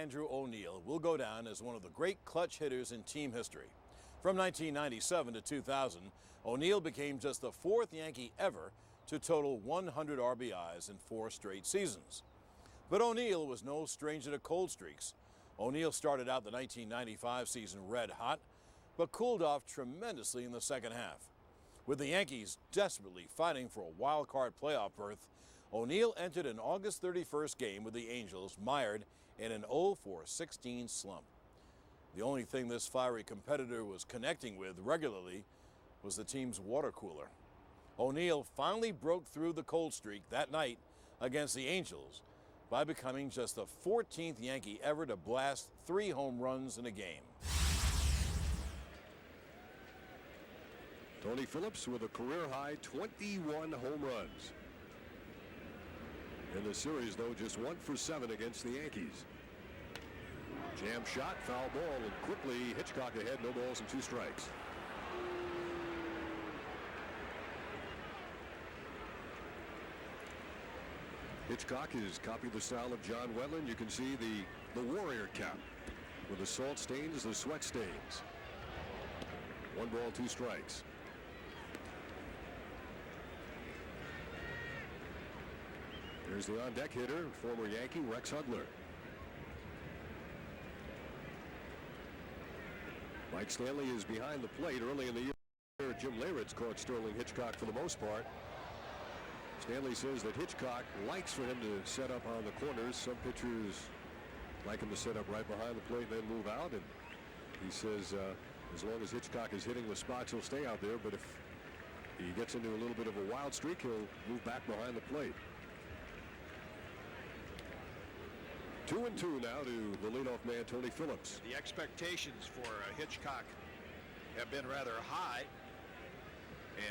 Andrew O'Neill will go down as one of the great clutch hitters in team history. From 1997 to 2000, O'Neill became just the fourth Yankee ever to total 100 RBIs in 4 straight seasons. But O'Neill was no stranger to cold streaks. O'Neill started out the 1995 season red hot, but cooled off tremendously in the second half. With the Yankees desperately fighting for a wild card playoff berth, O'Neill entered an August 31st game with the Angels mired in an 0-for-16 slump. The only thing this fiery competitor was connecting with regularly was the team's water cooler. O'Neill finally broke through the cold streak that night against the Angels by becoming just the 14th Yankee ever to blast 3 home runs in a game. Tony Phillips with a career-high 21 home runs. In the series, though, just 1 for 7 against the Yankees. Jam shot, foul ball, and quickly Hitchcock ahead, no balls and 2 strikes. Hitchcock has copied the style of John Wetland. You can see the warrior cap with the salt stains, the sweat stains. 1 ball, 2 strikes. There's the on-deck hitter, former Yankee Rex Hudler. Mike Stanley is behind the plate. Early in the year, Jim Leyritz caught Sterling Hitchcock for the most part. Stanley says that Hitchcock likes for him to set up on the corners. Some pitchers like him to set up right behind the plate and then move out. And he says as long as Hitchcock is hitting the spots, he'll stay out there. But if he gets into a little bit of a wild streak, he'll move back behind the plate. 2-2 now to the leadoff man, Tony Phillips. The expectations for Hitchcock have been rather high,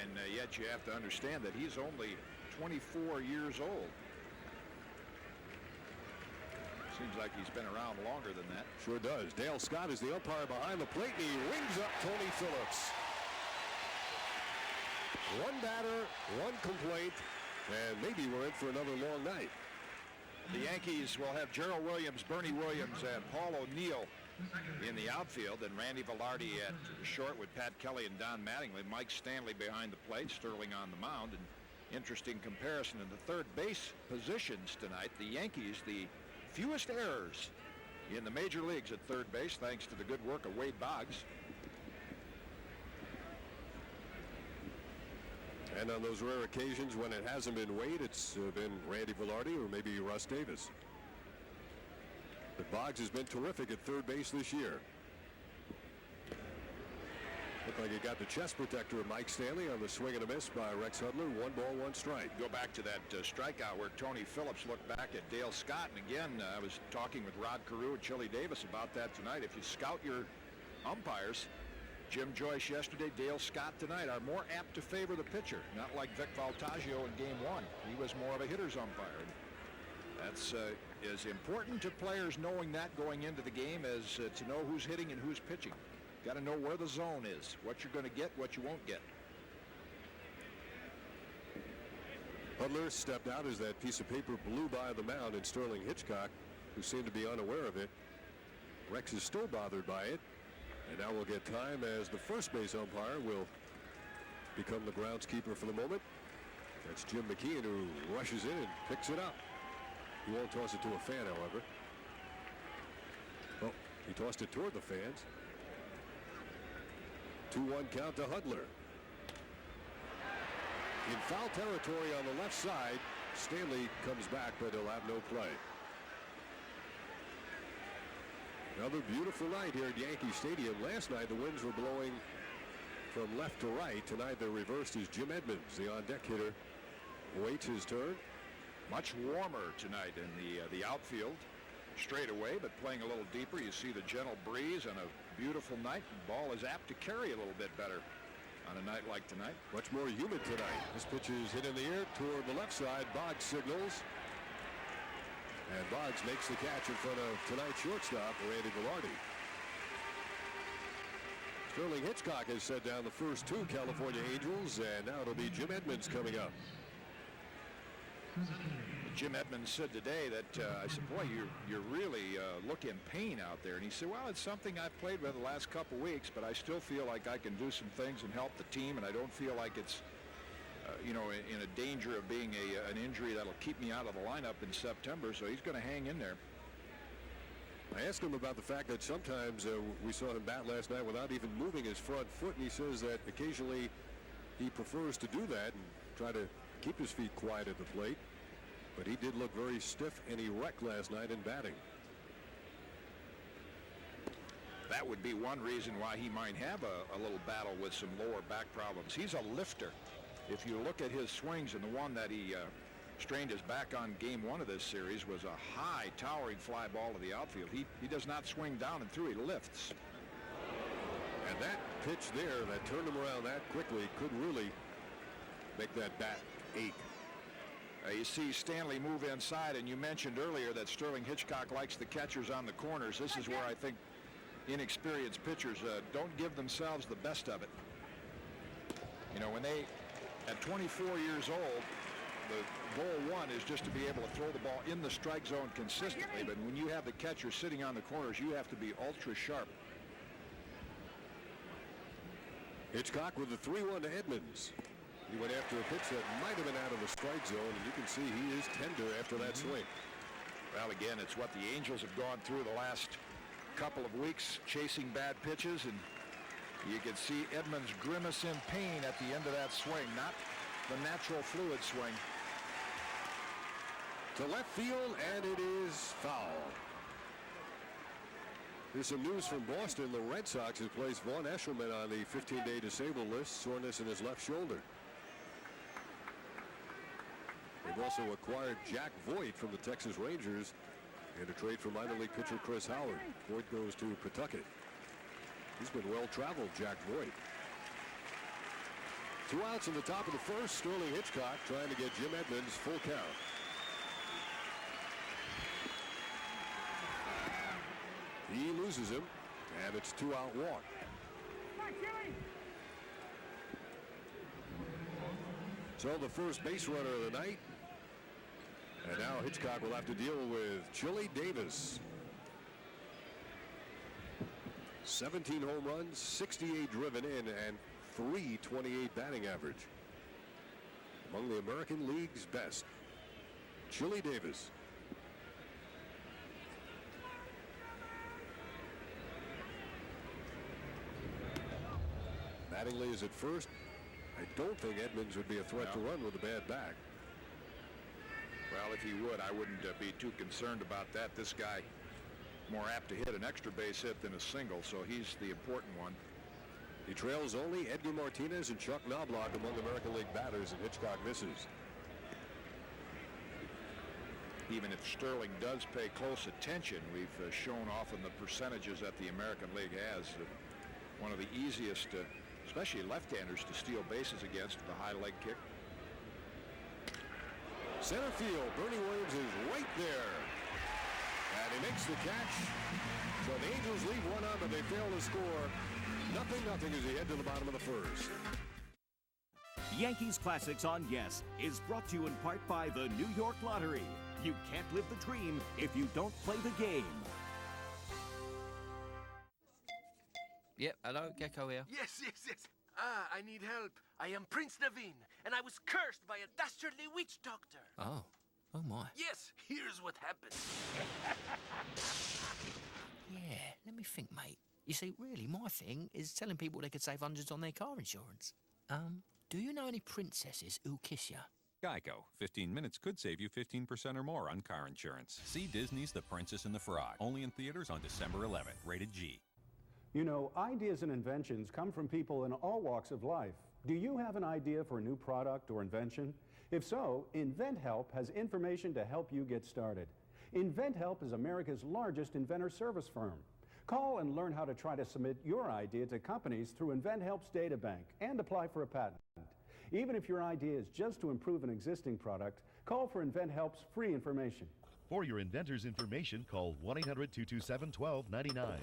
and yet you have to understand that he's only 24 years old. Seems like he's been around longer than that. Sure does. Dale Scott is the umpire behind the plate, and he rings up Tony Phillips. 1 batter, 1 complaint, and maybe we're in for another long night. The Yankees will have Gerald Williams, Bernie Williams, and Paul O'Neill in the outfield, and Randy Velarde at short with Pat Kelly and Don Mattingly. Mike Stanley behind the plate, Sterling on the mound. And interesting comparison in the third base positions tonight. The Yankees, the fewest errors in the major leagues at third base, thanks to the good work of Wade Boggs. And on those rare occasions when it hasn't been Wade, it's been Randy Velarde or maybe Russ Davis. But Boggs has been terrific at third base this year. Looked like he got the chest protector of Mike Stanley on the swing and a miss by Rex Hudler. 1 ball, 1 strike. Go back to that strikeout where Tony Phillips looked back at Dale Scott. And again, I was talking with Rod Carew and Chili Davis about that tonight. If you scout your umpires, Jim Joyce yesterday, Dale Scott tonight, are more apt to favor the pitcher. Not like Vic Voltaggio in Game 1. He was more of a hitter's umpire. That's as important to players knowing that going into the game as to know who's hitting and who's pitching. Got to know where the zone is, what you're going to get, what you won't get. Hudler stepped out as that piece of paper blew by the mound, and Sterling Hitchcock, who seemed to be unaware of it. Rex is still bothered by it. And now we'll get time as the first base umpire will become the groundskeeper for the moment. That's Jim McKeon, who rushes in and picks it up. He won't toss it to a fan, however. Oh, he tossed it toward the fans. 2-1 count to Hudler. In foul territory on the left side, Stanley comes back, but he'll have no play. Another beautiful night here at Yankee Stadium. Last night the winds were blowing from left to right. Tonight they're reversed as Jim Edmonds, the on-deck hitter, waits his turn. Much warmer tonight in the outfield straight away, but playing a little deeper. You see the gentle breeze and a beautiful night. The ball is apt to carry a little bit better on a night like tonight. Much more humid tonight. This pitch is hit in the air toward the left side. Boggs signals. And Boggs makes the catch in front of tonight's shortstop, Randy Velarde. Sterling Hitchcock has set down the first 2 California Angels, and now it'll be Jim Edmonds coming up. Jim Edmonds said today that I said, boy, you're really look in pain out there. And he said, well, it's something I've played with the last couple weeks, but I still feel like I can do some things and help the team, and I don't feel like it's, you know, in a danger of being an injury that'll keep me out of the lineup in September, so he's going to hang in there. I asked him about the fact that sometimes we saw him bat last night without even moving his front foot, and he says that occasionally he prefers to do that and try to keep his feet quiet at the plate. But he did look very stiff and erect last night in batting. That would be one reason why he might have a little battle with some lower back problems. He's a lifter. If you look at his swings, and the one that he strained his back on game 1 of this series was a high towering fly ball to the outfield. He does not swing down and through, he lifts. And that pitch there that turned him around that quickly could really make that bat ache. You see Stanley move inside, and you mentioned earlier that Sterling Hitchcock likes the catchers on the corners. This is where I think inexperienced pitchers don't give themselves the best of it. You know, when they, at 24 years old, the goal one is just to be able to throw the ball in the strike zone consistently, but when you have the catcher sitting on the corners, you have to be ultra sharp. Hitchcock with the 3-1 to Edmonds. He went after a pitch that might have been out of the strike zone, and you can see he is tender after that swing. Well, again, it's what the Angels have gone through the last couple of weeks, chasing bad pitches, and you can see Edmonds grimace in pain at the end of that swing, not the natural fluid swing. To left field, and it is foul. There's some news from Boston. The Red Sox have placed Vaughn Eshelman on the 15-day disabled list, soreness in his left shoulder. They've also acquired Jack Voigt from the Texas Rangers in a trade for minor league pitcher Chris Howard. Voigt goes to Pawtucket. He's been well-traveled, Jack Voigt. 2 outs in the top of the first. Sterling Hitchcock trying to get Jim Edmonds full count. He loses him, and it's 2-out walk. So the first base runner of the night. And now Hitchcock will have to deal with Chili Davis. 17 home runs, 68 driven in, and .328 batting average. Among the American League's best. Chili Davis. Mattingly is at first. I don't think Edmonds would be a threat to run with a bad back. Well, if he would, I wouldn't be too concerned about that. This guy more apt to hit an extra base hit than a single, so he's the important one. He trails only Edgar Martinez and Chuck Knobloch among American League batters, and Hitchcock misses. Even if Sterling does pay close attention, we've shown often the percentages that the American League has. One of the easiest, especially left-handers, to steal bases against with a high leg kick. Center field, Bernie Williams is right there. And he makes the catch. So the Angels leave one on, but they fail to score. 0-0 as they head to the bottom of the first. Yankees Classics on Yes is brought to you in part by the New York Lottery. You can't live the dream if you don't play the game. Yep, hello, Gecko here. Yes. I need help. I am Prince Naveen, and I was cursed by a dastardly witch doctor. Oh my. Yes, here's what happened. Yeah, let me think, mate. You see, really, my thing is telling people they could save hundreds on their car insurance. Do you know any princesses who'll kiss you? Geico. 15 minutes could save you 15% or more on car insurance. See Disney's The Princess and the Frog. Only in theaters on December 11th. Rated G. You know, ideas and inventions come from people in all walks of life. Do you have an idea for a new product or invention? If so, InventHelp has information to help you get started. InventHelp is America's largest inventor service firm. Call and learn how to try to submit your idea to companies through InventHelp's data bank and apply for a patent. Even if your idea is just to improve an existing product, call for InventHelp's free information. For your inventor's information, call 1-800-227-1299.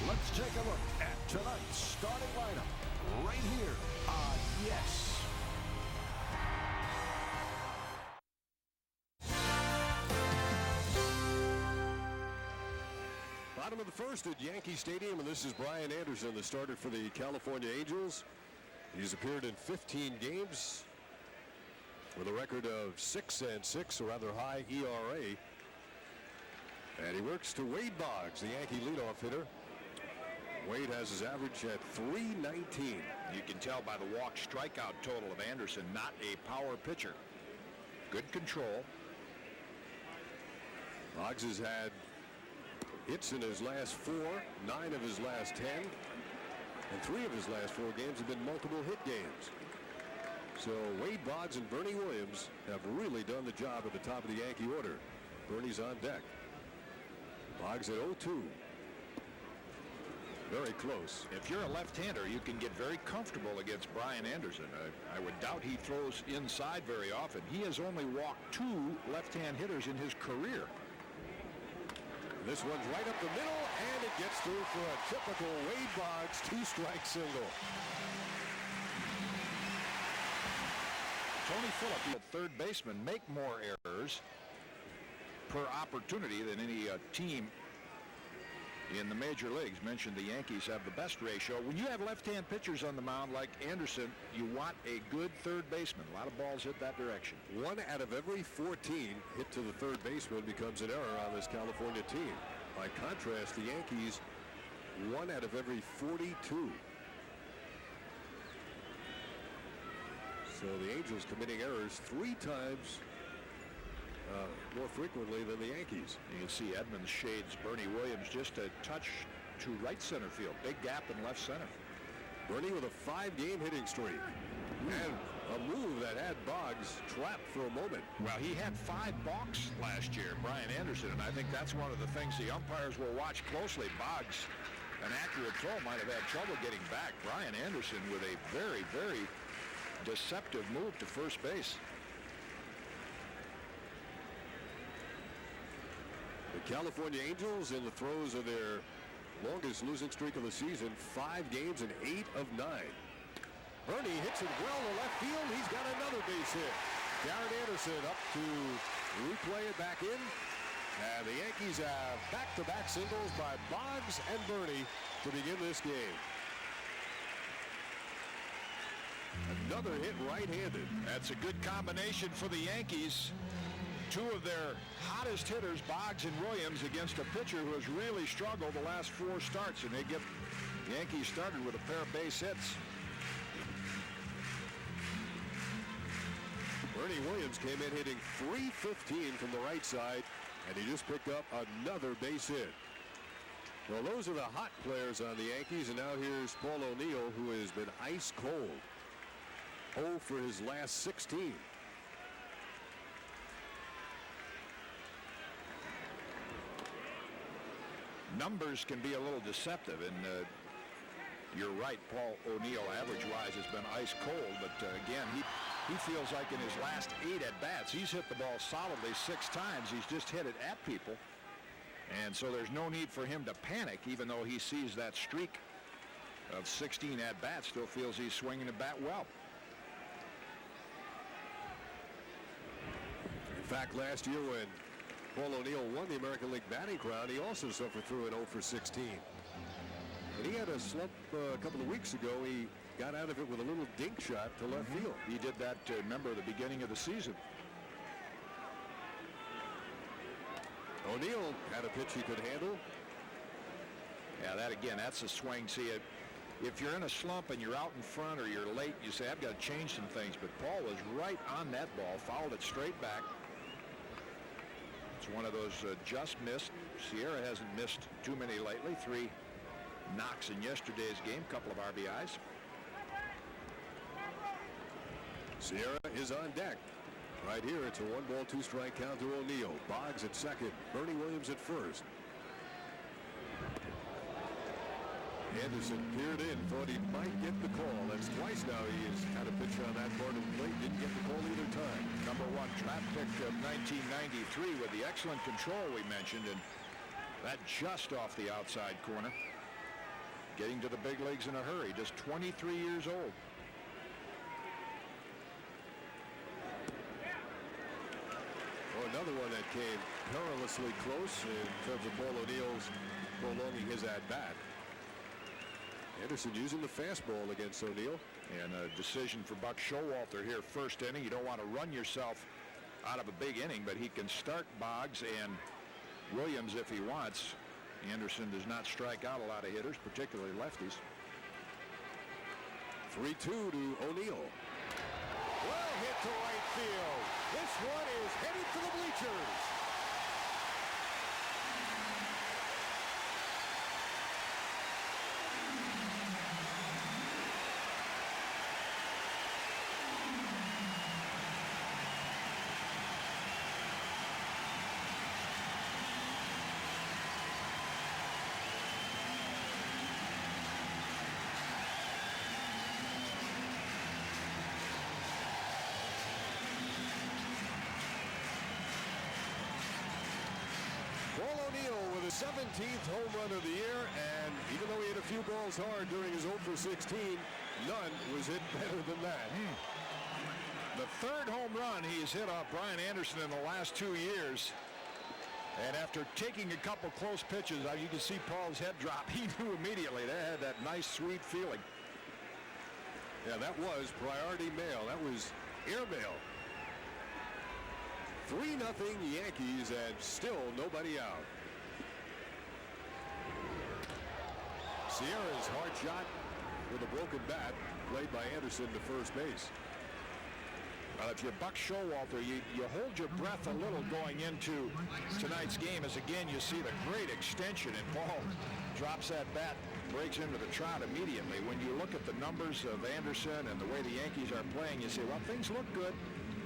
Let's take a look at tonight's starting lineup right here on Yes. Bottom of the first at Yankee Stadium, and this is Brian Anderson, the starter for the California Angels. He's appeared in 15 games with a record of 6-6, a rather high ERA. And he works to Wade Boggs, the Yankee leadoff hitter. Wade has his average at .319. You can tell by the walk strikeout total of Anderson, not a power pitcher. Good control. Boggs has had hits in his last 4, 9 of his last 10, and 3 of his last 4 games have been multiple hit games. So Wade Boggs and Bernie Williams have really done the job at the top of the Yankee order. Bernie's on deck. Boggs at 0-2. Very close. If you're a left-hander, you can get very comfortable against Brian Anderson. I would doubt he throws inside very often. He has only walked 2 left-hand hitters in his career. This one's right up the middle, and it gets through for a typical Wade Boggs 2-strike single. Tony Phillips, the third baseman, make more errors per opportunity than any team in the major leagues. Mentioned the Yankees have the best ratio. When you have left-hand pitchers on the mound like Anderson, you want a good third baseman. A lot of balls hit that direction. 1 out of every 14 hit to the third baseman becomes an error on this California team. By contrast, the Yankees, 1 out of every 42. So the Angels committing errors 3 times more frequently than the Yankees. You can see Edmonds shades Bernie Williams just a touch to right center field. Big gap in left center. Bernie with a 5-game hitting streak. And a move that had Boggs trapped for a moment. Well, he had 5 balks last year, Brian Anderson, and I think that's one of the things the umpires will watch closely. Boggs, an accurate throw, might have had trouble getting back. Brian Anderson with a very, very deceptive move to first base. The California Angels in the throes of their longest losing streak of the season, 5 games and 8 of 9. Bernie hits it well to left field. He's got another base hit. Darren Anderson up to replay it back in. And the Yankees have back-to-back singles by Boggs and Bernie to begin this game. Another hit right-handed. That's a good combination for the Yankees. 2 of their hottest hitters, Boggs and Williams, against a pitcher who has really struggled the last 4 starts, and they get the Yankees started with a pair of base hits. Bernie Williams came in hitting .315 from the right side, and he just picked up another base hit. Well, those are the hot players on the Yankees, and now here's Paul O'Neill, who has been ice cold. 0 for his last 16. Numbers can be a little deceptive, and you're right, Paul O'Neill average-wise has been ice cold, but again, he feels like in his last 8 at-bats, he's hit the ball solidly 6 times. He's just hit it at people, and so there's no need for him to panic, even though he sees that streak of 16 at-bats, still feels he's swinging the bat well. In fact, last year when Paul O'Neill won the American League batting crown, he also suffered through an 0 for 16. And he had a slump a couple of weeks ago. He got out of it with a little dink shot to left field. He did that, remember, the beginning of the season. O'Neill had a pitch he could handle. Yeah, that again, that's a swing. See, if you're in a slump and you're out in front or you're late, you say, I've got to change some things. But Paul was right on that ball, fouled it straight back. It's one of those just missed. Sierra hasn't missed too many lately. 3 knocks in yesterday's game, couple of RBIs. Sierra is on deck. Right here, it's a 1-ball, 2-strike count to O'Neill. Boggs at second. Bernie Williams at first. Anderson peered in, thought he might get the call. That's twice now he has had a pitcher on that part of the plate. Didn't get the call either time. Number 1 draft pick of 1993 with the excellent control we mentioned, and that just off the outside corner. Getting to the big leagues in a hurry, just 23 years old. Oh, Another one that came perilously close in terms of Paul O'Neill's prolonging his at-bat. Anderson using the fastball against O'Neill. And a decision for Buck Showalter here, first inning. You don't want to run yourself out of a big inning, but he can start Boggs and Williams if he wants. Anderson does not strike out a lot of hitters, particularly lefties. 3-2 to O'Neill. Well hit to right field. This one is headed to the bleachers. Paul O'Neill with his 17th home run of the year, and even though he hit a few balls hard during his 0 for 16, none was hit better than that. The third home run he's hit off Brian Anderson in the last 2 years. And after taking a couple close pitches, you can see Paul's head drop. He knew immediately. They had that nice, sweet feeling. Yeah, that was priority mail. That was airmail. 3-0 Yankees, and still nobody out. Sierra's hard shot with a broken bat, played by Anderson to first base. Well, if you're Buck Showalter, you hold your breath a little going into tonight's game, as again you see the great extension, and Paul drops that bat, breaks into the trot immediately. When you look at the numbers of Anderson and the way the Yankees are playing, you say, well, things look good.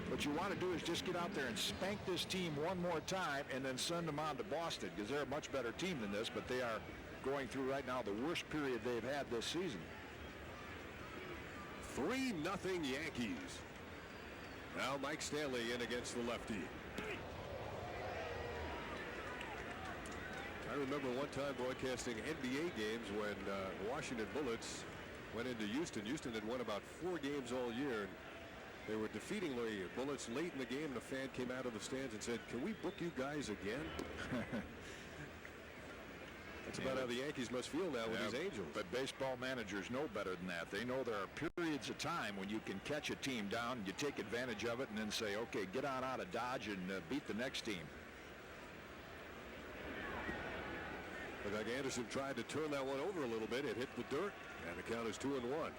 What you want to do is just get out there and spank this team one more time and then send them on to Boston, because they're a much better team than this, but they are going through right now the worst period they've had this season. 3-0 Yankees. Now Mike Stanley in against the lefty. I remember one time broadcasting NBA games when Washington Bullets went into Houston. Houston had won about 4 games all year. And they were defeating the Bullets late in the game, and a fan came out of the stands and said, "Can we book you guys again?" That's about how the Yankees must feel now with these Angels. But baseball managers know better than that. They know there are periods of time when you can catch a team down, and you take advantage of it, and then say, okay, get on out of Dodge and beat the next team. But like Anderson tried to turn that one over a little bit. It hit the dirt, and the count is 2-1.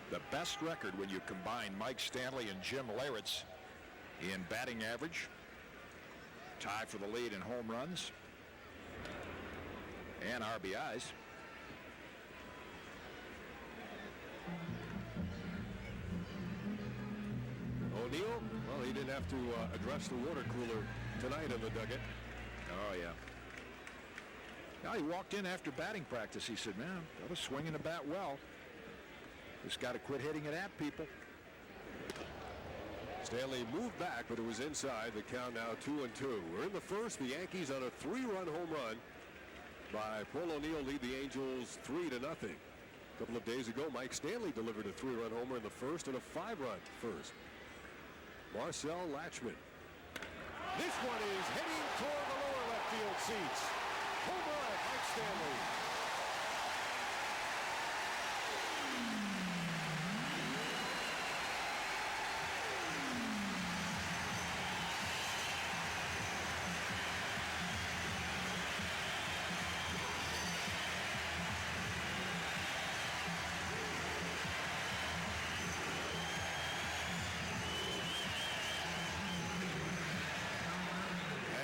The best record when you combine Mike Stanley and Jim Leyritz in batting average, tie for the lead in home runs and RBIs. O'Neill, well, he didn't have to address the water cooler tonight in the dugout. Oh, yeah. Now, he walked in after batting practice. He said, man, I was swinging the bat well. Just got to quit hitting it at people. Stanley moved back, but it was inside. The count now 2-2. We're in the first. The Yankees on a 3-run home run by Paul O'Neill lead the Angels 3-0. A couple of days ago, Mike Stanley delivered a 3-run homer in the first and a 5-run first. Marcel Latchman. This one is heading toward the lower left field seats. Home run, Mike Stanley.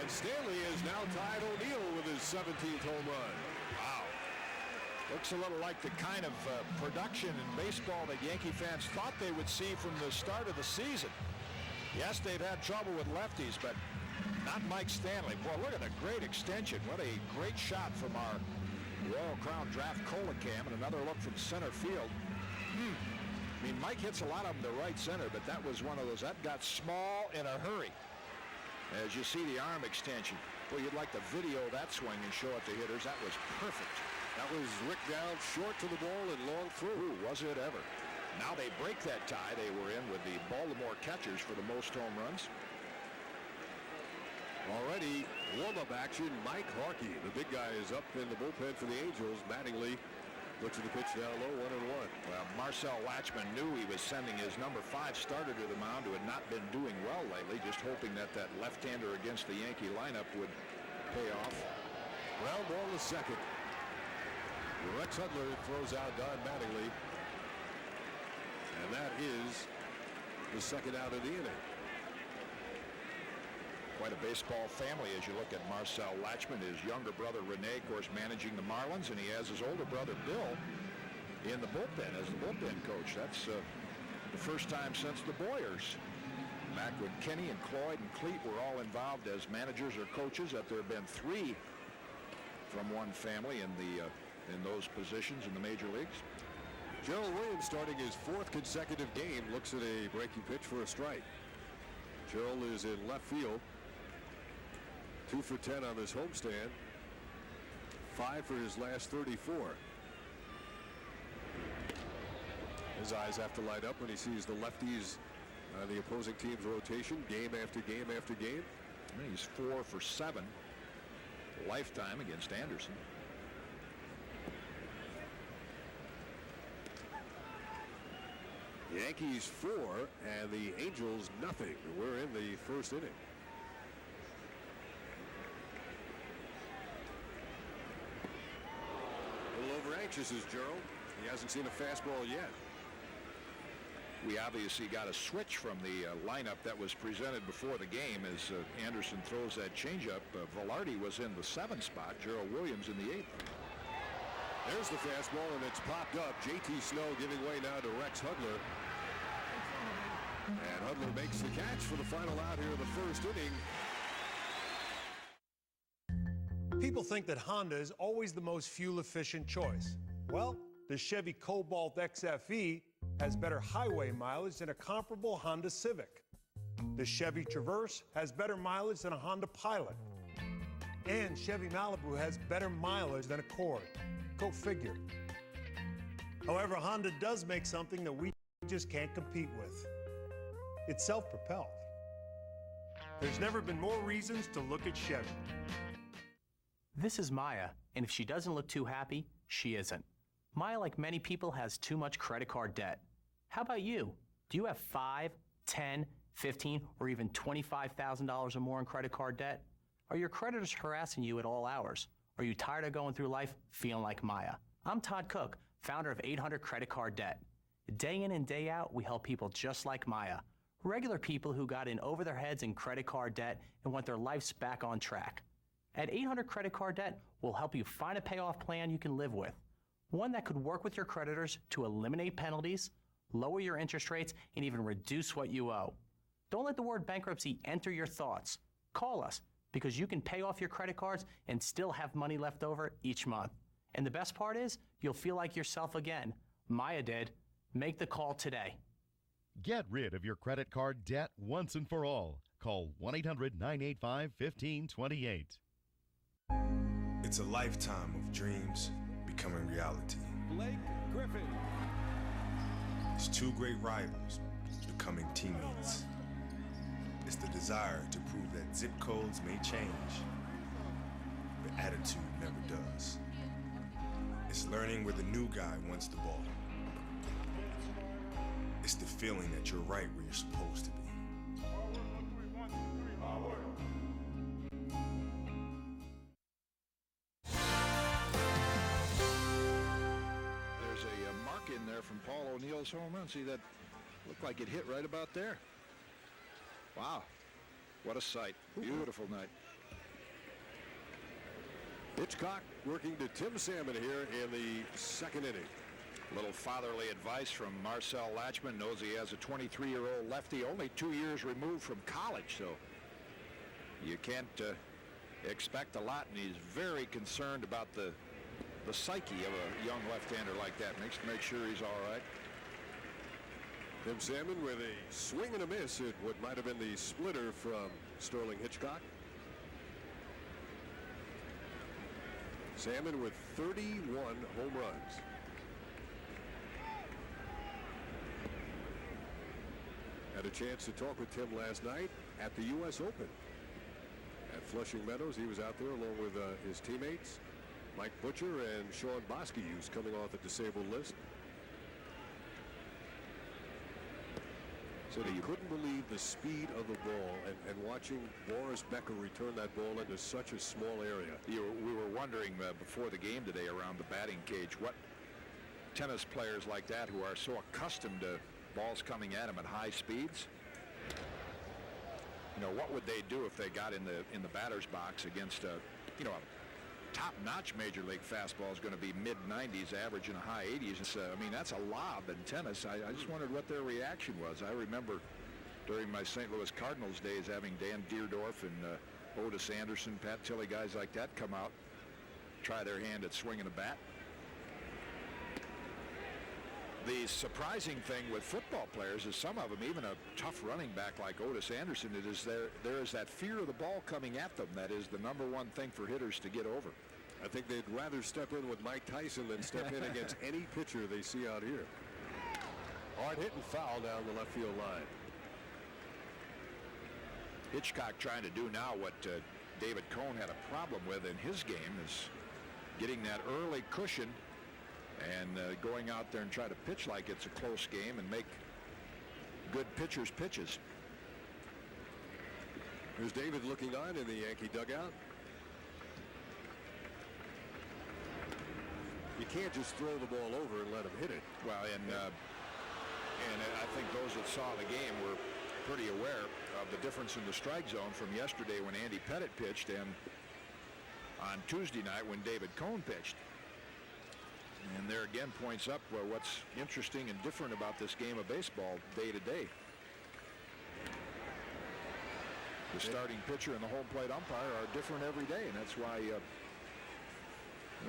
Stanley has now tied O'Neill with his 17th home run. Wow. Looks a little like the kind of production in baseball that Yankee fans thought they would see from the start of the season. Yes, they've had trouble with lefties, but not Mike Stanley. Boy, look at the great extension. What a great shot from our Royal Crown draft Colicam, and another look from center field. I mean, Mike hits a lot of them to right center, but that was one of those that got small in a hurry. As you see the arm extension. Well, you'd like to video that swing and show it to hitters. That was perfect. That was Rick down short to the ball and long through. Ooh, was it ever. Now they break that tie they were in with the Baltimore catchers for the most home runs. Already warm-up action. Mike Harkey, the big guy, is up in the bullpen for the Angels. Mattingly looks at the pitch down low, 1-1. Well, Marcel Latchman knew he was sending his number 5 starter to the mound, who had not been doing well lately, just hoping that that left-hander against the Yankee lineup would pay off. Ground ball to second. Rex Hudler throws out Don Mattingly. And that is the second out of the inning. Quite a baseball family as you look at Marcel Latchman. His younger brother Rene, of course, managing the Marlins, and he has his older brother Bill in the bullpen as the bullpen coach. That's the first time since the Boyers. Back when Kenny and Cloyd and Cleet were all involved as managers or coaches, that there have been 3 from one family in those positions in the major leagues. Gerald Williams, starting his 4th consecutive game, looks at a breaking pitch for a strike. Gerald is in left field. 2 for 10 on this homestand. 5 for his last 34. His eyes have to light up when he sees the lefties on the opposing team's rotation game after game after game. He's 4 for 7 lifetime against Anderson. Yankees 4 and the Angels nothing. We're in the first inning. A little over anxious is Gerald. He hasn't seen a fastball yet. We obviously got a switch from the lineup that was presented before the game as Anderson throws that changeup. Velarde was in the 7th spot. Gerald Williams in the 8th. There's the fastball, and it's popped up. J.T. Snow giving way now to Rex Hudler. And Hudler makes the catch for the final out here of the first inning. People think that Honda is always the most fuel-efficient choice. Well, the Chevy Cobalt XFE has better highway mileage than a comparable Honda Civic. The Chevy Traverse has better mileage than a Honda Pilot. And Chevy Malibu has better mileage than Accord. Go figure. However, Honda does make something that we just can't compete with. It's self-propelled. There's never been more reasons to look at Chevy. This is Maya, and if she doesn't look too happy, she isn't. Maya, like many people, has too much credit card debt. How about you? Do you have $5, $10, $15, or even $25,000 or more in credit card debt? Are your creditors harassing you at all hours? Are you tired of going through life feeling like Maya? I'm Todd Cook, founder of 800 Credit Card Debt. Day in and day out, we help people just like Maya. Regular people who got in over their heads in credit card debt and want their lives back on track. At 800 Credit Card Debt, we'll help you find a payoff plan you can live with. One that could work with your creditors to eliminate penalties, lower your interest rates, and even reduce what you owe. Don't let the word bankruptcy enter your thoughts. Call us, because you can pay off your credit cards and still have money left over each month. And the best part is, you'll feel like yourself again. Maya did. Make the call today. Get rid of your credit card debt once and for all. Call 1-800-985-1528. It's a lifetime of dreams becoming reality. Blake Griffin. It's 2 great rivals becoming teammates. It's the desire to prove that zip codes may change, but attitude never does. It's learning where the new guy wants the ball. It's the feeling that you're right where you're supposed to be. There's a mark in there from Paul O'Neill's home run. See, that looked like it hit right about there. Wow, what a sight. Beautiful night. Hitchcock working to Tim Salmon here in the second inning. Little fatherly advice from Marcel Latchman. Knows he has a 23-year-old lefty, only 2 years removed from college, so you can't expect a lot, and he's very concerned about the psyche of a young left-hander like that. Make sure he's all right. Tim Salmon with a swing and a miss at what might have been the splitter from Sterling Hitchcock. Salmon with 31 home runs. Had a chance to talk with Tim last night at the U.S. Open. At Flushing Meadows, he was out there along with his teammates, Mike Butcher and Sean Bosky, who's coming off the disabled list. Said he couldn't believe the speed of the ball and watching Boris Becker return that ball into such a small area. We were wondering before the game today around the batting cage what tennis players like that who are so accustomed to balls coming at them at high speeds, you know, what would they do if they got in the batter's box against a top-notch major league fastball is going to be mid-90s, average in the high 80s. I mean, that's a lob in tennis. I just wondered what their reaction was. I remember during my St. Louis Cardinals days having Dan Deerdorf and Otis Anderson, Pat Tilley, guys like that come out, try their hand at swinging a bat. The surprising thing with football players is some of them, even a tough running back like Otis Anderson, it is there is that fear of the ball coming at them. That is the number one thing for hitters to get over. I think they'd rather step in with Mike Tyson than step in against any pitcher they see out here. Hard hit and foul down the left field line. Hitchcock trying to do now what David Cone had a problem with in his game, is getting that early cushion and going out there and try to pitch like it's a close game and make good pitchers pitches. There's David looking on in the Yankee dugout. You can't just throw the ball over and let him hit it. Well, and I think those that saw the game were pretty aware of the difference in the strike zone from yesterday when Andy Pettit pitched and on Tuesday night when David Cone pitched. And there again points up what's interesting and different about this game of baseball day to day. The starting pitcher and the home plate umpire are different every day, and that's why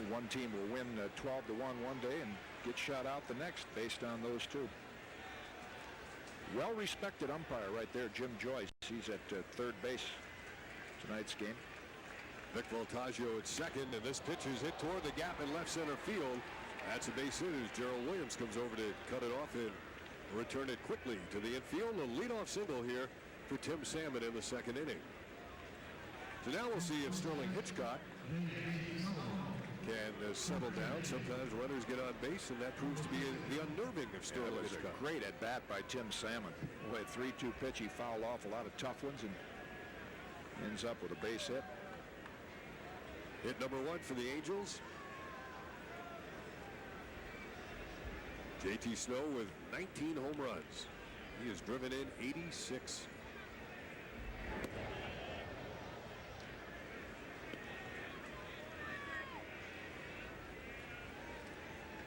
one team will win 12-1 one day and get shut out the next based on those two. Well-respected umpire right there, Jim Joyce. He's at third base tonight's game. Vic Voltaggio at second, and this pitch is hit toward the gap in left center field. That's a base hit as Gerald Williams comes over to cut it off and return it quickly to the infield. A leadoff single here for Tim Salmon in the second inning. So now we'll see if Sterling Hitchcock can settle down. Sometimes runners get on base, and that proves to be the unnerving of Sterling Hitchcock. A great at bat by Tim Salmon. Boy, 3-2 pitch, he fouled off a lot of tough ones and ends up with a base hit. Hit number one for the Angels. JT Snow with 19 home runs. He has driven in 86.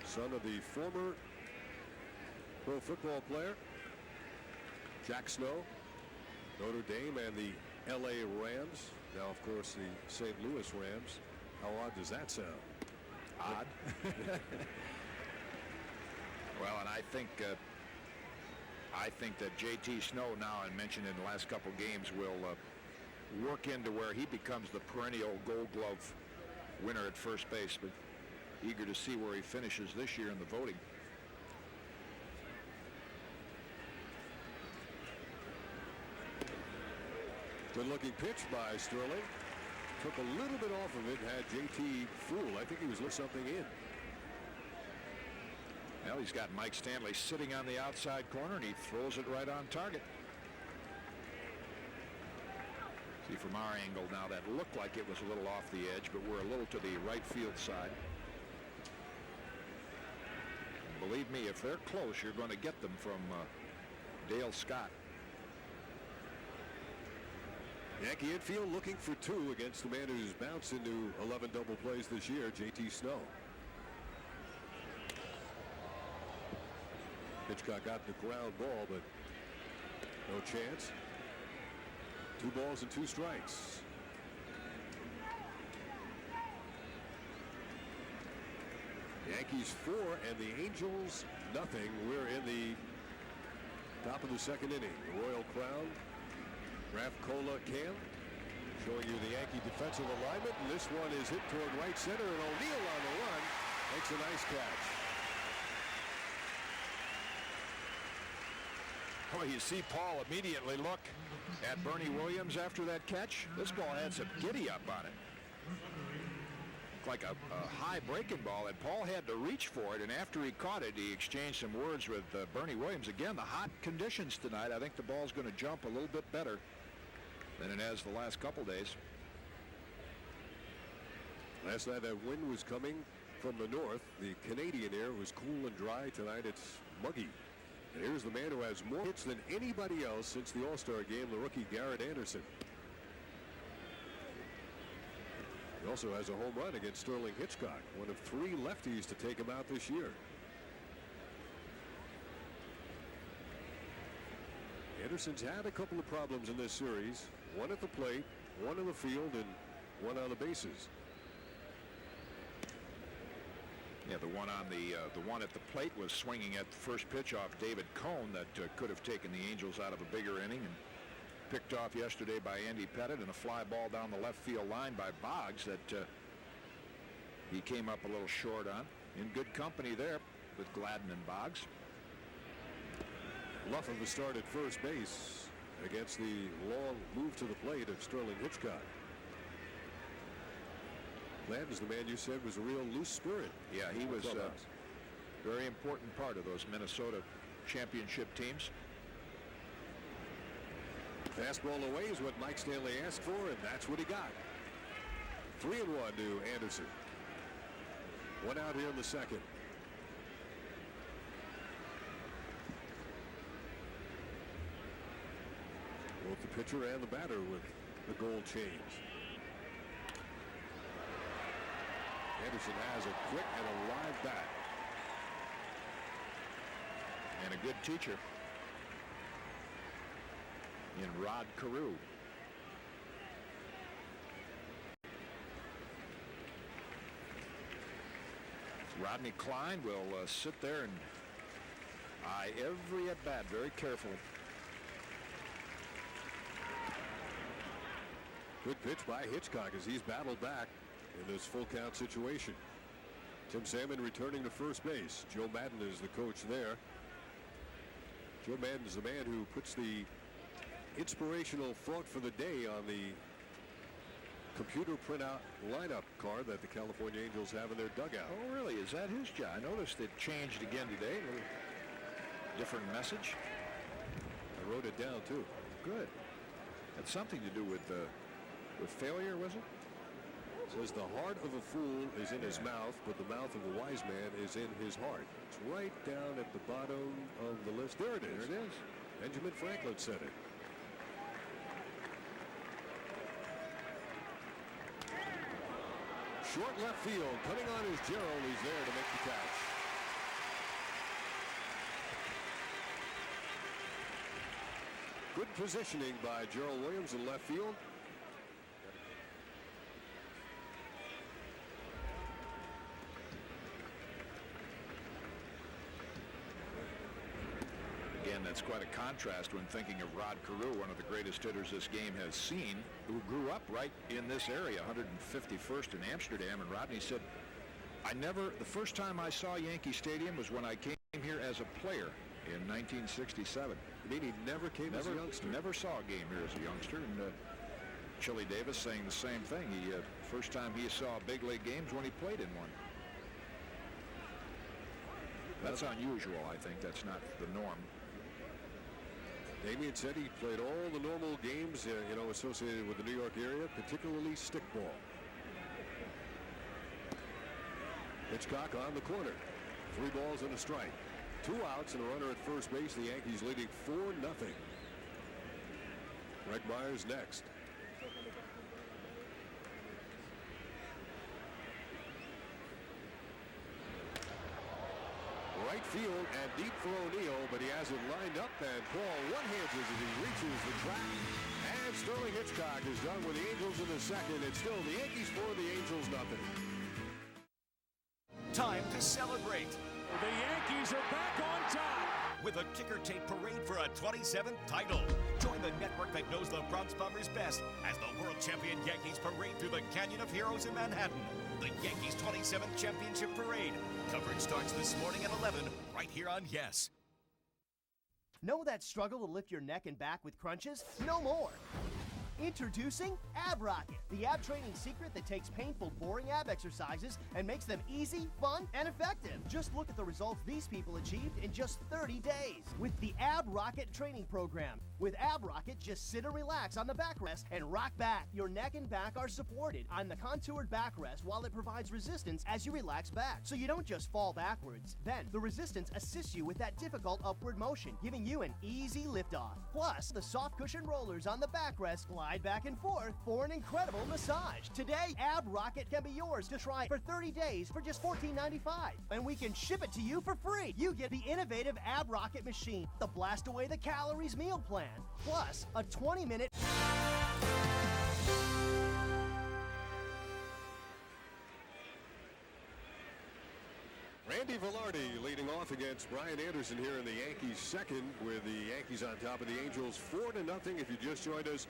Son of the former pro football player Jack Snow, Notre Dame and the LA Rams. Now, of course, the St. Louis Rams. How odd does that sound? Odd. Well, and I think that JT Snow now, I mentioned in the last couple games, will work into where he becomes the perennial Gold Glove winner at first base. But eager to see where he finishes this year in the voting. Good looking pitch by Sterling. Took a little bit off of it, had JT fooled. I think he was letting something in. Well, he's got Mike Stanley sitting on the outside corner, and he throws it right on target. See, from our angle now, that looked like it was a little off the edge, but we're a little to the right field side. And believe me, if they're close, you're going to get them from Dale Scott. Yankee infield looking for two against the man who's bounced into 11 double plays this year, JT Snow. Hitchcock got the ground ball, but no chance. 2 balls and 2 strikes. Yankees 4 and the Angels nothing. We're in the top of the second inning. The Royal Crown Raf Cola Cam showing you the Yankee defensive alignment, and this one is hit toward right center, and O'Neill on the run makes a nice catch. Well, you see Paul immediately look at Bernie Williams after that catch. This ball had some giddy up on it. Like a high breaking ball, and Paul had to reach for it, and after he caught it, he exchanged some words with Bernie Williams. Again, the hot conditions tonight, I think the ball's going to jump a little bit better than it has the last couple days. Last night that wind was coming from the north. The Canadian air was cool and dry. Tonight it's muggy. And here's the man who has more hits than anybody else since the All-Star game, the rookie Garrett Anderson. He also has a home run against Sterling Hitchcock, one of 3 lefties to take him out this year. Anderson's had a couple of problems in this series. One at the plate, one in the field, and one on the bases. Yeah, the one on the one at the plate was swinging at the first pitch off David Cohn that could have taken the Angels out of a bigger inning, and picked off yesterday by Andy Pettit, and a fly ball down the left field line by Boggs that he came up a little short on. In good company there with Gladden and Boggs. Luff of the start at first base against the long move to the plate of Sterling Hitchcock. Gladden is the man you said was a real loose spirit. Yeah, he was a very important part of those Minnesota championship teams. Fastball away is what Mike Stanley asked for, and that's what he got. 3-1 to Anderson. 1 out here in the second. Both the pitcher and the batter with the gold chains. Anderson has a quick and a live bat. And a good teacher in Rod Carew. Rodney Klein will sit there and eye every at-bat very carefully. Good pitch by Hitchcock as he's battled back in this full count situation. Tim Salmon returning to first base. Joe Madden is the coach there. Joe Madden is the man who puts the inspirational thought for the day on the computer printout lineup card that the California Angels have in their dugout. Oh, really? Is that his job? I noticed it changed again today. A little different message. I wrote it down too. Good. Had something to do with failure, was it? It says the heart of a fool is in his mouth, but the mouth of a wise man is in his heart. It's right down at the bottom of the list. There it is. There it is. Benjamin Franklin said it. Short left field. Cutting on is Gerald. He's there to make the catch. Good positioning by Gerald Williams in left field. Again, that's quite a contrast when thinking of Rod Carew, one of the greatest hitters this game has seen, who grew up right in this area, 151st in Amsterdam. And Rodney said, the first time I saw Yankee Stadium was when I came here as a player in 1967. You mean he never came as a youngster? Never saw a game here as a youngster. And Chili Davis saying the same thing. First time he saw big league games when he played in one. That's unusual, I think. That's not the norm. Damien said he played all the normal games, associated with the New York area, particularly stickball. Hitchcock on the corner. 3 balls and a strike. 2 outs and a runner at first base. The Yankees leading 4-0. Greg Myers next. Right field and deep for O'Neill, but he has it lined up, and Paul one-hands as he reaches the track. And Sterling Hitchcock is done with the Angels in the second. It's still the Yankees 4, the Angels nothing. Time to celebrate. The Yankees are back on top. With a ticker tape parade for a 27th title. Join the network that knows the Bronx Bombers best as the world champion Yankees parade through the Canyon of Heroes in Manhattan. The Yankees 27th Championship Parade. Coverage starts this morning at 11, right here on Yes. Know that struggle to lift your neck and back with crunches? No more. Introducing Ab Rocket, the ab training secret that takes painful, boring ab exercises and makes them easy, fun, and effective. Just look at the results these people achieved in just 30 days with the Ab Rocket training program. With Ab Rocket, just sit and relax on the backrest and rock back. Your neck and back are supported on the contoured backrest while it provides resistance as you relax back, so you don't just fall backwards. Then, the resistance assists you with that difficult upward motion, giving you an easy liftoff. Plus, the soft cushion rollers on the backrest glide back and forth for an incredible massage. Today, Ab Rocket can be yours to try for 30 days for just $14.95, and we can ship it to you for free. You get the innovative Ab Rocket machine, the Blast Away the Calories meal plan, plus a 20-minute... Randy Velarde leading off against Brian Anderson here in the Yankees' second, with the Yankees on top of the Angels 4-0. If you just joined us,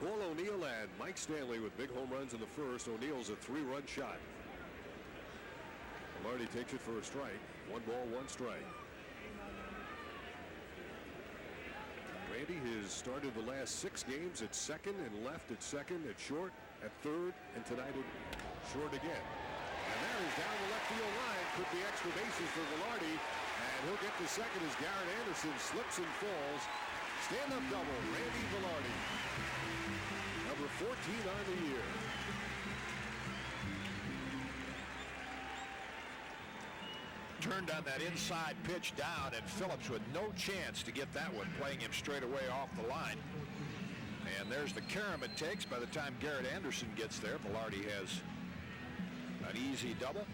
Paul O'Neill and Mike Stanley with big home runs in the first. O'Neill's a 3-run shot. Velarde takes it for a strike. 1 ball, 1 strike. Randy has started the last 6 games at second and left at second, at short, at third, and tonight at short again. And that is down the left field line. Could be extra bases for Velarde, and he'll get to second as Garrett Anderson slips and falls. Stand-up double, Randy Velarde. Number 14 on the year. Turned on that inside pitch down, and Phillips with no chance to get that one, playing him straight away off the line. And there's the carom it takes. By the time Garrett Anderson gets there, Velarde has an easy double.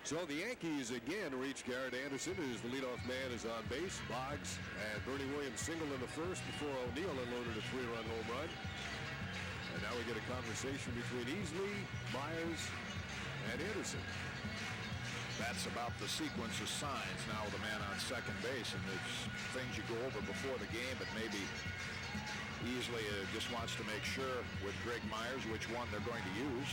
So the Yankees again reach Garrett Anderson as the leadoff man is on base. Boggs and Bernie Williams single in the first before O'Neill unloaded a 3-run home run. And now we get a conversation between Easley, Myers, and Anderson. That's about the sequence of signs now with a man on second base, and it's things you go over before the game, but maybe Easley just wants to make sure with Greg Myers which one they're going to use.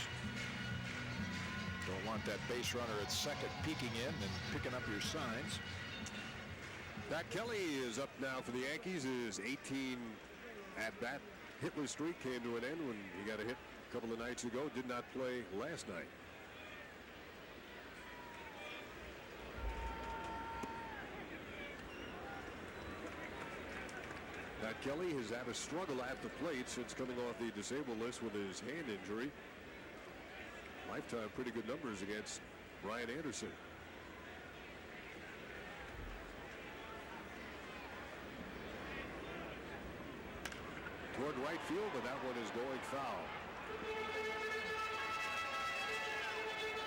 Don't want that base runner at second peeking in and picking up your signs. Pat Kelly is up now for the Yankees. His 18 at-bat hitless streak came to an end when he got a hit a couple of nights ago. Did not play last night. Pat Kelly has had a struggle at the plate since coming off the disabled list with his hand injury. Lifetime pretty good numbers against Brian Anderson. Toward right field, but that one is going foul.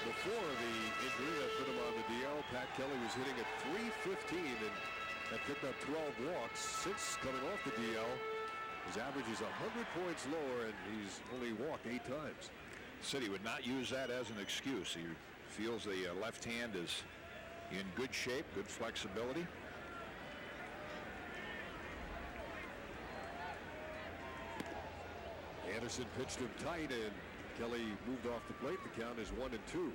Before the injury that put him on the DL, Pat Kelly was hitting at .315 and had picked up 12 walks. Since coming off the DL, his average is 100 points lower, and he's only walked 8 times. City would not use that as an excuse. He feels the left hand is in good shape, good flexibility. Anderson pitched him tight, and Kelly moved off the plate. The count is 1-2.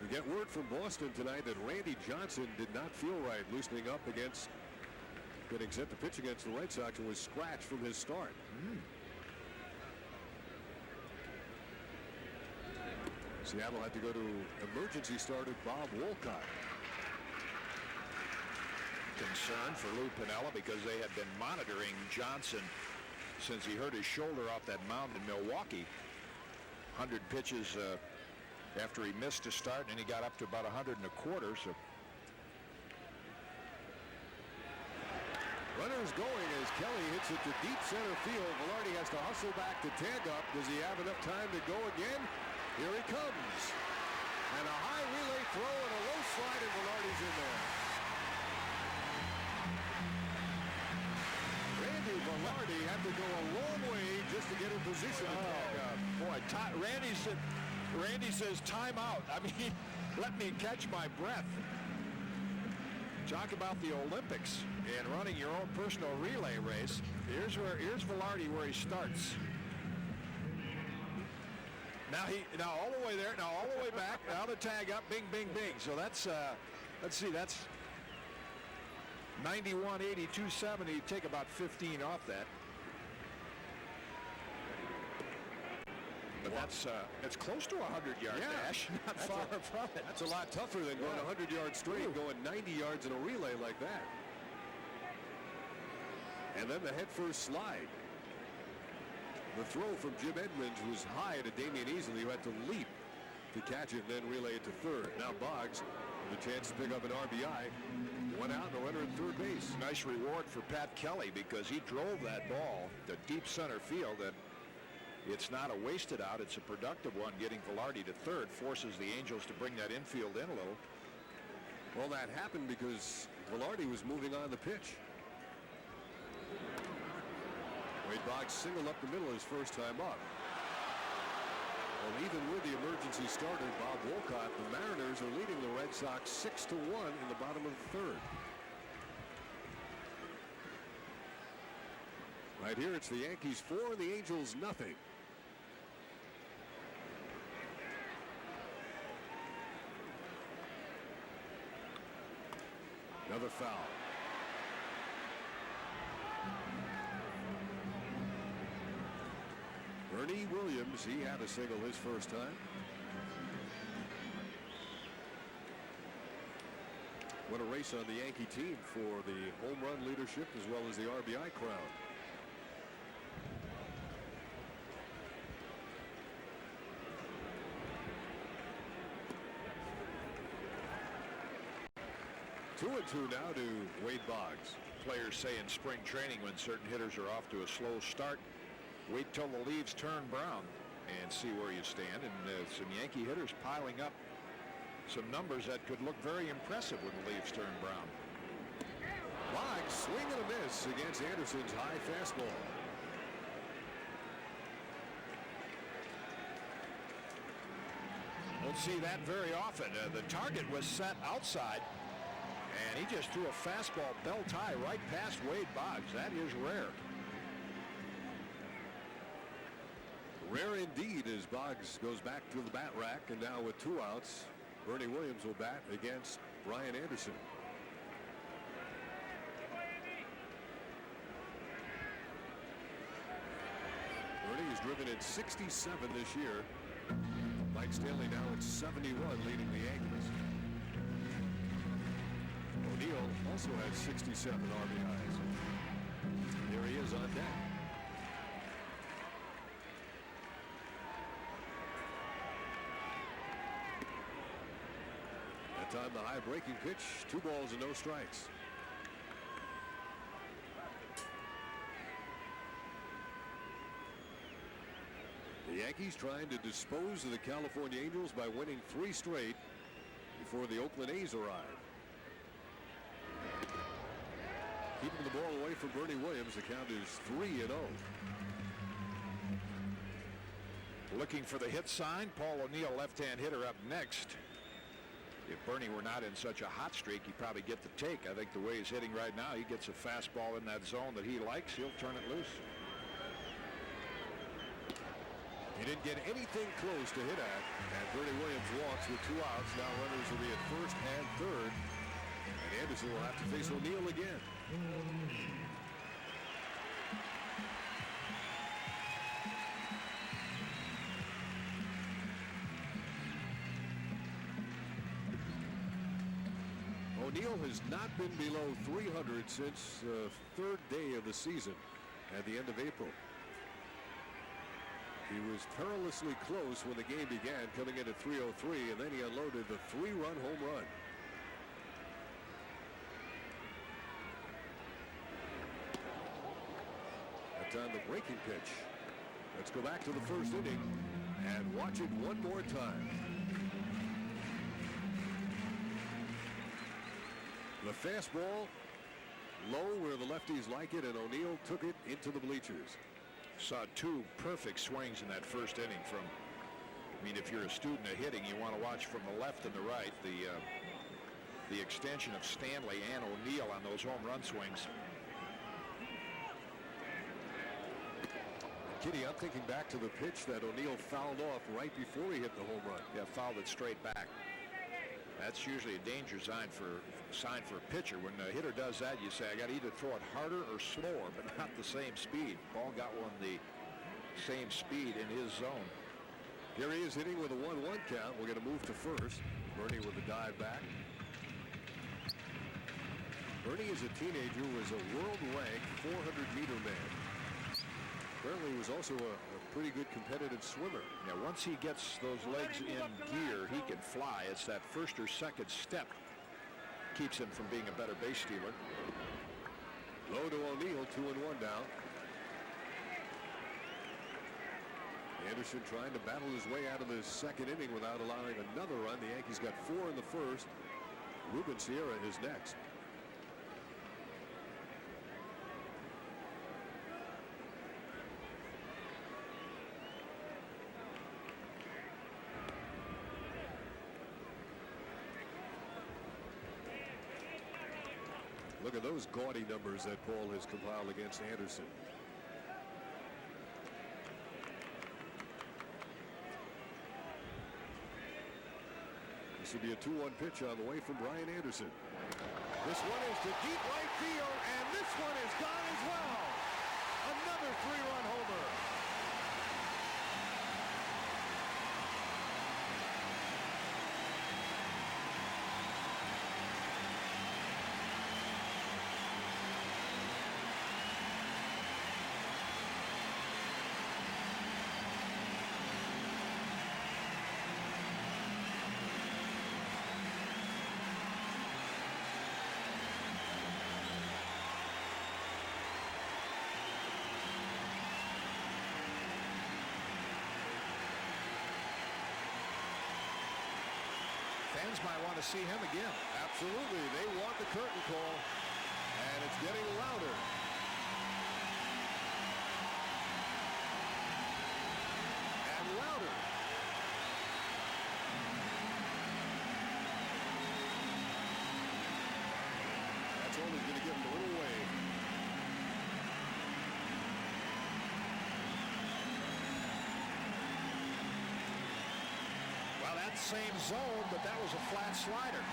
We get word from Boston tonight that Randy Johnson did not feel right, loosening up against, getting set to pitch against the Red Sox, and was scratched from his start. Seattle had to go to emergency starter Bob Wolcott. Concern for Lou Piniella because they had been monitoring Johnson since he hurt his shoulder off that mound in Milwaukee. 100 pitches after he missed to start, and he got up to about 100 1/4. So runners going as Kelly hits it to deep center field. Velarde has to hustle back to tag up. Does he have enough time to go again? Here he comes. And a high relay throw and a low slide, and Velarde's in there. Randy Velarde had to go a long way just to get in position to tag up. Boy, Randy says timeout. I mean, let me catch my breath. Talk about the Olympics and running your own personal relay race. Here's Velarde where he starts. Now all the way there, now all the way back, now the tag up, bing, bing, bing. So that's, let's see, that's 91, 82, 70. Take about 15 off that. But that's close to a 100-yard dash. Not far from it. That's a lot tougher than going 100 yards straight, going 90 yards in a relay like that. And then the head-first slide. The throw from Jim Edmonds was high to Damian Easley, who had to leap to catch it and then relay it to third. Now Boggs with a chance to pick up an RBI. One out, no runner at third base. Nice reward for Pat Kelly because he drove that ball to deep center field, and it's not a wasted out. It's a productive one. Getting Velarde to third forces the Angels to bring that infield in a little. Well, that happened because Velarde was moving on the pitch. Wade Boggs singled up the middle his first time up. Well, even with the emergency starter, Bob Wolcott, the Mariners are leading the Red Sox 6-1 in the bottom of the third. Right here, it's the Yankees 4 and the Angels nothing. Another foul. Bernie Williams, he had a single his first time. What a race on the Yankee team for the home run leadership as well as the RBI crown. Two and two now to Wade Boggs. Players say in spring training when certain hitters are off to a slow start, wait till the leaves turn brown and see where you stand. And some Yankee hitters piling up some numbers that could look very impressive when the leaves turn brown. Boggs swing and a miss against Anderson's high fastball. Don't see that very often. The target was set outside, and he just threw a fastball belt high right past Wade Boggs. That is rare. Rare indeed as Boggs goes back to the bat rack, and now with 2 outs, Bernie Williams will bat against Brian Anderson. Bernie has driven in 67 this year. Mike Stanley now at 71, leading the Yankees. O'Neill also has 67 RBIs. Here he is on deck. That time the high breaking pitch, 2 balls and no strikes. The Yankees trying to dispose of the California Angels by winning 3 straight before the Oakland A's arrive. Keeping the ball away from Bernie Williams, the count is 3-0. Looking for the hit sign. Paul O'Neill, left-hand hitter, up next. If Bernie were not in such a hot streak, he'd probably get the take. I think the way he's hitting right now, he gets a fastball in that zone that he likes, he'll turn it loose. He didn't get anything close to hit at, and Bernie Williams walks with 2 outs. Now runners will be at first and third, and Anderson will have to face O'Neill again. O'Neill has not been below 300 since the 3rd day of the season at the end of April. He was perilously close when the game began, coming in at 303, and then he unloaded the 3-run home run. That time the breaking pitch. Let's go back to the first inning and watch it one more time. The fastball low where the lefties like it, and O'Neill took it into the bleachers. Saw 2 perfect swings in that first inning from, I mean, if you're a student of hitting, you want to watch from the left and the right. The extension of Stanley and O'Neill on those home run swings. Kitty, I'm thinking back to the pitch that O'Neill fouled off right before he hit the home run. Yeah, fouled it straight back. That's usually a danger sign for a pitcher. When a hitter does that, you say, I got to either throw it harder or slower, but not the same speed. Ball got one the same speed in his zone. Here he is hitting with a 1-1 count. We're going to move to first. Bernie with the dive back. Bernie, as a teenager, was a world-ranked 400-meter man. Apparently, he was also a pretty good competitive swimmer. Yeah, once he gets those legs in gear, he can fly. It's that first or second step keeps him from being a better base stealer. Low to O'Neill, 2-1 down. Anderson trying to battle his way out of the second inning without allowing another run. The Yankees got 4 in the first. Ruben Sierra is next. Look at those gaudy numbers that Paul has compiled against Anderson. This will be a 2-1 pitch on the way from Brian Anderson. This one is to deep right field, and this one is gone as well. Another 3-run homer. Fans might want to see him again. Absolutely. They want the curtain call, and it's getting louder. And louder. That's only going to give him a little way. Same zone, but that was a flat slider.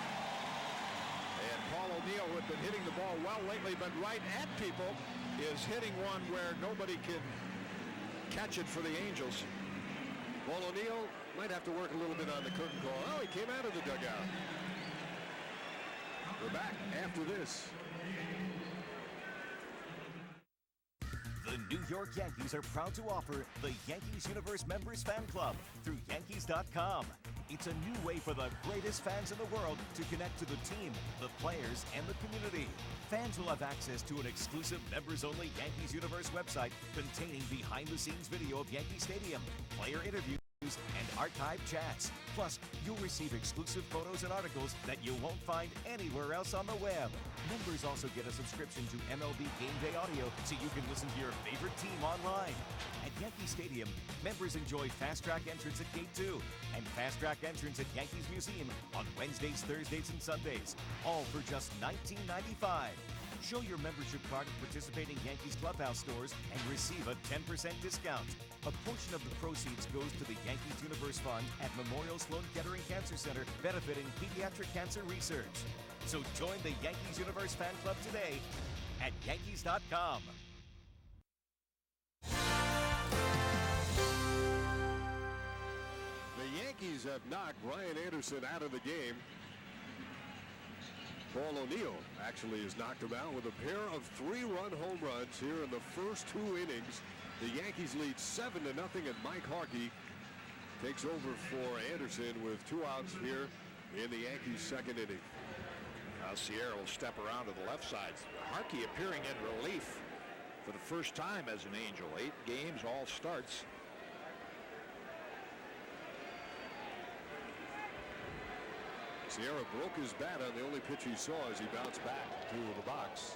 And Paul O'Neill, who had been hitting the ball well lately, but right at people, is hitting one where nobody can catch it for the Angels. Paul O'Neill might have to work a little bit on the curtain call. Oh, he came out of the dugout. We're back after this. The New York Yankees are proud to offer the Yankees Universe Members Fan Club through Yankees.com. It's a new way for the greatest fans in the world to connect to the team, the players, and the community. Fans will have access to an exclusive members-only Yankees Universe website containing behind-the-scenes video of Yankee Stadium, player interviews, and archive chats. Plus, you'll receive exclusive photos and articles that you won't find anywhere else on the web. Members also get a subscription to MLB Game Day audio so you can listen to your favorite team online. At Yankee Stadium, members enjoy fast-track entrance at Gate 2 and fast-track entrance at Yankees Museum on Wednesdays, Thursdays, and Sundays, all for just $19.95. Show your membership card at participating Yankees Clubhouse stores and receive a 10% discount. A portion of the proceeds goes to the Yankees Universe Fund at Memorial Sloan Kettering Cancer Center, benefiting pediatric cancer research. So join the Yankees Universe Fan Club today at Yankees.com. The Yankees have knocked Brian Anderson out of the game. Paul O'Neill actually has knocked him out with a pair of 3-run home runs here in the first 2 innings. The Yankees lead 7-0, and Mike Harkey takes over for Anderson with 2 outs here in the Yankees' second inning. Sierra will step around to the left side. Harkey appearing in relief for the first time as an Angel. 8 games, all starts. Sierra broke his bat on the only pitch he saw as he bounced back to the box.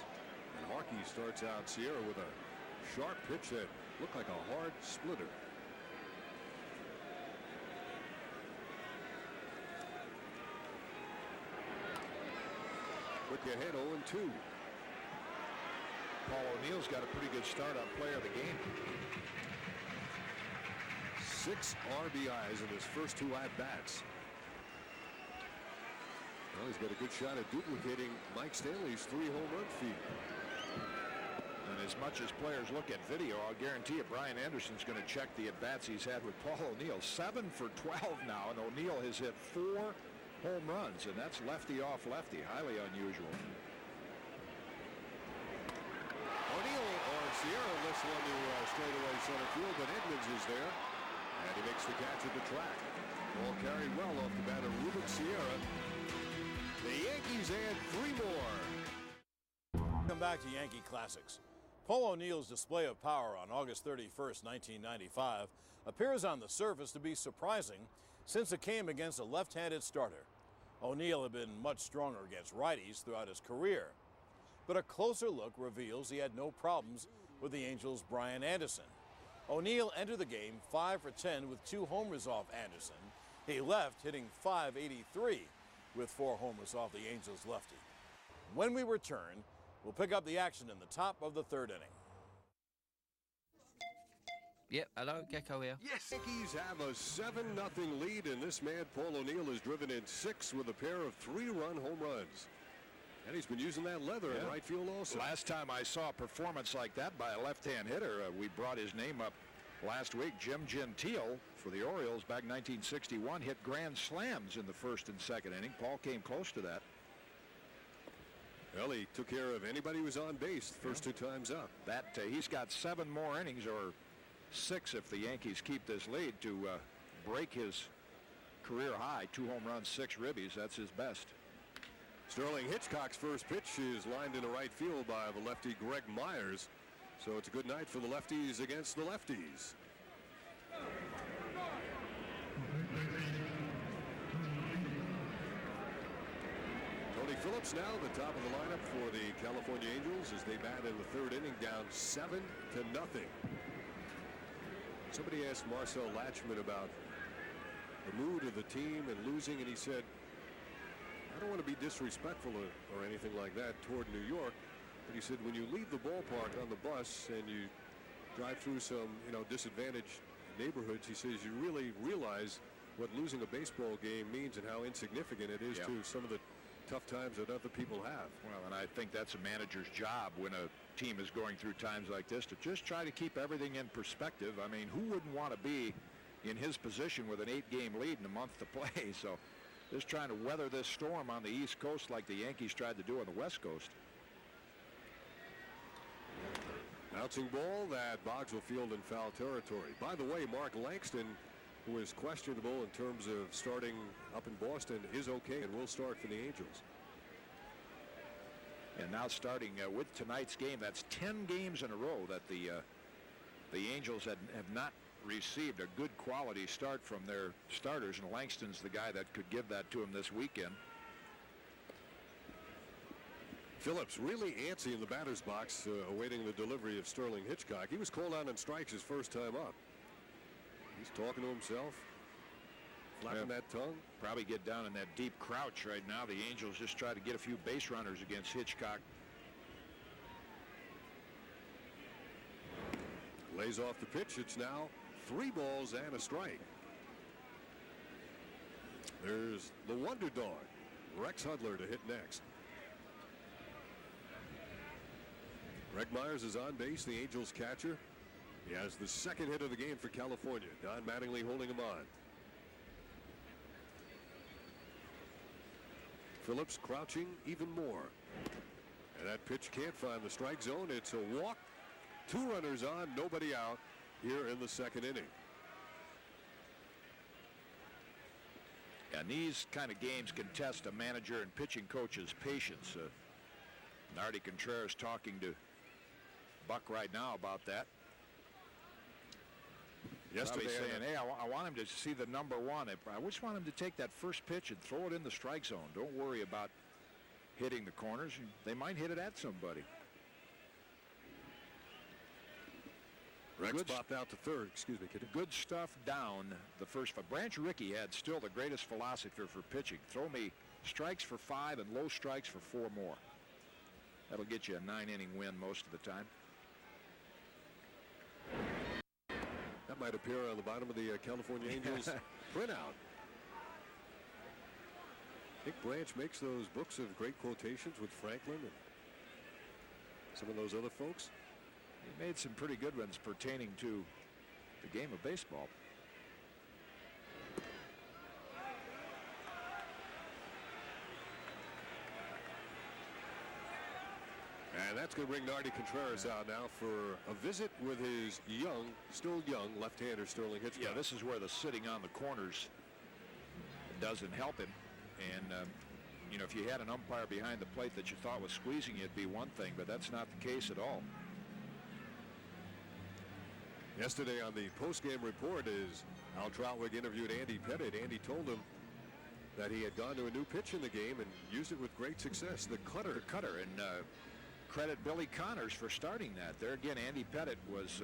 And Harkey starts out Sierra with a sharp pitch that looked like a hard splitter. Quick ahead, 0-2. Paul O'Neill's got a pretty good start on player of the game. 6 RBIs in his first 2 at-bats. Well, he's got a good shot at duplicating Mike Stanley's 3 home run feat. And as much as players look at video, I'll guarantee you Brian Anderson's going to check the at-bats he's had with Paul O'Neill. 7 for 12 now, and O'Neill has hit 4 home runs, and that's lefty off lefty. Highly unusual. O'Neill or Sierra lifts one to straightaway center field, but Edmonds is there, and he makes the catch at the track. Ball carried well off the bat of Ruben Sierra. The Yankees add 3 more. Come back to Yankee Classics. Paul O'Neill's display of power on August 31st, 1995 appears on the surface to be surprising since it came against a left-handed starter. O'Neill had been much stronger against righties throughout his career, but a closer look reveals he had no problems with the Angels' Brian Anderson. O'Neill entered the game 5 for 10 with 2 homers off Anderson. He left hitting .583 with 4 homers off the Angels' lefty. When we return, we'll pick up the action in the top of the 3rd inning. Yep, hello, Gecko here. Yes. Yankees have a 7-0 lead, and this man, Paul O'Neill, has driven in 6 with a pair of 3-run home runs. And he's been using that leather in right field also. Last time I saw a performance like that by a left-hand hitter, we brought his name up last week. Jim Gentile for the Orioles back in 1961 hit grand slams in the 1st and 2nd inning. Paul came close to that. Well, he took care of anybody who was on base the first 2 times up. That he's got 7 more innings, or 6 if the Yankees keep this lead, to break his career high. 2 home runs, 6 ribbies. That's his best. Sterling Hitchcock's first pitch is lined into right field by the lefty Greg Myers. So it's a good night for the lefties against the lefties. Tony Phillips now the top of the lineup for the California Angels as they bat in the 3rd inning, down 7-0. Somebody asked Marcel Latchman about the mood of the team and losing, and he said, I don't want to be disrespectful or anything like that toward New York, but he said when you leave the ballpark on the bus and you drive through some, disadvantaged neighborhoods, he says you really realize what losing a baseball game means and how insignificant it is to some of the tough times that other people have. Well, and I think that's a manager's job when a team is going through times like this, to just try to keep everything in perspective. I mean, who wouldn't want to be in his position with an 8-game lead and a month to play? So just trying to weather this storm on the East Coast like the Yankees tried to do on the West Coast. Bouncing ball that Boggs will field in foul territory. By the way, Mark Langston, who is questionable in terms of starting up in Boston, is okay and will start for the Angels. And now starting with tonight's game, that's 10 games in a row that the Angels have not received a good quality start from their starters, and Langston's the guy that could give that to him this weekend. Phillips really antsy in the batter's box, awaiting the delivery of Sterling Hitchcock. He was called out on strikes his first time up. He's talking to himself, flapping that tongue. Probably get down in that deep crouch right now. The Angels just try to get a few base runners against Hitchcock. Lays off the pitch. It's now 3 balls and a strike. There's the wonder dog, Rex Hudler, to hit next. Greg Myers is on base, the Angels catcher. He has the 2nd hit of the game for California. Don Mattingly holding him on. Phillips crouching even more. And that pitch can't find the strike zone. It's a walk. 2 runners on, nobody out here in the 2nd inning. And these kind of games can test a manager and pitching coach's patience. Nardi Contreras talking to Buck right now about that. Yesterday saying, hey, I want him to see the number 1. I just want him to take that first pitch and throw it in the strike zone. Don't worry about hitting the corners. They might hit it at somebody. Rex popped out to 3rd. Excuse me, kid. Good stuff down the first. Branch Rickey had still the greatest philosophy for pitching. Throw me strikes for 5 and low strikes for 4 more. That'll get you a 9-inning win most of the time. That might appear on the bottom of the California Angels printout. Nick Branch makes those books of great quotations with Franklin and some of those other folks. He made some pretty good ones pertaining to the game of baseball. And that's going to bring Nardi Contreras out now for a visit with his still young left-hander Sterling Hitchcock. Yeah, this is where the sitting on the corners doesn't help him. And you know, if you had an umpire behind the plate that you thought was squeezing you, it'd be one thing, but that's not the case at all. Yesterday on the post-game report, as Al Troutwig interviewed Andy Pettit, Andy told him that he had gone to a new pitch in the game and used it with great success, the cutter. The cutter, and credit Billy Connors for starting that. There again, Andy Pettit was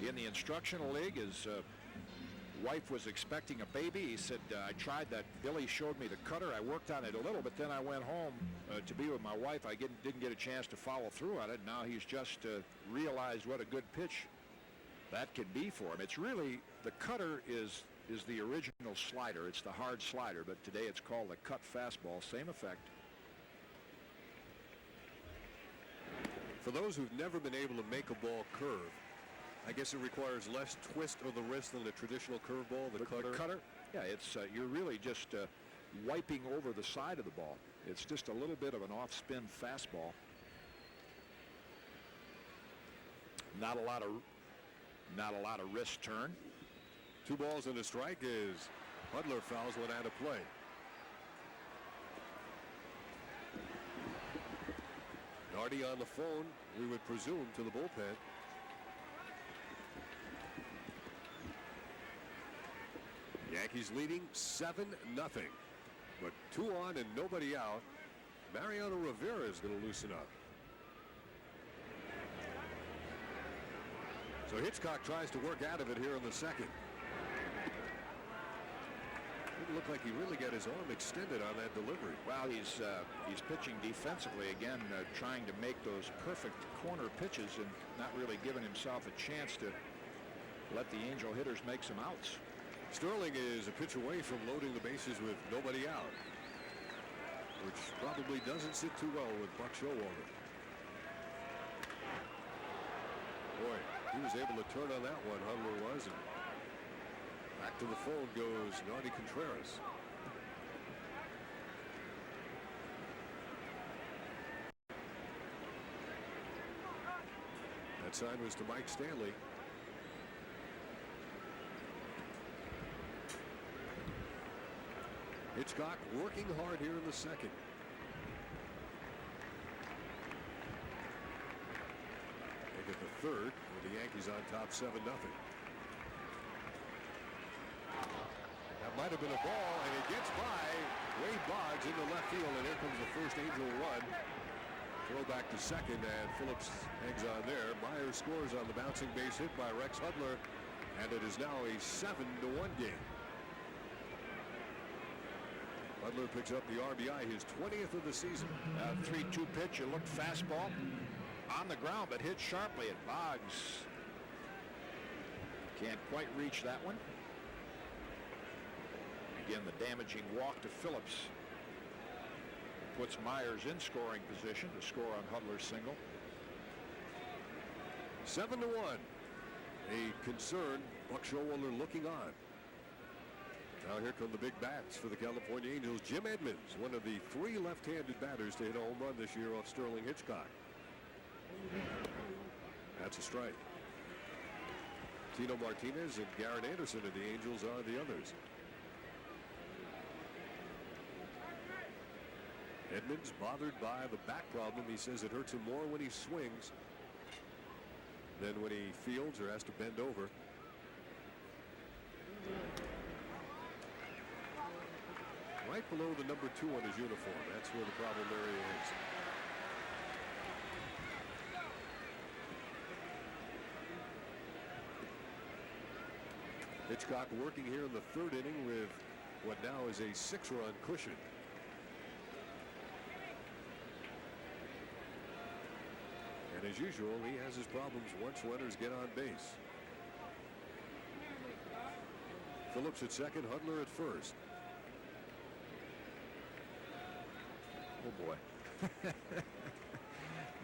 in the instructional league. His wife was expecting a baby. He said, I tried that. Billy showed me the cutter. I worked on it a little, but then I went home to be with my wife. I didn't get a chance to follow through on it. Now he's just realized what a good pitch that can be for him. It's really, the cutter is the original slider. It's the hard slider, but today it's called the cut fastball. Same effect. For those who've never been able to make a ball curve, I guess it requires less twist of the wrist than the traditional curveball, the cutter. The cutter, yeah, it's you're really just wiping over the side of the ball. It's just a little bit of an off-spin fastball. Not a lot of wrist turn. 2 balls and a strike as Hudler fouls one out of play. Nardi on the phone, we would presume, to the bullpen. Yankees leading 7-0. But 2 on and nobody out. Mariano Rivera is going to loosen up. So Hitchcock tries to work out of it here in the second. Didn't look like he really got his arm extended on that delivery. Well, he's pitching defensively again, trying to make those perfect corner pitches and not really giving himself a chance to let the Angel hitters make some outs. Sterling is a pitch away from loading the bases with nobody out, which probably doesn't sit too well with Buck Showalter. Boy, he was able to turn on that one, Hudler was, and back to the phone goes Nardi Contreras. That sign was to Mike Stanley. Hitchcock working hard here in the second. Make it the third with the Yankees on top 7-0. That might have been a ball, and it gets by Wade Boggs into left field, and here comes the first Angel run. Throw back to second, and Phillips hangs on there. Myers scores on the bouncing base hit by Rex Hudler, and it is now a 7-1 game. Hudler picks up the RBI, his 20th of the season. 3-2 pitch, it looked fastball on the ground, but hit sharply at Boggs. Can't quite reach that one. Again, the damaging walk to Phillips puts Myers in scoring position to score on Hudler's single. 7-1. A concerned Buck Showalter looking on. Now here come the big bats for the California Angels. Jim Edmonds, one of the 3 left-handed batters to hit a home run this year off Sterling Hitchcock. That's a strike. Tino Martinez and Garrett Anderson of the Angels are the others. Edmonds bothered by the back problem. He says it hurts him more when he swings than when he fields or has to bend over. Right below the number 2 on his uniform. That's where the problem area is. Hitchcock working here in the 3rd inning with what now is a 6-run cushion. And as usual, he has his problems once runners get on base. Phillips at second, Hudler at first. Oh, boy.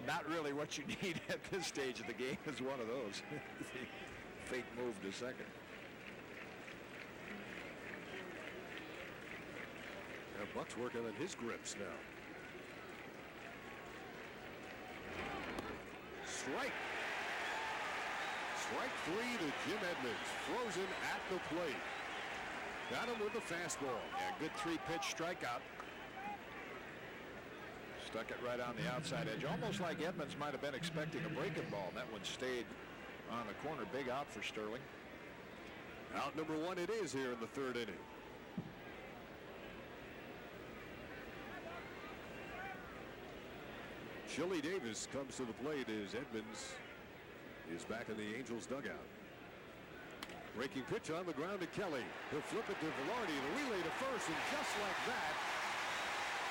Not really what you need at this stage of the game is one of those. Fake move to second. And Buck's working on his grips now. Strike. Strike three to Jim Edmonds. Frozen at the plate. Got him with the fastball. Yeah, good three-pitch strikeout. Stuck it right on the outside edge. Almost like Edmonds might have been expecting a breaking ball. And that one stayed on the corner. Big out for Sterling. Out number one it is here in the third inning. Chili Davis comes to the plate as Edmonds is back in the Angels dugout. Breaking pitch on the ground to Kelly. He'll flip it to Velarde. The relay to first, and just like that,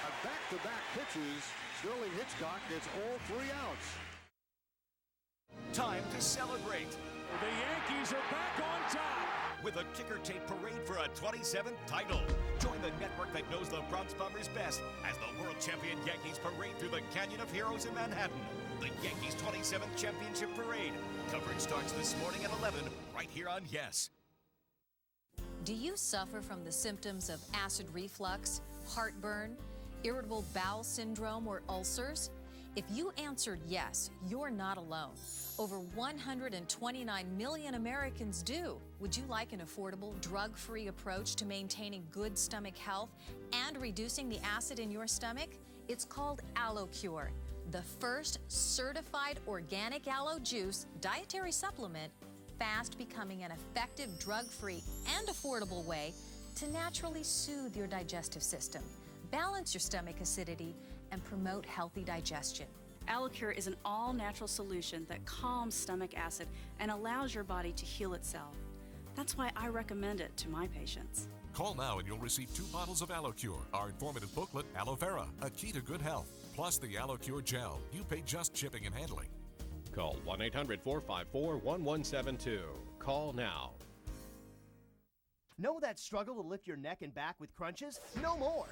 on back-to-back pitches, Sterling Hitchcock gets all 3 outs. Time to celebrate. The Yankees are back on top. With a ticker tape parade for a 27th title. Join the network that knows the Bronx Bombers best as the world champion Yankees parade through the Canyon of Heroes in Manhattan. The Yankees 27th Championship Parade. Coverage starts this morning at 11, right here on Yes. Do you suffer from the symptoms of acid reflux, heartburn, irritable bowel syndrome, or ulcers? If you answered yes, you're not alone. Over 129 million Americans do. Would you like an affordable, drug-free approach to maintaining good stomach health and reducing the acid in your stomach? It's called AlloCure, the first certified organic aloe juice dietary supplement, fast becoming an effective, drug-free, and affordable way to naturally soothe your digestive system, balance your stomach acidity, and promote healthy digestion. AlloCure is an all-natural solution that calms stomach acid and allows your body to heal itself. That's why I recommend it to my patients. Call now and you'll receive 2 bottles of AlloCure, our informative booklet, Aloe Vera, a key to good health, plus the AlloCure gel. You pay just shipping and handling. Call 1-800-454-1172. Call now. Know that struggle to lift your neck and back with crunches? No more.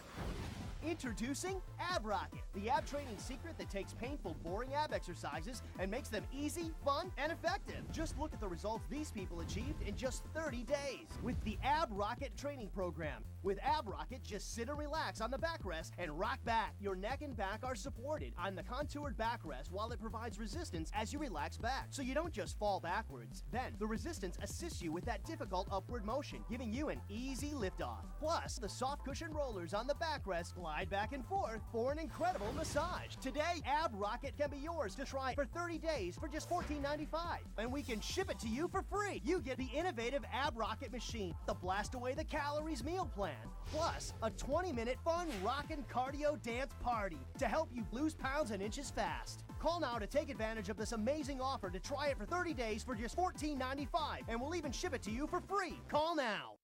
Introducing Ab Rocket, the ab training secret that takes painful, boring ab exercises and makes them easy, fun, and effective. Just look at the results these people achieved in just 30 days with the Ab Rocket training program. With Ab Rocket, just sit and relax on the backrest and rock back. Your neck and back are supported on the contoured backrest while it provides resistance as you relax back, so you don't just fall backwards. Then, the resistance assists you with that difficult upward motion, giving you an easy liftoff. Plus, the soft cushion rollers on the backrest glide back and forth for an incredible massage. Today, Ab Rocket can be yours to try for 30 days for just $14.95. And we can ship it to you for free. You get the innovative Ab Rocket machine, the Blast Away the Calories meal plan, plus a 20-minute fun rockin' cardio dance party to help you lose pounds and inches fast. Call now to take advantage of this amazing offer to try it for 30 days for just $14.95, and we'll even ship it to you for free. Call now.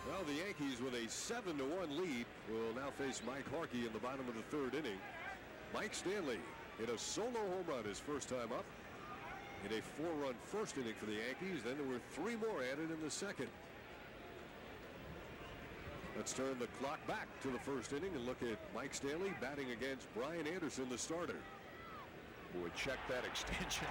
Well, the Yankees with a 7-1 lead will now face Mike Harkey in the bottom of the third inning. Mike Stanley hit a solo home run his first time up in a 4-run first inning for the Yankees. Then there were 3 more added in the second. Let's turn the clock back to the first inning and look at Mike Stanley batting against Brian Anderson, the starter. Boy, check that extension.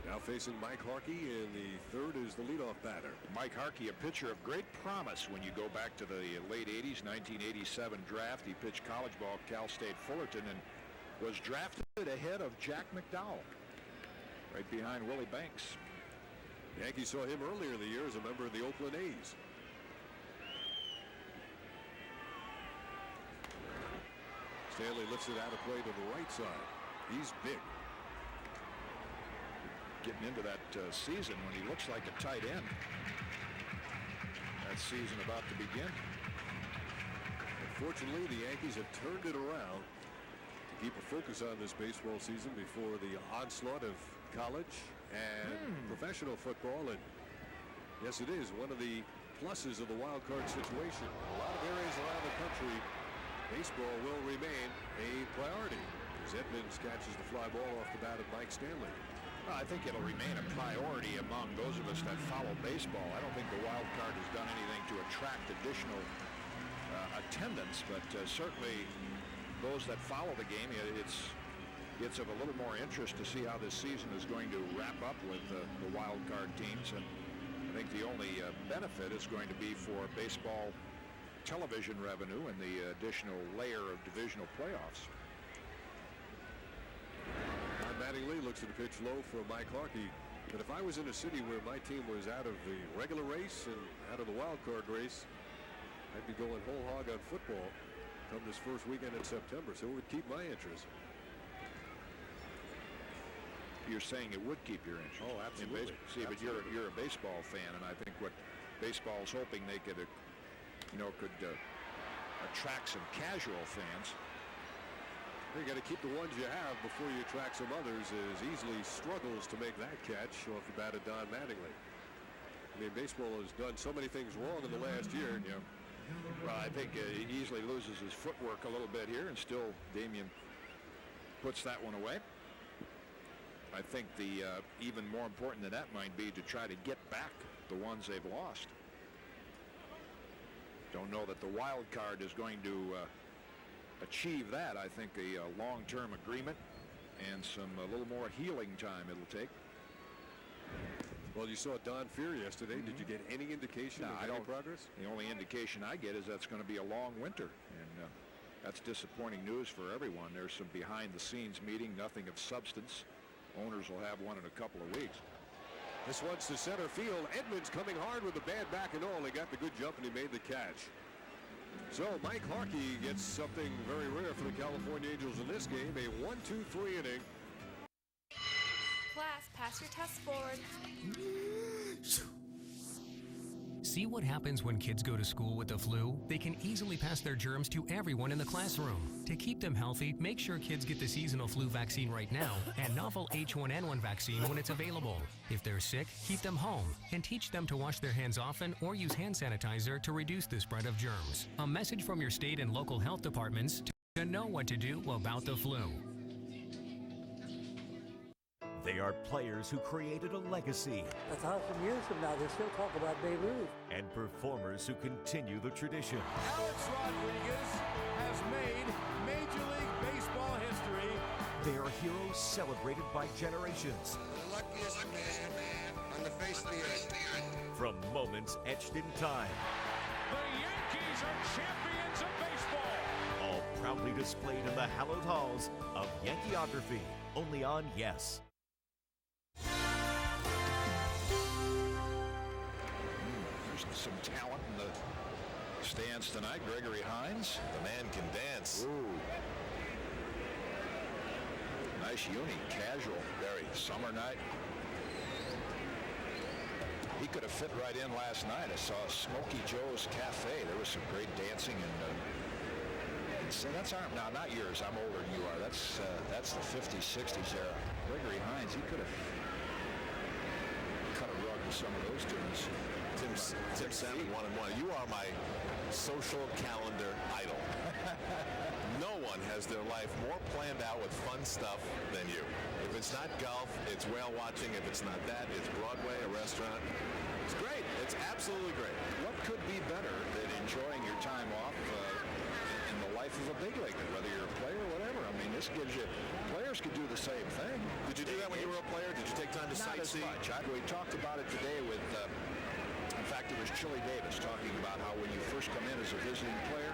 Now facing Mike Harkey in the third is the leadoff batter. Mike Harkey, a pitcher of great promise when you go back to the late 80s, 1987 draft. He pitched college ball at Cal State Fullerton and was drafted ahead of Jack McDowell, right behind Willie Banks. The Yankees saw him earlier in the year as a member of the Oakland A's. Stanley lifts it out of play to the right side. He's big. Getting into that season when he looks like a tight end. That season about to begin. Unfortunately, the Yankees have turned it around to keep a focus on this baseball season before the onslaught of college and professional football. And yes, it is one of the pluses of the wild card situation. A lot of areas around the country, baseball will remain a priority as Edmonds catches the fly ball off the bat of Mike Stanley. Well, I think it'll remain a priority among those of us that follow baseball. I don't think the wild card has done anything to attract additional attendance, but certainly those that follow the game, it's of a little more interest to see how this season is going to wrap up with the wild card teams. And I think the only benefit is going to be for baseball television revenue and the additional layer of divisional playoffs. Mattingly looks at the pitch low for Mike Harkey. But if I was in a city where my team was out of the regular race and out of the wild card race, I'd be going whole hog on football come this first weekend in September. So it would keep my interest. You're saying it would keep your interest? Oh, absolutely. See, but you're a baseball fan, and I think what baseball's hoping they could, could attract some casual fans. You got to keep the ones you have before you attract some others. As easily struggles to make that catch off the bat of Don Mattingly. I mean, baseball has done so many things wrong in the last year. Yeah. Well, I think he easily loses his footwork a little bit here, and still Damian puts that one away. I think the even more important than that might be to try to get back the ones they've lost. Don't know that the wild card is going to achieve that. I think a long-term agreement and a little more healing time it'll take. Well, you saw Don Fear yesterday. Did you get any indication of any progress? The only indication I get is that's going to be a long winter, and that's disappointing news for everyone. There's some behind-the-scenes meeting, nothing of substance. Owners will have one in a couple of weeks. This one's to center field. Edmonds coming hard with the bad back and all. He got the good jump and he made the catch. So Mike Harkey gets something very rare for the California Angels in this game, a 1-2-3 inning. Class, pass your test forward. See what happens when kids go to school with the flu? They can easily pass their germs to everyone in the classroom. To keep them healthy, make sure kids get the seasonal flu vaccine right now and novel H1N1 vaccine when it's available. If they're sick, keep them home and teach them to wash their hands often or use hand sanitizer to reduce the spread of germs. A message from your state and local health departments to know what to do about the flu. They are players who created a legacy. 1,000 years from now, they still talk about Babe Ruth. And performers who continue the tradition. Alex Rodriguez has made Major League Baseball history. They are heroes celebrated by generations. The luckiest man on the face of the earth. From moments etched in time. The Yankees are champions of baseball. All proudly displayed in the hallowed halls of Yankeeography. Only on Yes. There's some talent in the stands tonight. Gregory Hines. The man can dance. Ooh. Nice uni, casual, very summer night. He could have fit right in last night. I saw Smokey Joe's Cafe. There was some great dancing and so that's our, now not yours, I'm older than you are. That's the 50s, 60s era. Gregory Hines, he could have cut a rug with some of those tunes. Tim Salmon, 1-1. You are my social calendar idol. No one has their life more planned out with fun stuff than you. If it's not golf, it's whale watching. If it's not that, it's Broadway, a restaurant. It's great. It's absolutely great. What could be better than enjoying your time off in the life of a big leaguer, whether you're a player or whatever? I mean, this gives you, players could do the same thing. Did you do that when you were a player? Did you take time to sightsee? Not as much. We talked about it today with, in fact, it was Chili Davis talking about how when you first come in as a visiting player.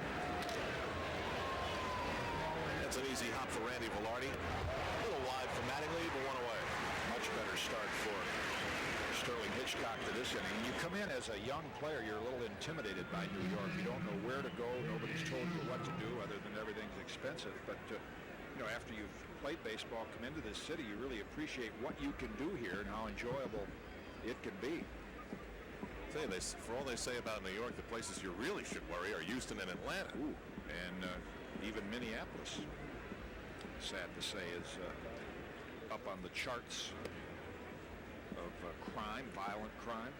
That's an easy hop for Randy Velarde. A little wide for Mattingly, but one away. Much better start for Sterling Hitchcock to this inning. When you come in as a young player, you're a little intimidated by New York. You don't know where to go. Nobody's told you what to do other than everything's expensive. But, after you've played baseball, come into this city, you really appreciate what you can do here and how enjoyable it can be. For all they say about New York, the places you really should worry are Houston and Atlanta. Ooh. And even Minneapolis, sad to say, is up on the charts of crime, violent crime.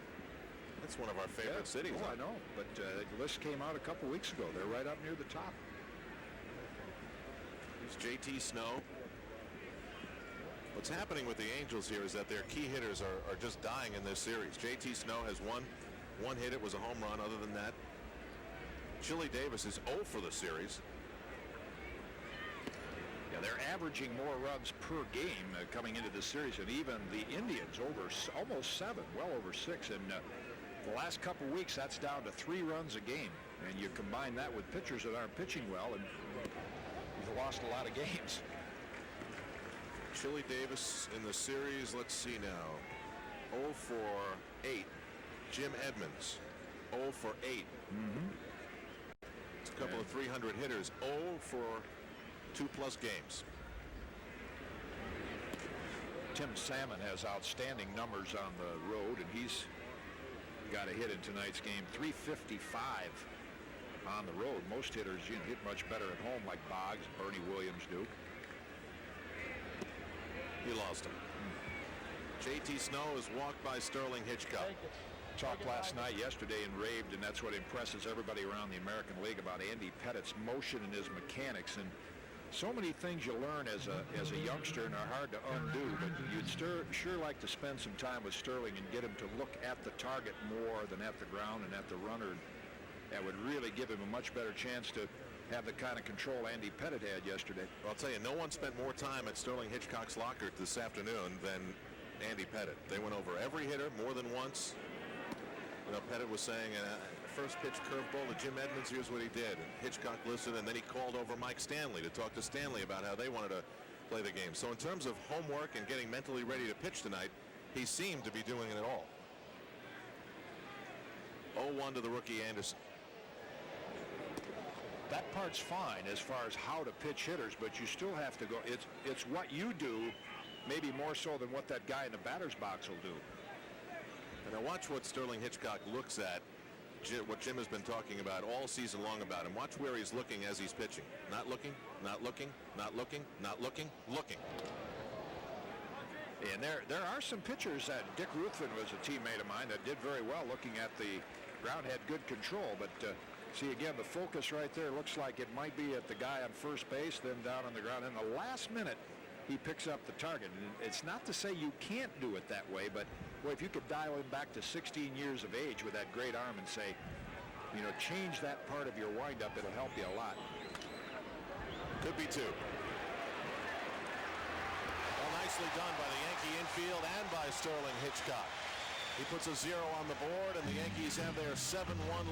That's one of our favorite cities. Oh, I know, but the list came out a couple weeks ago. They're right up near the top. Here's JT Snow. What's happening with the Angels here is that their key hitters are just dying in this series. J.T. Snow has one hit. It was a home run. Other than that, Chili Davis is 0 for the series. Yeah, they're averaging more runs per game coming into the series, and even the Indians almost 7, well over 6. And the last couple weeks, that's down to 3 runs a game. And you combine that with pitchers that aren't pitching well, and you've lost a lot of games. Chili Davis in the series, let's see now, 0 for 8. Jim Edmonds, 0 for 8. It's a couple of 300 hitters, 0 for 2+ games. Tim Salmon has outstanding numbers on the road, and he's got a hit in tonight's game. 355 on the road. Most hitters hit much better at home, like Boggs, Bernie Williams do. He lost him. J.T. Snow is walked by Sterling Hitchcock. Talked last night, yesterday, and raved, and that's what impresses everybody around the American League about Andy Pettit's motion and his mechanics. And so many things you learn as a youngster and are hard to undo, but you'd sure like to spend some time with Sterling and get him to look at the target more than at the ground and at the runner. That would really give him a much better chance to have the kind of control Andy Pettit had yesterday. Well, I'll tell you, no one spent more time at Sterling Hitchcock's locker this afternoon than Andy Pettit. They went over every hitter more than once. You know, Pettit was saying, first pitch curveball to Jim Edmonds, here's what he did. And Hitchcock listened, and then he called over Mike Stanley to talk to Stanley about how they wanted to play the game. So in terms of homework and getting mentally ready to pitch tonight, he seemed to be doing it all. 0-1 to the rookie Anderson. That part's fine as far as how to pitch hitters, but you still have to go. It's what you do, maybe more so than what that guy in the batter's box will do. And now watch what Sterling Hitchcock looks at, what Jim has been talking about all season long about him. Watch where he's looking as he's pitching. Not looking, not looking, not looking, not looking, looking. And there are some pitchers that Dick Ruthven was a teammate of mine that did very well looking at the ground, had good control, but see, again, the focus right there looks like it might be at the guy on first base, then down on the ground. In the last minute, he picks up the target. And it's not to say you can't do it that way, but boy, if you could dial him back to 16 years of age with that great arm and say, you know, change that part of your windup, it'll help you a lot. Could be 2. Well, nicely done by the Yankee infield and by Sterling Hitchcock. He puts a 0 on the board, and the Yankees have their 7-1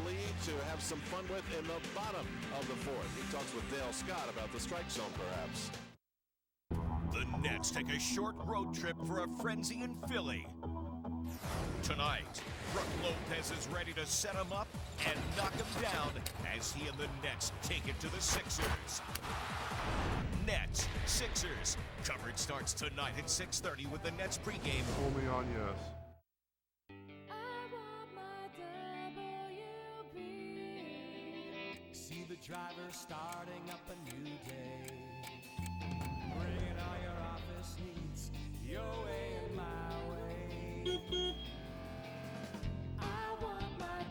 lead to have some fun with in the bottom of the 4th. He talks with Dale Scott about the strike zone, perhaps. The Nets take a short road trip for a frenzy in Philly. Tonight, Brook Lopez is ready to set him up and knock him down as he and the Nets take it to the Sixers. Nets, Sixers. Coverage starts tonight at 6:30 with the Nets pregame. Only on Yes. See the driver starting up a new day. Bringing all your office needs your way and my way. I want my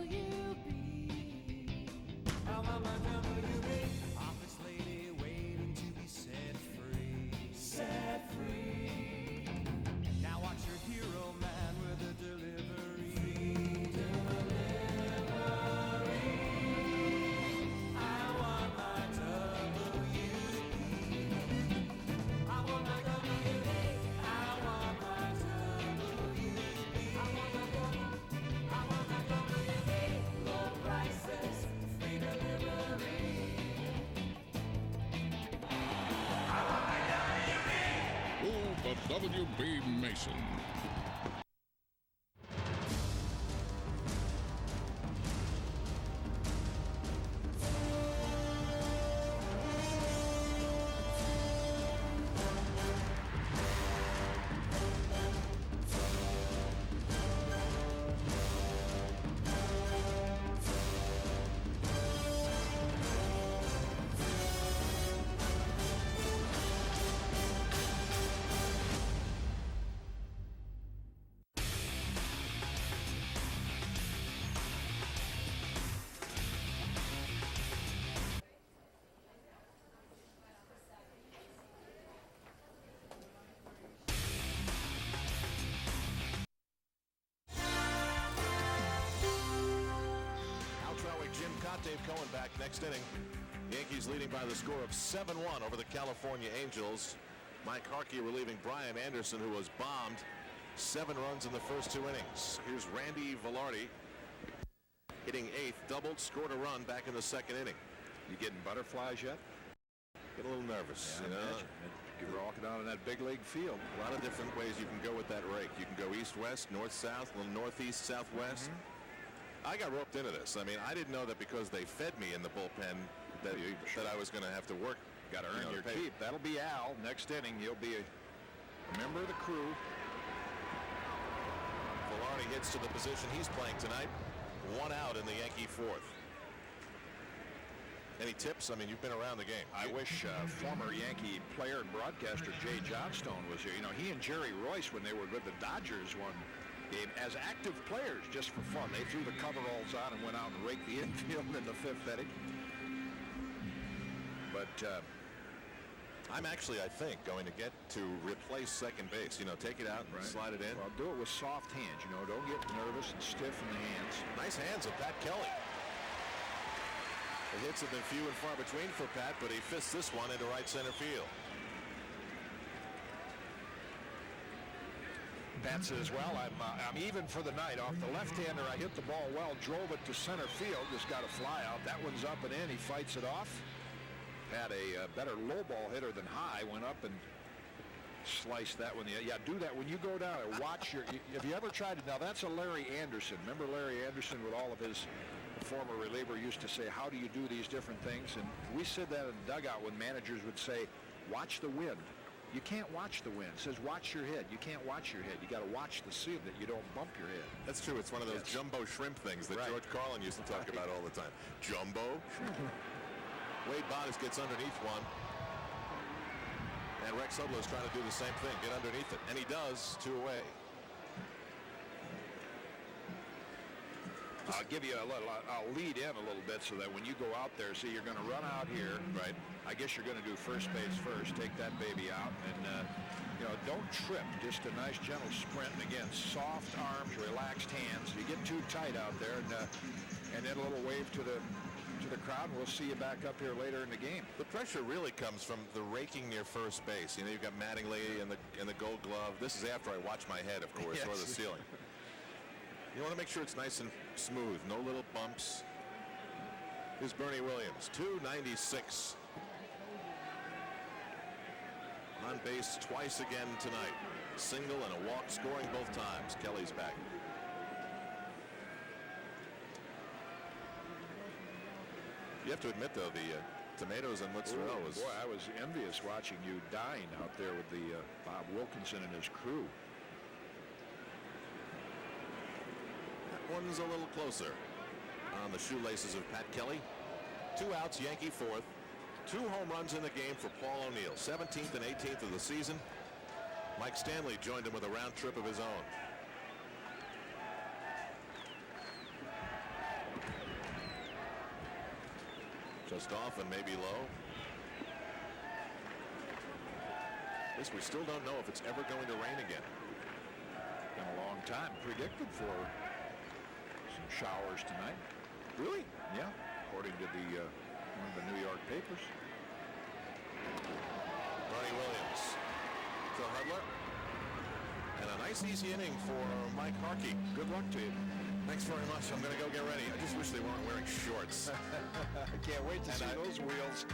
WB. I want my WB. Office lady waiting to be set free. Set free. Now watch your hero man with a delivery. Free delivery. I want my WB. I want my WB. I want my WB. I want my WB. Low prices, free delivery. I want my WB. Oh, but WB Mason. Dave Cohen back next inning. Yankees leading by the score of 7-1 over the California Angels. Mike Harkey relieving Brian Anderson, who was bombed. 7 runs in the first 2 innings. Here's Randy Velarde hitting 8th, doubled, scored a run back in the 2nd inning. You getting butterflies yet? Get a little nervous. Yeah, you're walking out in that big league field. A lot of different ways you can go with that rake. You can go east-west, north-south, a little northeast, southwest. I got roped into this. I mean, I didn't know that because they fed me in the bullpen that I was going to have to work. Got to earn your keep. That'll be Al. Next inning, he'll be a member of the crew. Velarde hits to the position he's playing tonight. 1 out in the Yankee 4th. Any tips? I mean, you've been around the game. I wish former Yankee player and broadcaster Jay Johnstone was here. You know, he and Jerry Royce, when they were with the Dodgers one game, as active players, just for fun. They threw the coveralls on and went out and raked the infield in the 5th inning. But I'm actually, I think, going to get to replace second base. You know, take it out and slide it in. Well, do it with soft hands. You know, don't get nervous and stiff in the hands. Nice hands of Pat Kelly. The hits have been few and far between for Pat, but he fists this one into right center field. Pat says, well, I'm even for the night. Off the left-hander, I hit the ball well, drove it to center field, just got a fly out. That one's up and in. He fights it off. Pat, a better low ball hitter than high, went up and sliced that one. Yeah, do that when you go down and watch your. Have you ever tried it? Now that's a Larry Anderson. Remember Larry Anderson with all of his former reliever used to say, how do you do these different things? And we said that in the dugout when managers would say, watch the wind. You can't watch the wind. It says watch your head. You can't watch your head. You got to watch the seal that you don't bump your head. That's true. It's one of those jumbo shrimp things that George Carlin used to talk about all the time. Jumbo shrimp. Wade Boggs gets underneath one. And Rex Hudler is trying to do the same thing, get underneath it. And he does, 2 away. I'll give you I'll lead in a little bit so that when you go out there, see, you're going to run out here. Right. I guess you're going to do first base first, take that baby out, and, you know, don't trip. Just a nice, gentle sprint. And again, soft arms, relaxed hands. You get too tight out there, and then a little wave to the crowd. We'll see you back up here later in the game. The pressure really comes from the raking near first base. You know, you've got Mattingly in the Gold Glove. This is after I watch my head, of course, or the ceiling. You want to make sure it's nice and smooth, no little bumps. Here's Bernie Williams, 296. On base twice again tonight. Single and a walk, scoring both times. Kelly's back. You have to admit, though, the tomatoes and mozzarella was... Boy, I was envious watching you dine out there with the Bob Wilkinson and his crew. One's a little closer on the shoelaces of Pat Kelly. 2 outs, Yankee 4th. 2 home runs in the game for Paul O'Neill. 17th and 18th of the season. Mike Stanley joined him with a round trip of his own. Just off and maybe low. At least we still don't know if it's ever going to rain again. Been a long time predicted for some showers tonight. Really? Yeah, according to the one of the New York papers. Bernie Williams to Hudler. And a nice easy inning for Mike Harkey. Good luck to you. Thanks very much. I'm going to go get ready. I just wish they weren't wearing shorts. I can't wait to see those wheels.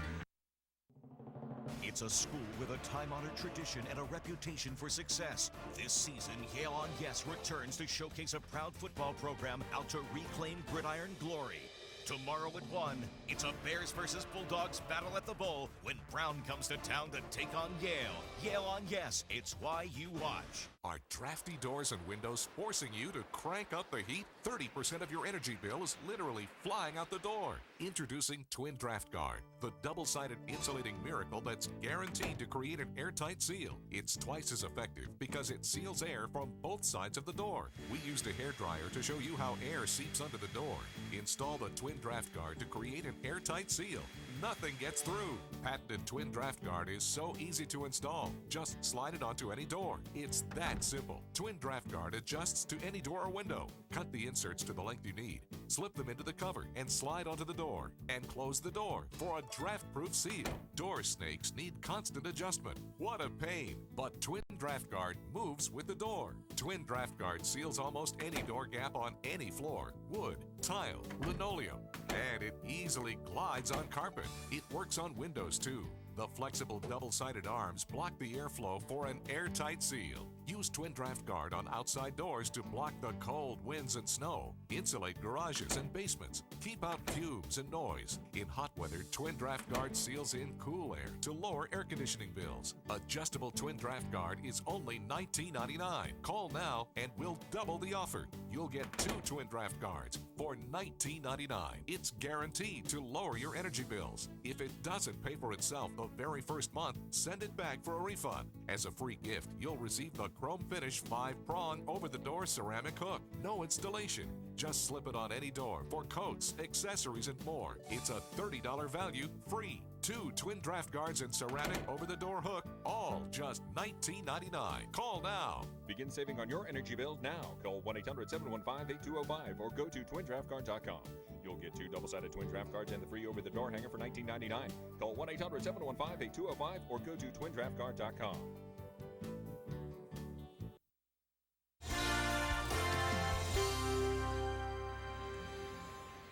It's a school with a time-honored tradition and a reputation for success. This season, Yale on Yes returns to showcase a proud football program out to reclaim gridiron glory. Tomorrow at 1, it's a Bears versus Bulldogs battle at the Bowl when Brown comes to town to take on Yale. Yale on Yes, it's why you watch. Are drafty doors and windows forcing you to crank up the heat? 30% of your energy bill is literally flying out the door. Introducing Twin Draft Guard, the double-sided insulating miracle that's guaranteed to create an airtight seal. It's twice as effective because it seals air from both sides of the door. We used a hairdryer to show you how air seeps under the door. Install the Twin Draft Guard to create an airtight seal. nothing gets through. Patented Twin Draft Guard is so easy to install. Just slide it onto any door. It's that simple. Twin Draft Guard adjusts to any door or window. Cut the inserts to the length you need. Slip them into the cover and slide onto the door. And close the door for a draft-proof seal. Door snakes need constant adjustment. What a pain. But Twin Draft Guard moves with the door. Twin Draft Guard seals almost any door gap on any floor, wood, tile, linoleum, and it easily glides on carpet. It works on windows too. The flexible double-sided arms block the airflow for an airtight seal. Use Twin Draft Guard on outside doors to block the cold winds and snow. Insulate garages and basements. Keep out fumes and noise. In hot weather, Twin Draft Guard seals in cool air to lower air conditioning bills. Adjustable Twin Draft Guard is only $19.99. Call now and we'll double the offer. You'll get 2 Twin Draft Guards for $19.99. It's guaranteed to lower your energy bills. If it doesn't pay for itself the very first month, send it back for a refund. As a free gift, you'll receive the Chrome Finish 5-prong over-the-door ceramic hook. No installation. Just slip it on any door for coats, accessories, and more. It's a $30 value free. 2 Twin Draft Guards and ceramic over-the-door hook, all just $19.99. Call now. Begin saving on your energy bills now. Call 1-800-715-8205 or go to twindraftguard.com. You'll get 2 double-sided Twin Draft Guards and the free over-the-door hanger for $19.99. Call 1-800-715-8205 or go to twindraftguard.com.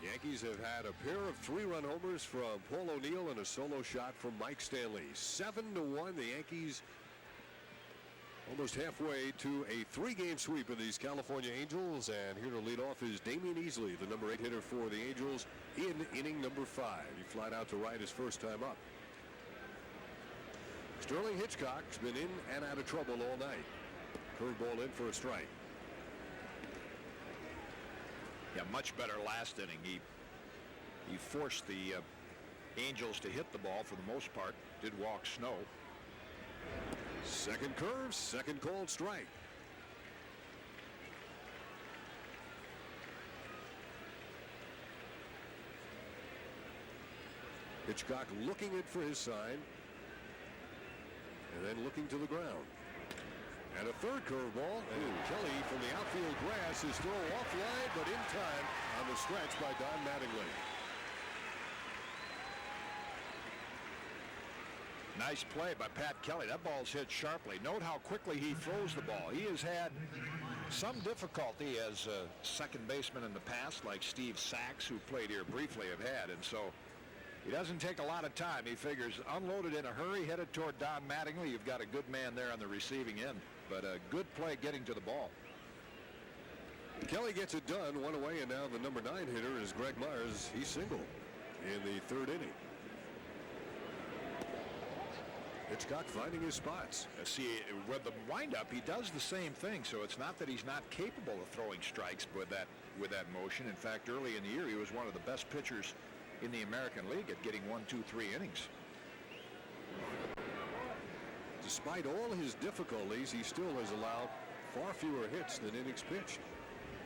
Yankees have had a pair of 3-run homers from Paul O'Neill and a solo shot from Mike Stanley. 7-1, the Yankees almost halfway to a 3-game sweep of these California Angels. And here to lead off is Damian Easley, the number 8 hitter for the Angels in inning number 5. He flied out to right his first time up. Sterling Hitchcock's been in and out of trouble all night. Curveball in for a strike. Yeah, much better last inning. He forced the Angels to hit the ball for the most part. Did walk Snow. Second curve, second called strike. Hitchcock looking it for his sign. And then looking to the ground. And a third curveball, and Kelly from the outfield grass is thrown offline, but in time on the stretch by Don Mattingly. Nice play by Pat Kelly. That ball's hit sharply. Note how quickly he throws the ball. He has had some difficulty as a second baseman in the past, like Steve Sachs, who played here briefly, have had. And so he doesn't take a lot of time. He figures unloaded in a hurry, headed toward Don Mattingly. You've got a good man there on the receiving end. But a good play getting to the ball. Kelly gets it done, 1 away, and now the number 9 hitter is Greg Myers. He's single in the 3rd inning. Hitchcock finding his spots. See, with the windup, he does the same thing. So it's not that he's not capable of throwing strikes with that motion. In fact, early in the year, he was one of the best pitchers in the American League at getting 1, 2, 3 innings. Despite all his difficulties, he still has allowed far fewer hits than innings pitched.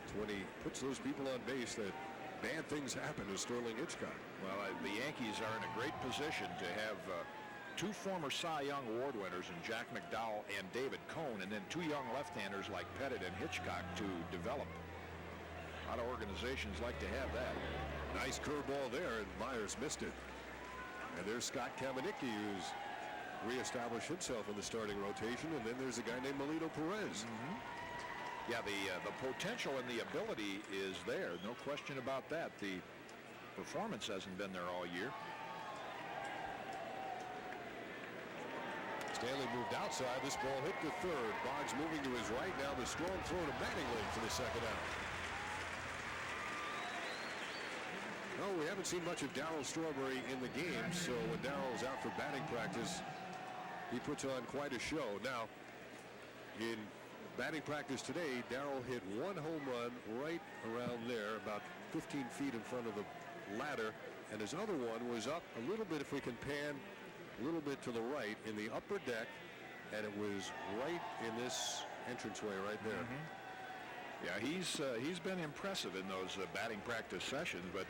It's when he puts those people on base that bad things happen to Sterling Hitchcock. Well, the Yankees are in a great position to have 2 former Cy Young Award winners in Jack McDowell and David Cone, and then 2 young left-handers like Pettit and Hitchcock to develop. A lot of organizations like to have that. Nice curveball there, and Myers missed it. And there's Scott Kamenicki, who's reestablished himself in the starting rotation, and then there's a guy named Melito Perez. Yeah, the potential and the ability is there, no question about that. The performance hasn't been there all year. Stanley moved outside. This ball hit to third. Boggs moving to his right. Now the strong throw to Mattingly for the second out. No, we haven't seen much of Darryl Strawberry in the game, so when Darryl's out for batting practice, he puts on quite a show. Now, in batting practice today, Darryl hit 1 home run right around there, about 15 feet in front of the ladder, and his other one was up a little bit, if we can pan a little bit to the right, in the upper deck, and it was right in this entranceway right there. Yeah, he's been impressive in those batting practice sessions, but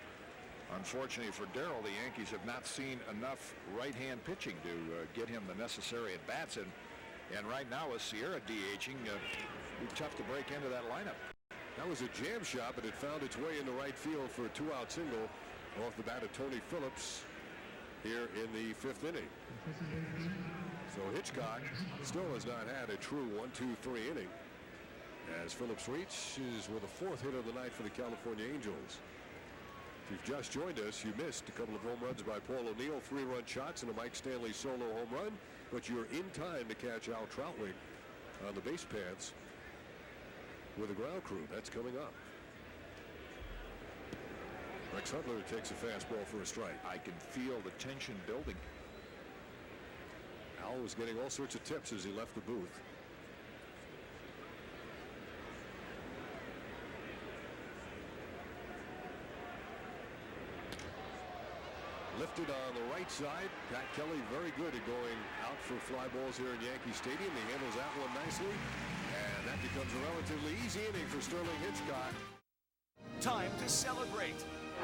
Unfortunately for Darrell, the Yankees have not seen enough right-hand pitching to get him the necessary at-bats. And right now, with Sierra DHing, it'd be tough to break into that lineup. That was a jam shot, but it found its way into right field for a two-out single off the bat of Tony Phillips here in the 5th inning. So Hitchcock still has not had a true 1-2-3 inning as Phillips reaches with a 4th hit of the night for the California Angels. If you've just joined us, you missed a couple of home runs by Paul O'Neill, 3-run shots and a Mike Stanley solo home run, but you're in time to catch Al Troutwig on the base paths with a ground crew. That's coming up. Rex Hudler takes a fastball for a strike. I can feel the tension building. Al was getting all sorts of tips as he left the booth. Lifted on the right side. Pat Kelly very good at going out for fly balls here in Yankee Stadium. He handles that one nicely. And that becomes a relatively easy inning for Sterling Hitchcock. Time to celebrate.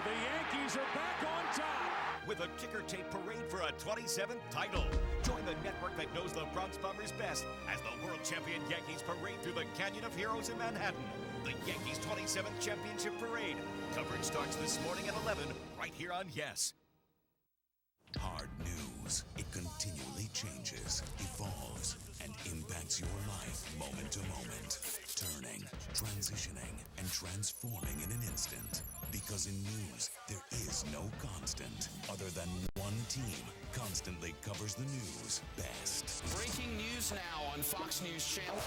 The Yankees are back on top. With a kicker tape parade for a 27th title. Join the network that knows the Bronx Bombers best as the world champion Yankees parade through the Canyon of Heroes in Manhattan. The Yankees 27th Championship Parade. Coverage starts this morning at 11 right here on Yes. Hard news. It continually changes, evolves, and impacts your life moment to moment. Turning, transitioning, and transforming in an instant. Because in news, there is no constant other than one team constantly covers the news best. Breaking news now on Fox News Channel.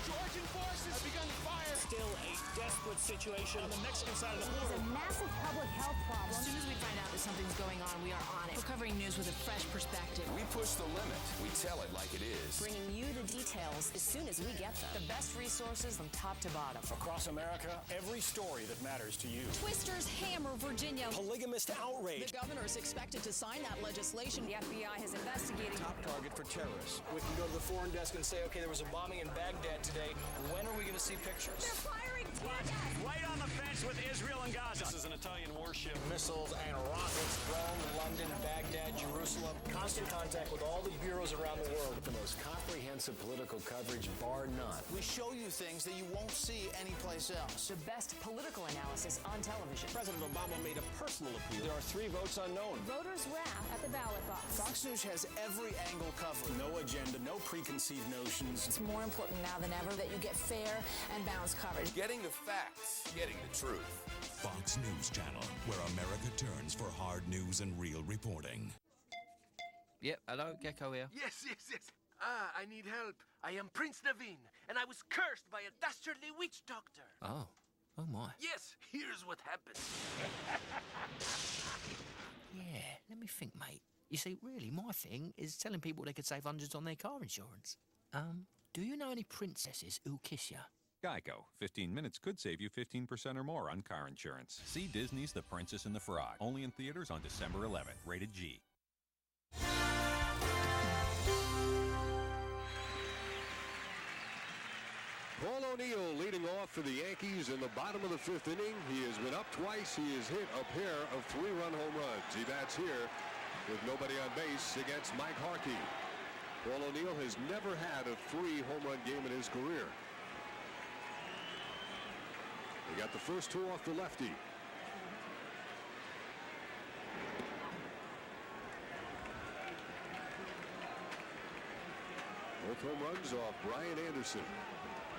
Georgian forces have begun to fire. Still a desperate situation on the Mexican side of the border. It's a massive public health problem. As soon as we find out that something's going on, we are on it. We're covering news with a fresh perspective. We push the limit. We tell it like it is. Bringing you the details as soon as we get them. The best resources from top to bottom. Across America, every story that matters to you. Twisters hammer Virginia. Polygamist outrage. The governor is expected to sign that legislation. The FBI has investigated. Top target for terrorists. We can go to the foreign desk and say, okay, there was a bombing in Baghdad today. When are we going to see pictures? They're firing tear gas. Right on the fence with Israel and Gaza. This is an Italian warship. Missiles and rockets. Rome, London, Baghdad, Jerusalem. Constant contact with all the bureaus around the world. The most comprehensive political coverage, bar none. We show you things that you won't see anyplace else. The best political analysis on television. President Obama made a personal appeal. There are 3 votes unknown. Voters' wrath at the ballot box. Fox News has every angle covered. No agenda, no preconceived notions. It's more important now than ever that you get fair and balanced coverage. Getting the facts, getting the truth. Fox News Channel, where America turns for hard news and real reporting. Yep, hello, Gecko here. Yes. I need help. I am Prince Naveen, and I was cursed by a dastardly witch doctor. Oh my. Yes, here's what happened. Yeah, let me think, mate. You see, really, my thing is telling people they could save hundreds on their car insurance. Do you know any princesses who'll kiss ya? Geico. 15 minutes could save you 15% or more on car insurance. See Disney's The Princess and the Frog. Only in theaters on December 11th. Rated G. Paul O'Neill leading off for the Yankees in the bottom of the 5th inning. He has been up twice. He has hit a pair of 3-run home runs. He bats here with nobody on base against Mike Harkey. Paul O'Neill has never had a 3-home-run game in his career. He got the first 2 off the lefty. Both home runs off Brian Anderson.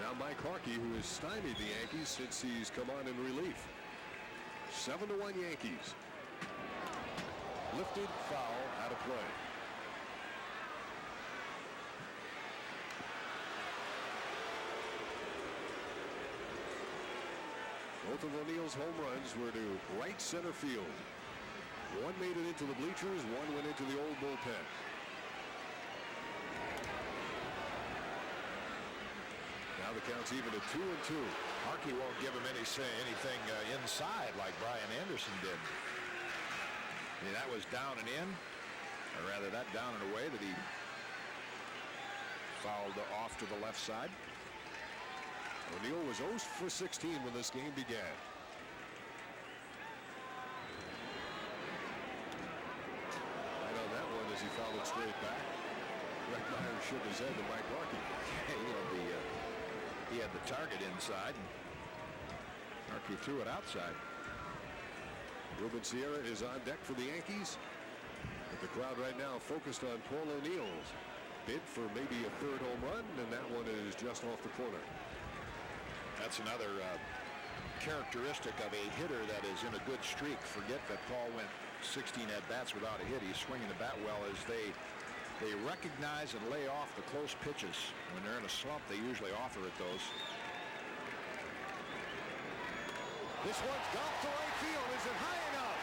Now Mike Harkey, who has stymied the Yankees since he's come on in relief. 7-1 Yankees. Lifted, foul, out of play. Both of O'Neill's home runs were to right center field. One made it into the bleachers, one went into the old bullpen. Now the count's even at 2-2. Harkey won't give him anything inside like Brian Anderson did. I mean, that was down and in, or rather that down and away that he fouled off to the left side. O'Neill was 0 for 16 when this game began. straight back. Rick Myers shook his head to Mike Harkey. He had the target inside. Harkey threw it outside. Ruben Sierra is on deck for the Yankees. But the crowd right now focused on Paul O'Neill's bid for maybe a third home run, and that one is just off the corner. That's another characteristic of a hitter that is in a good streak. Forget that Paul went 16 at-bats without a hit. He's swinging the bat well as they recognize and lay off the close pitches. When they're in a slump, they usually offer at those. This one's golfed to right field. Is it high enough?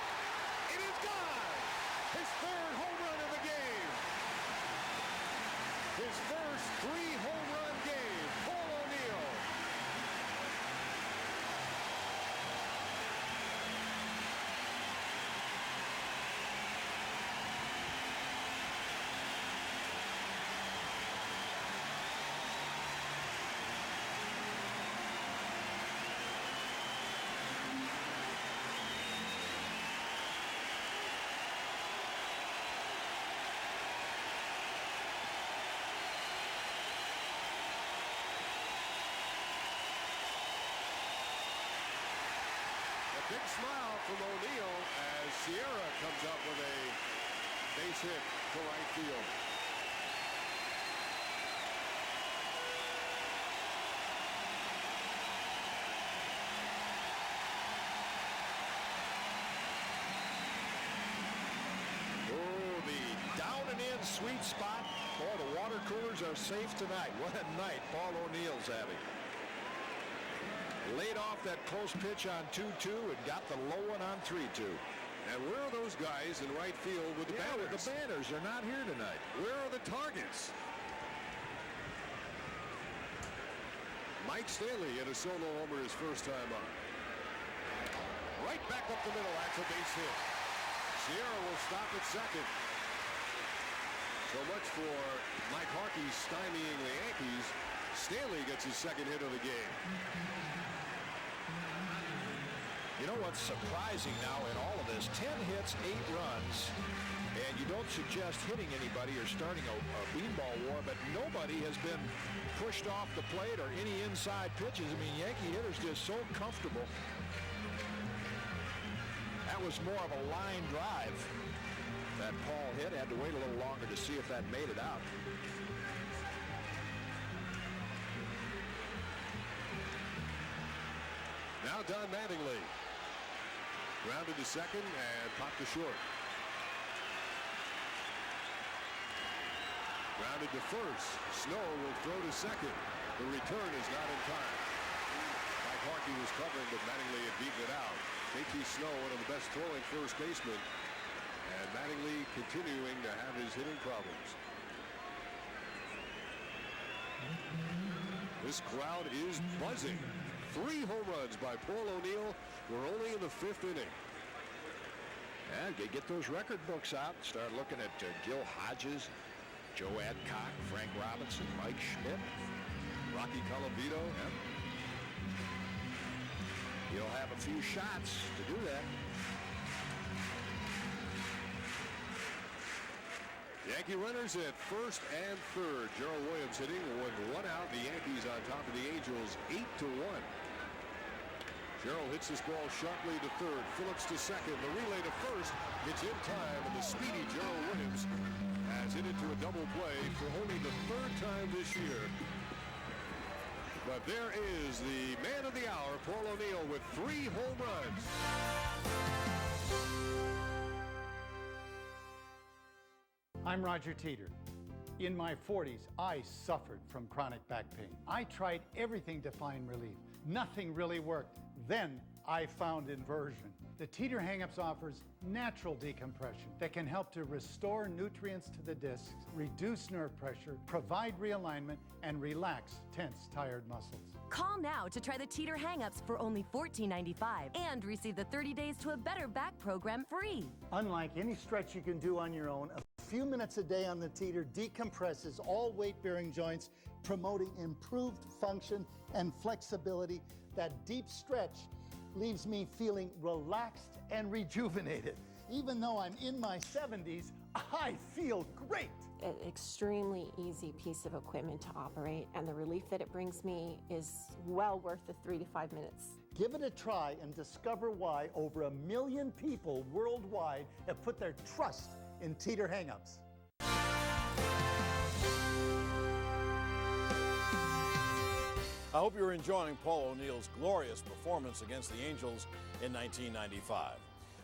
It is gone! His third home run of the game. His first 3 home run game. Paul O'Neill. Big smile from O'Neill as Sierra comes up with a base hit to right field. Oh, the down and in sweet spot. Boy, the water coolers are safe tonight. What a night Paul O'Neill's having. Laid off that close pitch on 2-2 and got the low one on 3-2. And where are those guys in right field with the banners? With the banners, they're not here tonight. Where are the targets? Mike Stanley hit a solo homer his first time up. Right back up the middle. That's a base hit. Sierra will stop at second. So much for Mike Harkey stymieing the Yankees. Stanley gets his second hit of the game. You know what's surprising now in all of this? 10 hits, 8 runs, and you don't suggest hitting anybody or starting a beanball war, but nobody has been pushed off the plate or any inside pitches. I mean, Yankee hitters just so comfortable. That was more of a line drive that Paul hit. Had to wait a little longer to see if that made it out. Now Don Mattingly. Grounded to second and popped to short. Grounded to first. Snow will throw to second. The return is not in time. Mike Harkey was covering, but Mattingly had beaten it out. JT Snow, one of the best throwing first basemen. And Mattingly continuing to have his hitting problems. This crowd is buzzing. 3 home runs by Paul O'Neill. We're only in the 5th inning. And get those record books out. Start looking at Gil Hodges, Joe Adcock, Frank Robinson, Mike Schmidt, Rocky Colavito. Yep. He'll have a few shots to do that. Yankee runners at first and third. Gerald Williams hitting with 1 out. The Yankees on top of the Angels 8-1. Gerald hits this ball sharply to third. Phillips to second. The relay to first. It's in time, and the speedy Gerald Williams has hit it to a double play for only the 3rd time this year. But there is the man of the hour, Paul O'Neill, with 3 home runs. I'm Roger Teeter. In my 40s, I suffered from chronic back pain. I tried everything to find relief. Nothing really worked. Then I found inversion. The Teeter Hang-Ups offers natural decompression that can help to restore nutrients to the discs, reduce nerve pressure, provide realignment, and relax tense, tired muscles. Call now to try the Teeter Hang-Ups for only $14.95 and receive the 30 Days to a Better Back program free. Unlike any stretch you can do on your own, a few minutes a day on the Teeter decompresses all weight-bearing joints, promoting improved function and flexibility. That deep stretch leaves me feeling relaxed and rejuvenated. Even though I'm in my 70s, I feel great. An extremely easy piece of equipment to operate, and the relief that it brings me is well worth the 3 to 5 minutes. Give it a try and discover why over 1 million people worldwide have put their trust in Teeter hang-ups. I hope you're enjoying Paul O'Neill's glorious performance against the Angels in 1995.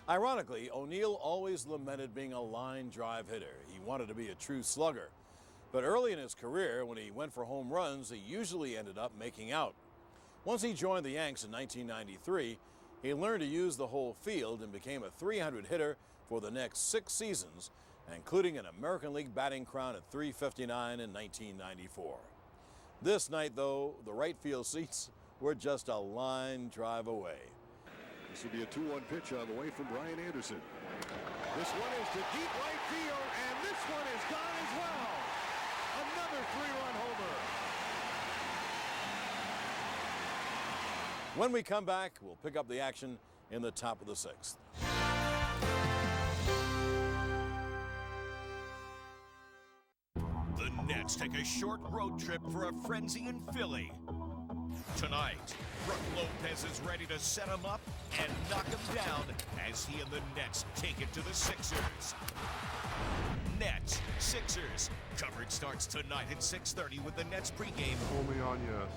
Ironically, O'Neill always lamented being a line drive hitter. He wanted to be a true slugger. But early in his career, when he went for home runs, he usually ended up making out. Once he joined the Yanks in 1993, he learned to use the whole field and became a 300 hitter for the next 6 seasons, including an American League batting crown at .359 in 1994. This night, though, the right field seats were just a line drive away. This will be a 2-1 pitch on the way from Brian Anderson. This one is to deep right field, and this one is gone as well. Another 3-run homer. When we come back, we'll pick up the action in the top of the 6th. The Nets take a short road trip for a frenzy in Philly. Tonight, Brook Lopez is ready to set him up and knock him down as he and the Nets take it to the Sixers. Nets, Sixers. Coverage starts tonight at 6:30 with the Nets pregame. Only on yes.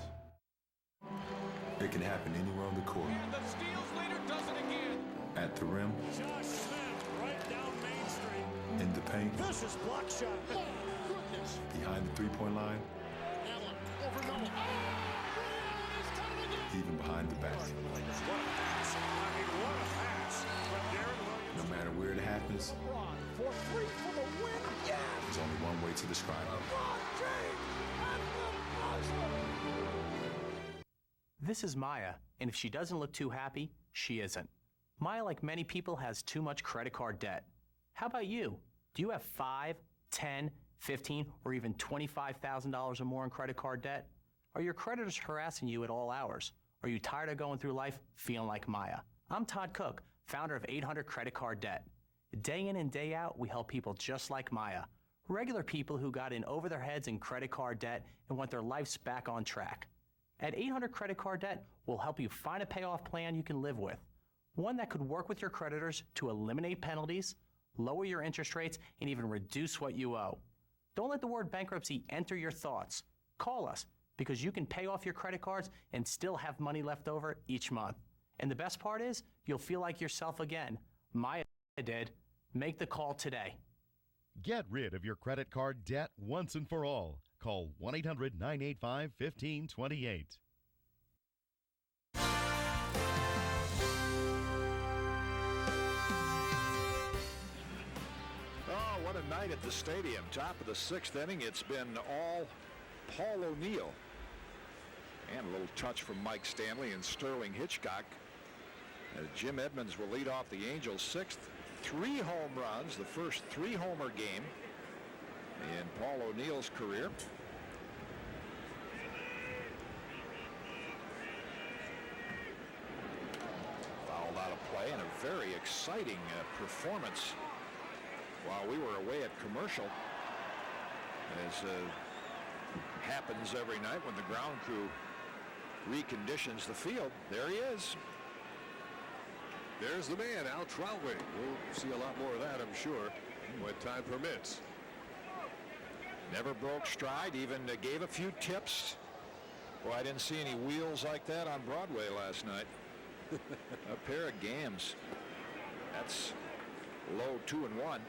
It can happen anywhere on the court. And the steals leader does it again. At the rim. Josh Smith right down Main Street. In the paint. Vicious block shot. Oh, goodness. Behind the three-point line. Allen over Noah. Even behind the basket. What a pass. I mean, what a pass from Darren Williams. No matter where it happens, For 3 for the win. Yes. there's only one way to describe it. This is Maya, and if she doesn't look too happy, she isn't. Maya, like many people, has too much credit card debt. How about you? Do you have $5, $10, $15, or even $25,000 or more in credit card debt? Are your creditors harassing you at all hours? Are you tired of going through life feeling like Maya? I'm Todd Cook, founder of 800 Credit Card Debt. Day in and day out, we help people just like Maya. Regular people who got in over their heads in credit card debt and want their lives back on track. At 800 Credit Card Debt, we'll help you find a payoff plan you can live with. One that could work with your creditors to eliminate penalties, lower your interest rates, and even reduce what you owe. Don't let the word bankruptcy enter your thoughts. Call us, because you can pay off your credit cards and still have money left over each month. And the best part is, you'll feel like yourself again. Maya did. Make the call today. Get rid of your credit card debt once and for all. Call 1-800-985-1528. Oh, what a night at the stadium. Top of the 6th inning. It's been all Paul O'Neill. And a little touch from Mike Stanley and Sterling Hitchcock. Jim Edmonds will lead off the Angels' 6th. 3 home runs, the first 3-homer game in Paul O'Neill's career. Fouled out of play, and a very exciting performance while we were away at commercial, as happens every night when the ground crew reconditions the field. There he is. There's the man, Al Troutway. We'll see a lot more of that, I'm sure, when time permits. Never broke stride, even gave a few tips. Boy, I didn't see any wheels like that on Broadway last night. A pair of gams. That's low 2-1.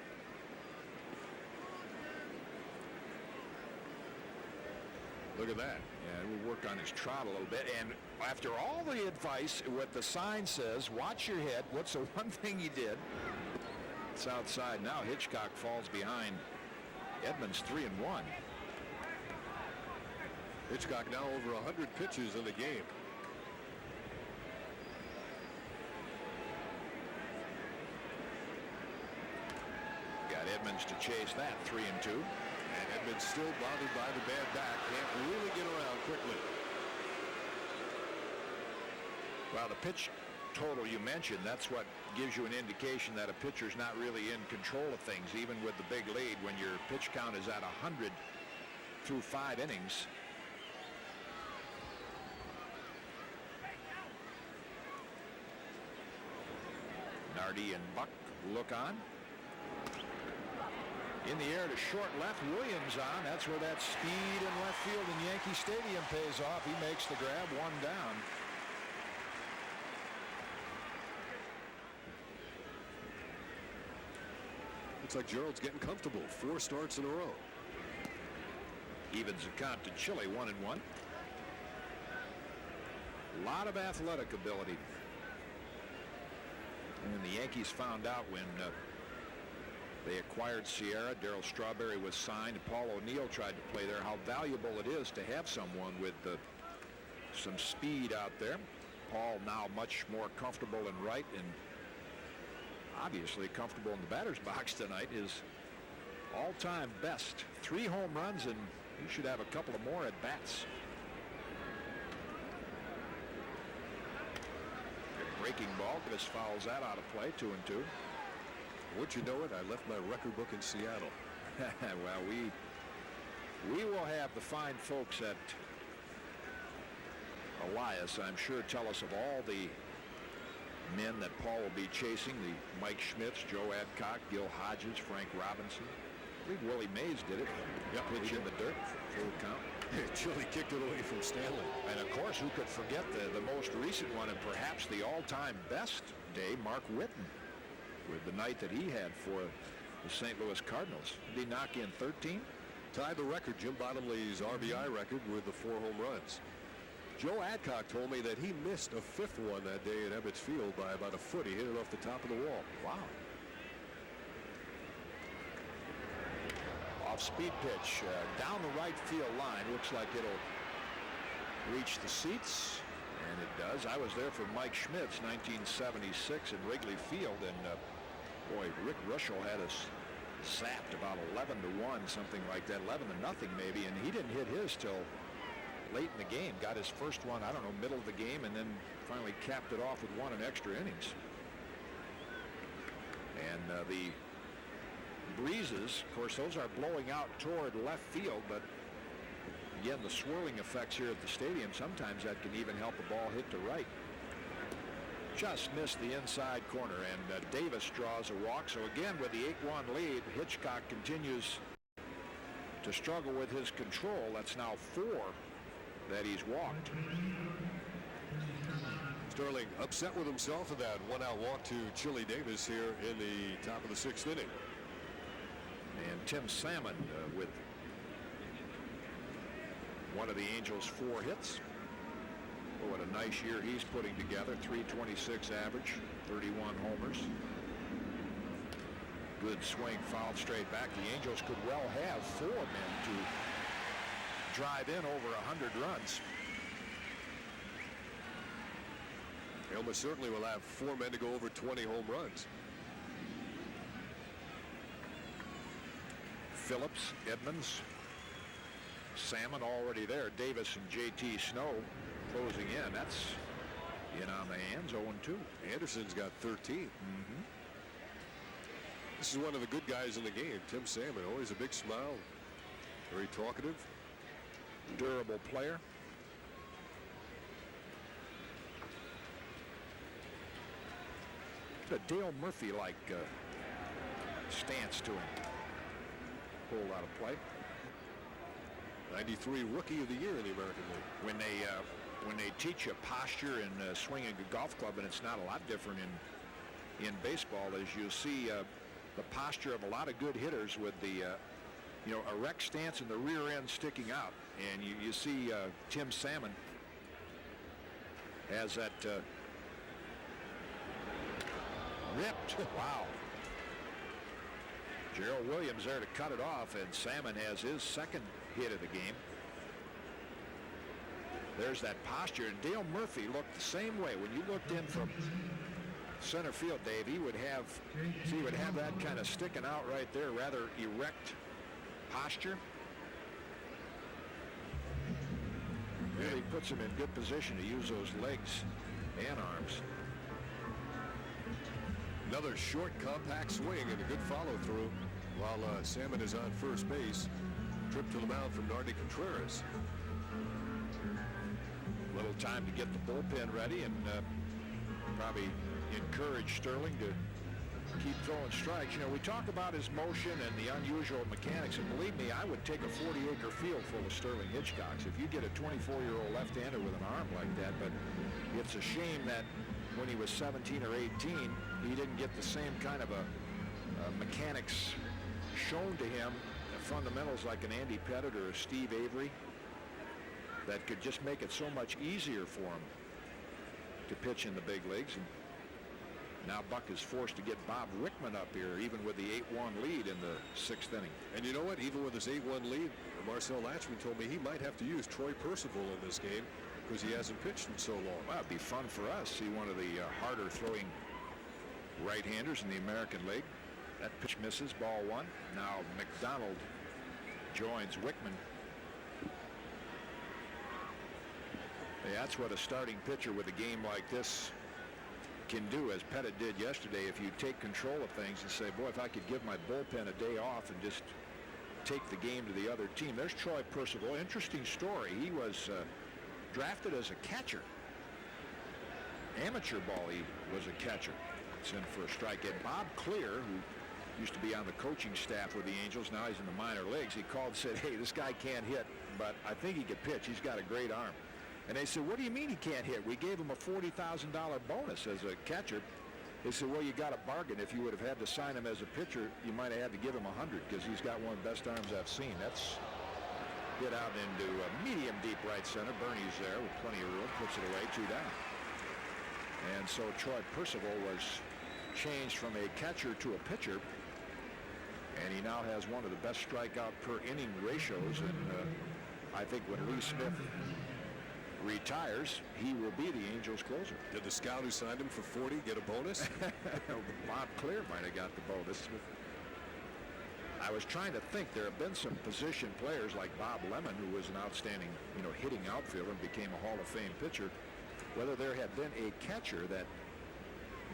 Look at that. And we'll work on his trot a little bit. And after all the advice, what the sign says, watch your head. What's the one thing he did? It's outside now. Hitchcock falls behind Edmonds 3-1. Hitchcock now over 100 pitches in the game. Got Edmonds to chase that 3-2. And Edmonds still bothered by the bad back. Can't really get around quickly. Well, the pitch total you mentioned, that's what gives you an indication that a pitcher's not really in control of things, even with the big lead. When your pitch count is at 100 through 5 innings. Nardi and Buck look on. In the air to short left, Williams on. That's where that speed in left field in Yankee Stadium pays off. He makes the grab, 1 down. Looks like Gerald's getting comfortable. 4 starts in a row. Evens the count to Chile, 1-1. A lot of athletic ability. And the Yankees found out when they acquired Sierra, Darryl Strawberry was signed, Paul O'Neill tried to play there, how valuable it is to have someone with some speed out there. Paul now much more comfortable in right and obviously comfortable in the batter's box tonight. His all-time best, 3 home runs, and he should have a couple of more at bats. Breaking ball, just fouls that out of play, 2-2. Would you know it, I left my record book in Seattle. Well, we will have the fine folks at Elias, I'm sure, tell us of all the men that Paul will be chasing. The Mike Schmitz, Joe Adcock, Gil Hodges, Frank Robinson. I believe Willie Mays did it. Yep, pitch in the dirt, full count. Chile kicked it away from Stanley. And of course, who could forget the most recent one and perhaps the all-time best day, Mark Whitten, with the night that he had for the St. Louis Cardinals. Did he knock in 13? Tied the record, Jim Bottomley's RBI record, with the 4 home runs. Joe Adcock told me that he missed a 5th one that day at Ebbets Field by about a foot. He hit it off the top of the wall. Wow. Off-speed pitch down the right field line. Looks like it'll reach the seats, and it does. I was there for Mike Schmitz, 1976 in Wrigley Field, and boy, Rick Rushell had us sapped about 11-1, something like that, 11-0 maybe, and he didn't hit his till late in the game. Got his first one, I don't know, middle of the game, and then finally capped it off with 1 in extra innings. And the breezes, of course, those are blowing out toward left field, but again, the swirling effects here at the stadium, sometimes that can even help a ball hit to right. Just missed the inside corner, and Davis draws a walk. So again, with the 8-1 lead, Hitchcock continues to struggle with his control. That's now 4 that he's walked. Sterling upset with himself for that 1-out walk to Chili Davis here in the top of the 6th inning. And Tim Salmon with one of the Angels' 4 hits. Oh, what a nice year he's putting together. .326 average, 31 homers. Good swing, fouled straight back. The Angels could well have 4 men to drive in over 100 runs. They almost certainly will have 4 men to go over 20 home runs. Phillips, Edmonds, Salmon already there. Davis and J.T. Snow closing in. That's in on the hands, 0-2. Anderson's got 13. This is one of the good guys in the game, Tim Salmon. Always a big smile, very talkative, durable player. The Dale Murphy-like stance to him. Pulled out of play. 93 Rookie of the Year in the American League. When they teach you posture in swinging a golf club, and it's not a lot different in baseball, as you see the posture of a lot of good hitters with the erect stance and the rear end sticking out, and you see Tim Salmon has that ripped. Wow. Gerald Williams there to cut it off, and Salmon has his 2nd hit of the game. There's that posture, and Dale Murphy looked the same way. When you looked in from center field, Dave, he would have that kind of sticking out right there, rather erect posture. Really puts him in good position to use those legs and arms. Another short, compact swing and a good follow-through while Salmon is on first base. Trip to the mound from Nardi Contreras. Little time to get the bullpen ready and probably encourage Sterling to keep throwing strikes. You know, we talk about his motion and the unusual mechanics, and believe me, I would take a 40-acre field full of Sterling Hitchcocks if you get a 24-year-old left-hander with an arm like that. But it's a shame that when he was 17 or 18, he didn't get the same kind of a mechanics shown to him, fundamentals like an Andy Pettit or a Steve Avery that could just make it so much easier for him to pitch in the big leagues. And now Buck is forced to get Bob Wickman up here, even with the 8-1 lead in the 6th inning. And you know what? Even with this 8-1 lead, Marcel Latchman told me he might have to use Troy Percival in this game because he hasn't pitched in so long. Well, it'd be fun for us. See one of the harder throwing right-handers in the American League. That pitch misses, ball 1. Now McDonald joins Wickman. Yeah, that's what a starting pitcher with a game like this can do, as Pettit did yesterday. If you take control of things and say, boy, if I could give my bullpen a day off and just take the game to the other team. There's Troy Percival. Interesting story. He was drafted as a catcher. Amateur ball, he was a catcher. It's in for a strike. And Bob Clear, who used to be on the coaching staff with the Angels, now he's in the minor leagues, he called and said, hey, this guy can't hit, but I think he could pitch. He's got a great arm. And they said, what do you mean he can't hit? We gave him a $40,000 bonus as a catcher. They said, well, you got a bargain. If you would have had to sign him as a pitcher, you might have had to give him 100 because he's got one of the best arms I've seen. That's hit out into a medium deep right center. Bernie's there with plenty of room, puts it away, 2 down. And so Troy Percival was changed from a catcher to a pitcher, and he now has one of the best strikeout per inning ratios. And I think when Lee Smith retires, he will be the Angels closer. Did the scout who signed him for 40 get a bonus? Bob Clear might have got the bonus. I was trying to think. There have been some position players like Bob Lemon, who was an outstanding, hitting outfielder and became a Hall of Fame pitcher. Whether there had been a catcher that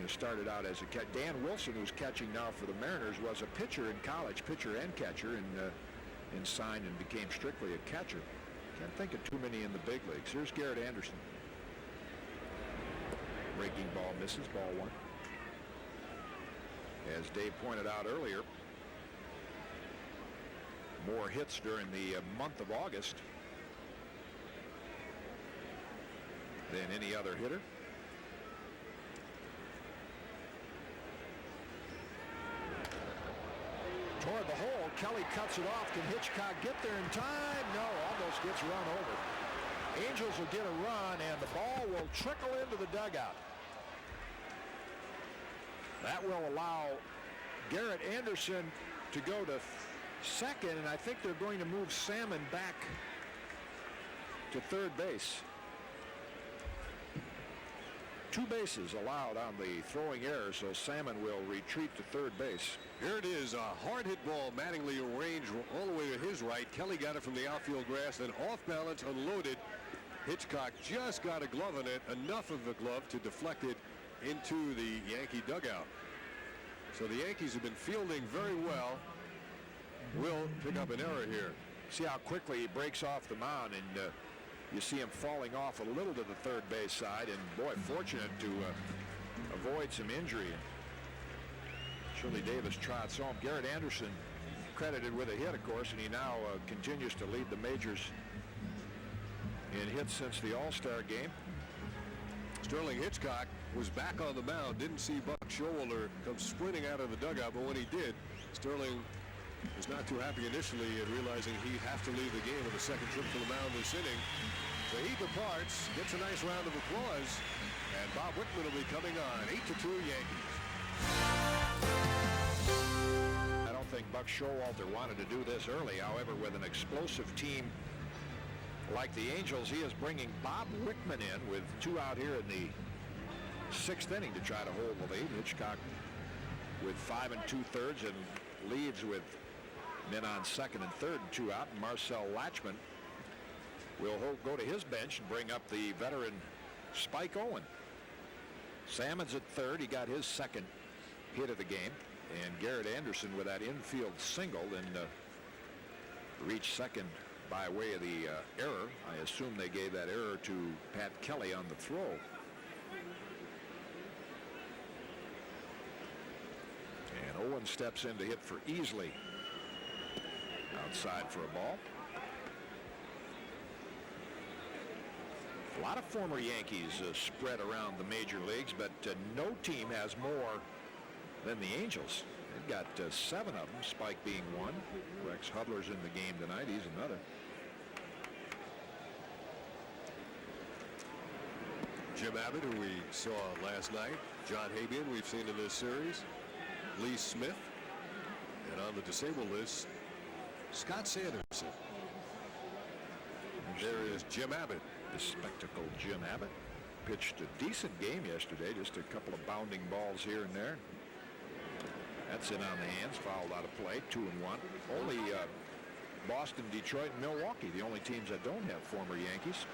started out as a catcher. Dan Wilson, who's catching now for the Mariners, was a pitcher in college, pitcher and catcher, and signed and became strictly a catcher. Can't think of too many in the big leagues. Here's Garrett Anderson. Breaking ball misses, ball 1. As Dave pointed out earlier, more hits during the month of August than any other hitter. Toward the hole, Kelly cuts it off. Can Hitchcock get there in time? No, almost gets run over. Angels will get a run, and the ball will trickle into the dugout. That will allow Garrett Anderson to go to second, and I think they're going to move Salmon back to third base. 2 bases allowed on the throwing error, so Salmon will retreat to third base. Here it is, a hard hit ball. Mattingly arranged all the way to his right. Kelly got it from the outfield grass, then off balance, unloaded. Hitchcock just got a glove on it, enough of a glove to deflect it into the Yankee dugout. So the Yankees have been fielding very well. Will pick up an error here. See how quickly he breaks off the mound, and you see him falling off a little to the third base side, and boy, fortunate to avoid some injury. Shirley Davis trots home. Garrett Anderson credited with a hit, of course, and he now continues to lead the majors in hits since the All-Star game. Sterling Hitchcock was back on the mound, didn't see Buck Showalter come sprinting out of the dugout, but when he did, Sterling was not too happy initially at realizing he'd have to leave the game with a second trip to the mound this inning. So he departs, gets a nice round of applause, and Bob Wickman will be coming on. 8-2 Yankees. I don't think Buck Showalter wanted to do this early. However, with an explosive team like the Angels, he is bringing Bob Wickman in with 2 out here in the 6th inning to try to hold the lead. Hitchcock with 5 2/3 and leaves with men on 2nd and 3rd and 2 out. And Marcel Latchman will go to his bench and bring up the veteran Spike Owen. Salmon's at 3rd. He got his 2nd hit of the game. And Garrett Anderson with that infield single and reached second by way of the error. I assume they gave that error to Pat Kelly on the throw. And Owen steps in to hit for Easley. Outside for a ball. A lot of former Yankees spread around the major leagues, but no team has more than the Angels. They've got 7 of them, Spike being one. Rex Hudler's in the game tonight. He's another. Jim Abbott, who we saw last night. John Habian, we've seen in this series. Lee Smith. And on the disabled list, Scott Sanderson. There is Jim Abbott. The spectacled Jim Abbott pitched a decent game yesterday. Just a couple of bounding balls here and there. That's in on the hands, fouled out of play, 2-1. Only Boston, Detroit, and Milwaukee, the only teams that don't have former Yankees.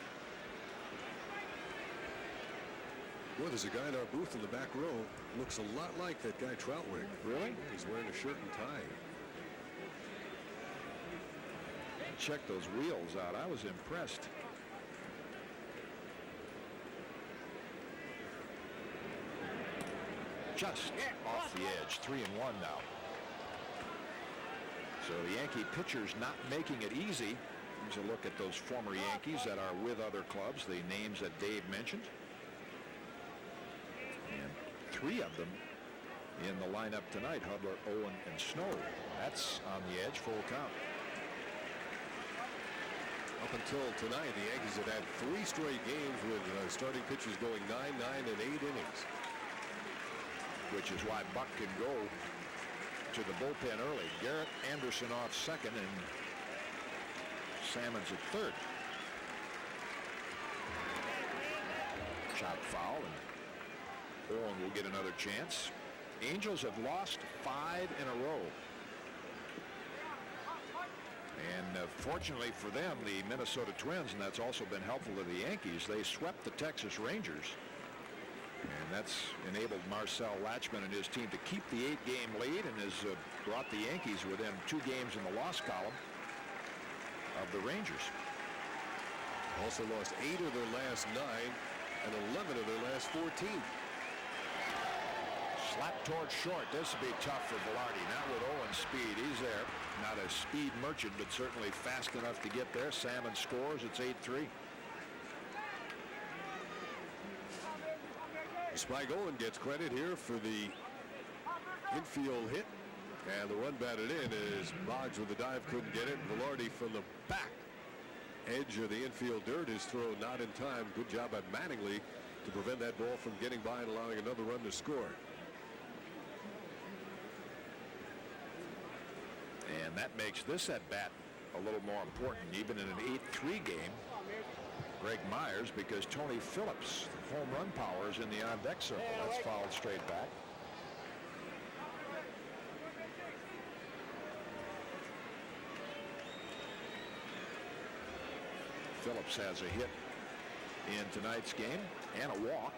Well, there's a guy in our booth in the back row. Looks a lot like that guy Troutwig. Really? He's wearing a shirt and tie. Check those wheels out. I was impressed. Just off the edge, 3-1 now. So the Yankee pitchers not making it easy. Here's a look at those former Yankees that are with other clubs, the names that Dave mentioned. And 3 of them in the lineup tonight, Hudler, Owen, and Snow. That's on the edge, full count. Up until tonight, the Yankees have had 3 straight games with starting pitchers going 9, 9, and 8 innings. Which is why Buck can go to the bullpen early. Garrett Anderson off second and Salmon's at third. Chop foul and Owen will get another chance. Angels have lost 5 in a row. And fortunately for them, the Minnesota Twins, and that's also been helpful to the Yankees, they swept the Texas Rangers. And that's enabled Marcel Latchman and his team to keep the 8-game lead and has brought the Yankees within 2 games in the loss column of the Rangers. Also lost 8 of their last 9 and 11 of their last 14. Slap towards short. This would be tough for Velarde. Not with Owen's speed. He's there. Not a speed merchant, but certainly fast enough to get there. Salmon scores. It's 8-3. Spike Owen gets credit here for the infield hit. And the run batted in as Boggs with the dive couldn't get it. Velarde from the back edge of the infield dirt. His throw not in time. Good job by Mattingly to prevent that ball from getting by and allowing another run to score. And that makes this at bat a little more important, even in an 8-3 game. Greg Myers, because Tony Phillips, home run power, is in the on-deck circle. That's fouled straight back. Phillips has a hit in tonight's game and a walk.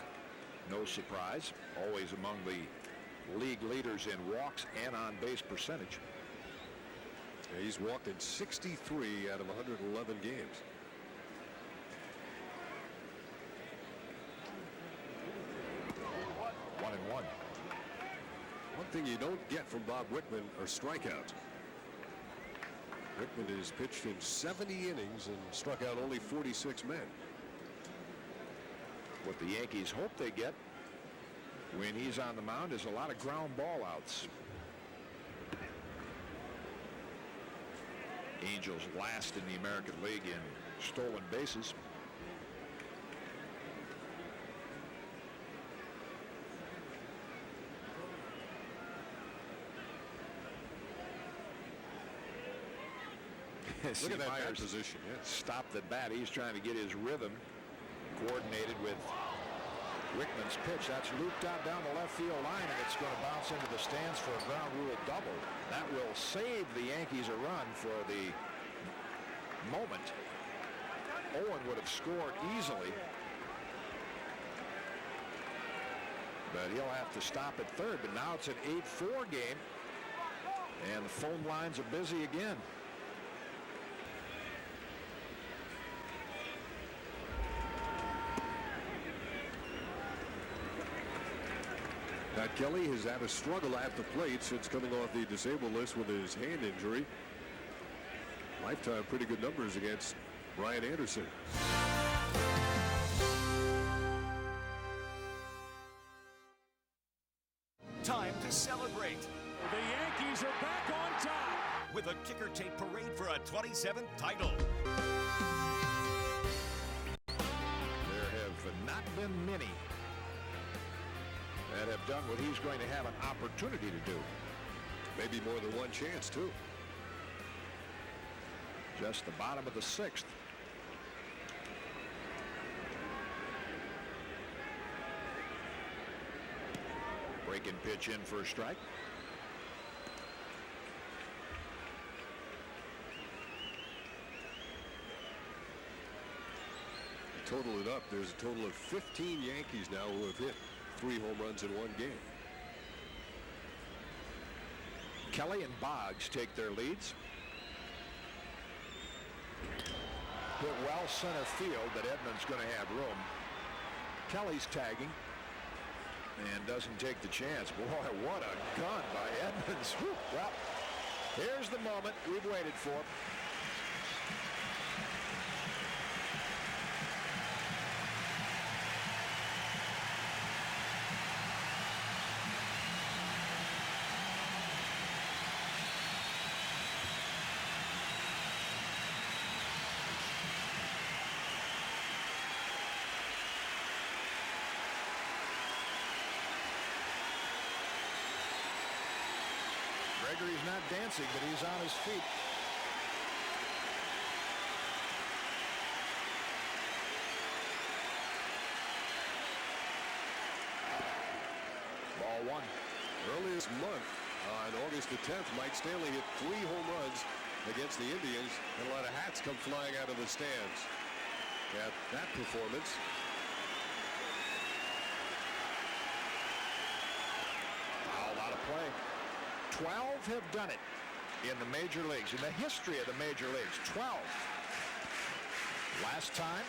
No surprise. Always among the league leaders in walks and on-base percentage. Yeah, he's walked in 63 out of 111 games. One and one. One thing you don't get from Bob Wickman are strikeouts. Wickman has pitched in 70 innings and struck out only 46 men. What the Yankees hope they get when he's on the mound is a lot of ground ball outs. Angels last in the American League in stolen bases. Look at that bat position. Yeah. Stopped the bat. He's trying to get his rhythm coordinated with Wickman's pitch. That's looped out down the left field line, and it's going to bounce into the stands for a ground rule double. That will save the Yankees a run for the moment. Owen would have scored easily. but he'll have to stop at third. But now it's an 8-4 game, and the phone lines are busy again. Pat Kelly has had a struggle at the plate since coming off the disabled list with his hand injury. Lifetime pretty good numbers against Ryan Anderson. Time to celebrate. The Yankees are back on top with a kicker tape parade for a 27th title. There have not been many that have done what he's going to have an opportunity to do. Maybe more than one chance, too. Just the bottom of the 6th. Breaking pitch in for a strike. Total it up. There's a total of 15 Yankees now who have hit 3 home runs in one game. Kelly and Boggs take their leads. Hit well center field, but Edmonds going to have room. Kelly's tagging and doesn't take the chance. Boy, what a gun by Edmonds. Whew. Well, here's the moment we've waited for. Gregory's not dancing, but he's on his feet. Ball 1. Early this month, on August the 10th, Mike Stanley hit 3 home runs against the Indians, and a lot of hats come flying out of the stands at that performance. A lot of play. 12 have done it in the major leagues, in the history of the major leagues. 12. Last time,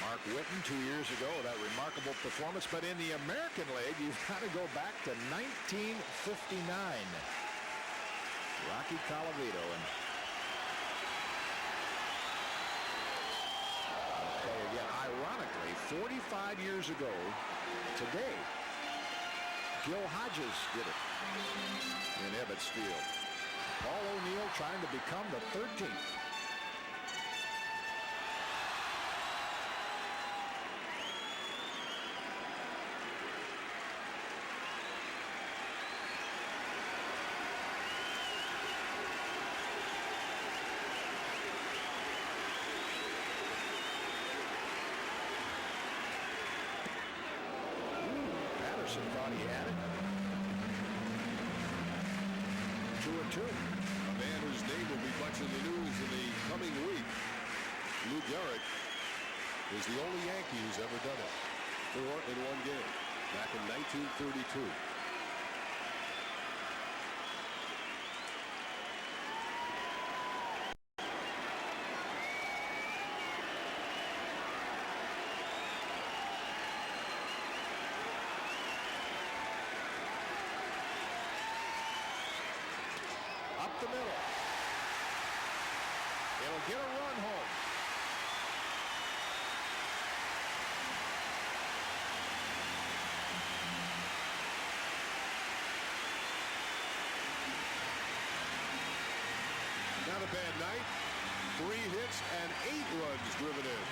Mark Whitten 2 years ago, that remarkable performance. But in the American League, you've got to go back to 1959. Rocky Colavito. And I'll play again. Ironically, 45 years ago today, Gil Hodges did it in Ebbets Field. Paul O'Neill trying to become the 13th. Patterson thought he had it. 2-2. A man whose name will be much in the news in the coming week. Lou Gehrig is the only Yankee who's ever done it. 4 in one game back in 1932. The middle. It'll get a run home. Not a bad night. 3 hits and 8 runs driven in.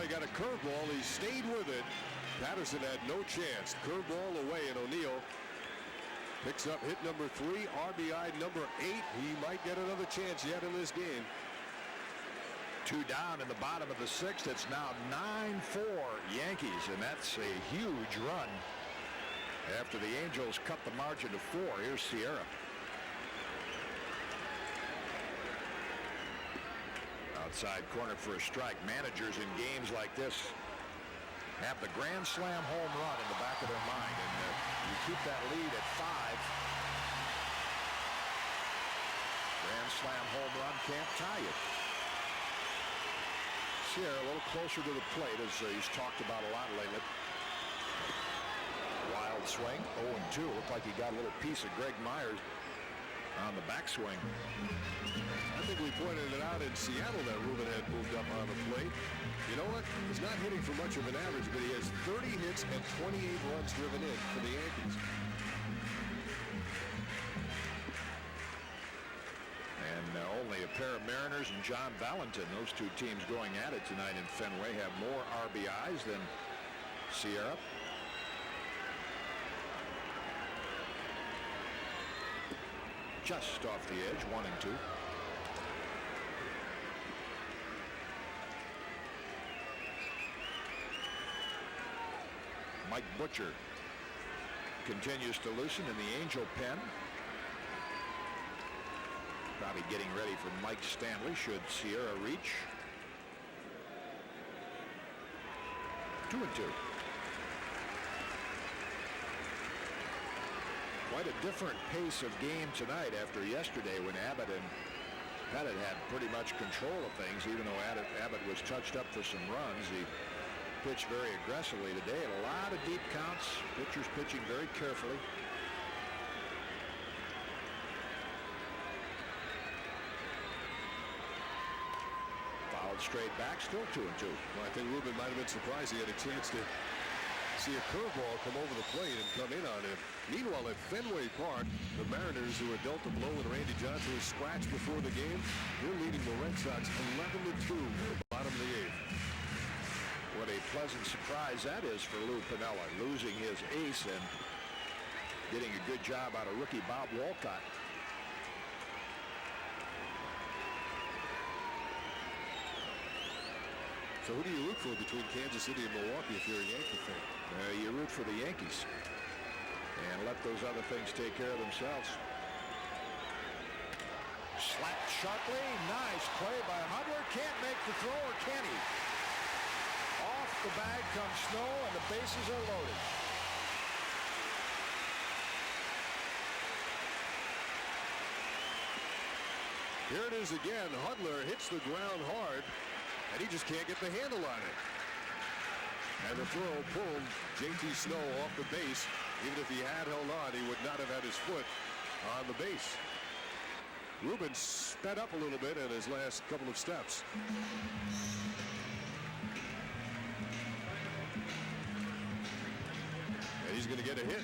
He got a curveball. He stayed with it. Patterson had no chance. Curveball away, and O'Neill picks up hit number 3, RBI number 8. He might get another chance yet in this game. 2 down in the bottom of the 6th. It's now 9-4 Yankees, and that's a huge run after the Angels cut the margin to 4. Here's Sierra. outside corner for a strike. Managers in games like this have the grand slam home run in the back of their mind, and you keep that lead at 5. Grand slam home run can't tie you. Sierra a little closer to the plate, as he's talked about a lot lately. Wild swing, 0-2. Looked like he got a little piece of Greg Myers on the backswing. I think we pointed it out in Seattle that Ruben had moved up on the plate. You know what? He's not hitting for much of an average, but he has 30 hits and 28 runs driven in for the Yankees. And only a pair of Mariners and John Valentin, those two teams going at it tonight in Fenway, have more RBIs than Sierra. Just off the edge, 1-2. Mike Butcher continues to loosen in the Angel pen. Probably getting ready for Mike Stanley should Sierra reach. 2-2. Quite a different pace of game tonight after yesterday, when Abbott and Pettit had pretty much control of things. Even though Abbott was touched up for some runs, he pitched very aggressively today. And a lot of deep counts. Pitchers pitching very carefully. Fouled straight back, still 2-2. Well, I think Ruben might have been surprised he had a chance to see a curveball come over the plate and come in on him. Meanwhile, at Fenway Park, the Mariners, who had dealt a blow with Randy Johnson, was scratched before the game. They're leading the Red Sox 11-2 in the bottom of the 8th. What a pleasant surprise that is for Lou Piniella, losing his ace and getting a good job out of rookie Bob Walcott. So who do you root for between Kansas City and Milwaukee if you're a Yankee fan? You root for the Yankees and let those other things take care of themselves. Slapped sharply. Nice play by Hudler. Can't make the throw, or can he? Off the bag comes Snow, and the bases are loaded. Here it is again. Hudler hits the ground hard, and he just can't get the handle on it. And the throw pulled J.T. Snow off the base. Even if he had held on, he would not have had his foot on the base. Ruben sped up a little bit in his last couple of steps. And he's going to get a hit.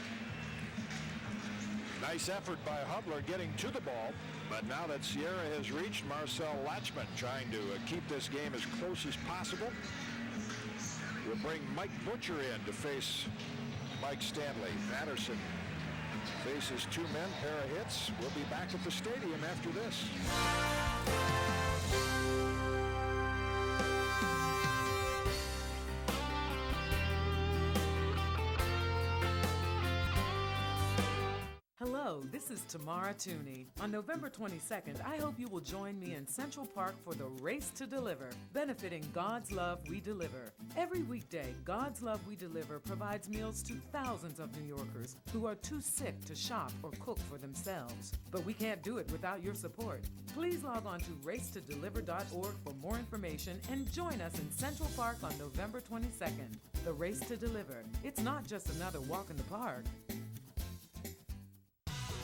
Nice effort by Hudler getting to the ball. But now that Sierra has reached, Marcel Latchman trying to keep this game as close as possible. We'll bring Mike Butcher in to face Mike Stanley. Patterson faces two men, pair of hits. We'll be back at the stadium after this. Hello, this is Tamara Tooney. On November 22nd, I hope you will join me in Central Park for the Race to Deliver, benefiting God's Love We Deliver. Every weekday, God's Love We Deliver provides meals to thousands of New Yorkers who are too sick to shop or cook for themselves. But we can't do it without your support. Please log on to racetodeliver.org for more information and join us in Central Park on November 22nd. The Race to Deliver. It's not just another walk in the park.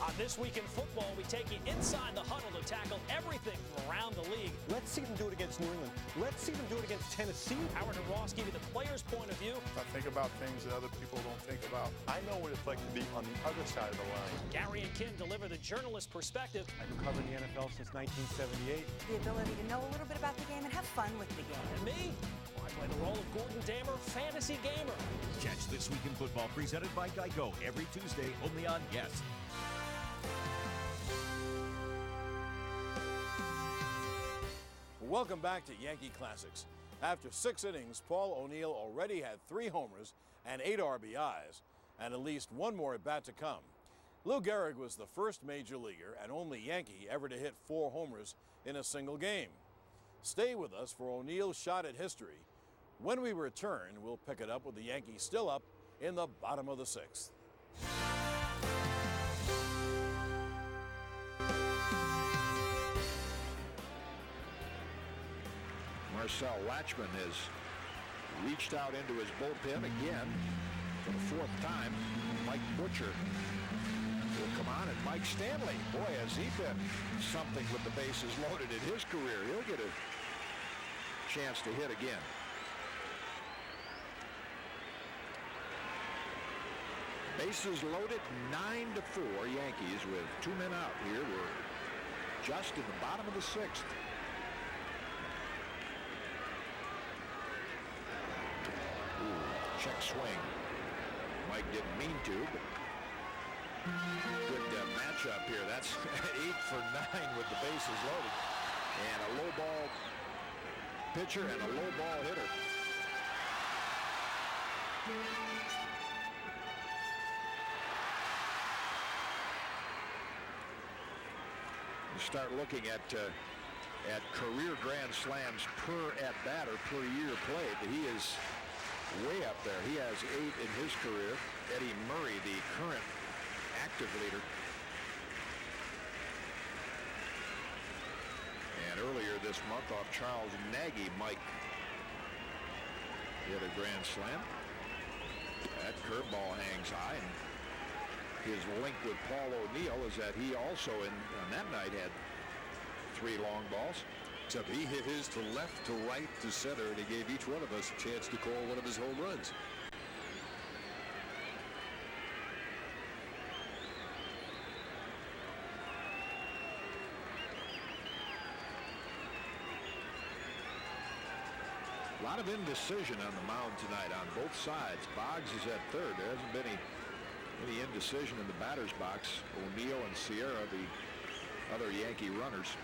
On This Week in Football, we take you inside the huddle to tackle everything from around the league. Let's see them do it against New England. Let's see them do it against Tennessee. Howard and Ross give you the player's point of view. I think about things that other people don't think about. I know what it's like to be on the other side of the line. Gary and Kim deliver the journalist perspective. I've been covering the NFL since 1978. The ability to know a little bit about the game and have fun with the game. And me? I play the role of Gordon Damer, fantasy gamer. Catch This Week in Football presented by Geico every Tuesday only on Yes. Welcome back to Yankee Classics. After 6 innings, Paul O'Neill already had 3 homers and 8 RBIs, and at least one more at bat to come. Lou Gehrig was the first major leaguer and only Yankee ever to hit 4 homers in a single game. Stay with us for O'Neill's shot at history. When we return, we'll pick it up with the Yankees still up in the bottom of the 6th. Marcel Latchman has reached out into his bullpen again for the 4th time. Mike Butcher will come on, and Mike Stanley, boy, has he been something with the bases loaded in his career. He'll get a chance to hit again. Bases loaded, 9-4 Yankees with 2 men out here. We're just in the bottom of the 6th. Check swing. Mike didn't mean to, but good matchup here. That's 8 for 9 with the bases loaded. And a low ball pitcher and a low ball hitter. You start looking at career grand slams per at bat or per year played. He is way up there. He has 8 in his career. Eddie Murray, the current active leader. And earlier this month off Charles Nagy, Mike hit a grand slam. That curveball hangs high. And his link with Paul O'Neill is that he also on that night had 3 long balls. Except he hit his to left, to right, to center, and he gave each one of us a chance to call one of his home runs. A lot of indecision on the mound tonight on both sides. Boggs is at third. There hasn't been any indecision in the batter's box. O'Neill and Sierra, the other Yankee runners.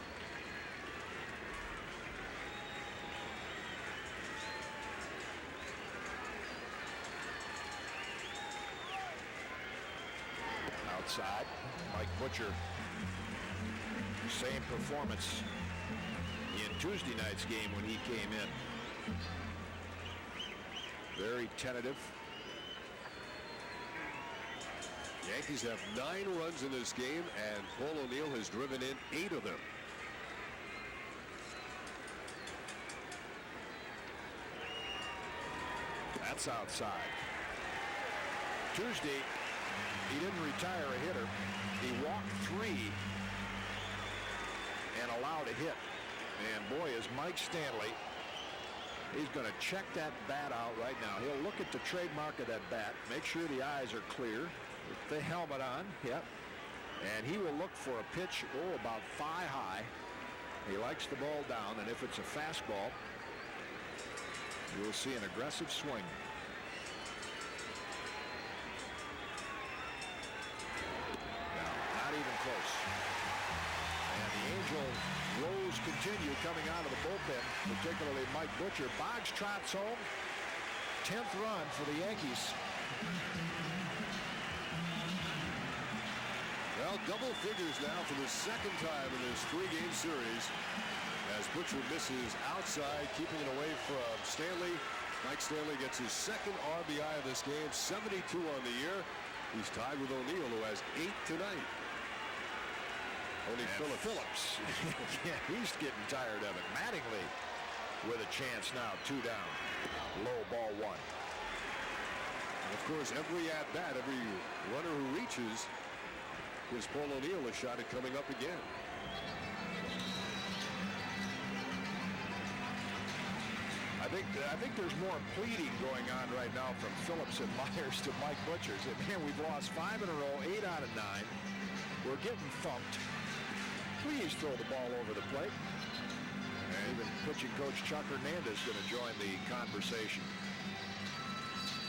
Outside, Mike Butcher, same performance in Tuesday night's game when he came in. Very tentative. Yankees have 9 runs in this game, and Paul O'Neill has driven in 8 of them. That's outside. Tuesday, he didn't retire a hitter. He walked 3 and allowed a hit. And boy, is Mike Stanley, he's going to check that bat out right now. He'll look at the trademark of that bat, make sure the eyes are clear, with the helmet on, yep. And he will look for a pitch, about 5 high. He likes the ball down, and if it's a fastball, you'll see an aggressive swing. Not even close. And the Angel woes continue coming out of the bullpen, particularly Mike Butcher. Boggs trots home. 10th run for the Yankees. Well, double figures now for the 2nd time in this 3-game series as Butcher misses outside, keeping it away from Stanley. Mike Stanley gets his 2nd RBI of this game, 72 on the year. He's tied with O'Neill, who has 8 tonight. Only Phillips. Yeah, he's getting tired of it. Mattingly with a chance now, 2 down. Low ball 1. And of course, every at-bat, every runner who reaches gives Paul O'Neill a shot at coming up again. I think there's more pleading going on right now from Phillips and Myers to Mike Butcher. And man, we've lost 5 in a row, 8 out of 9. We're getting thumped. Please throw the ball over the plate. And even pitching coach Chuck Hernandez is going to join the conversation.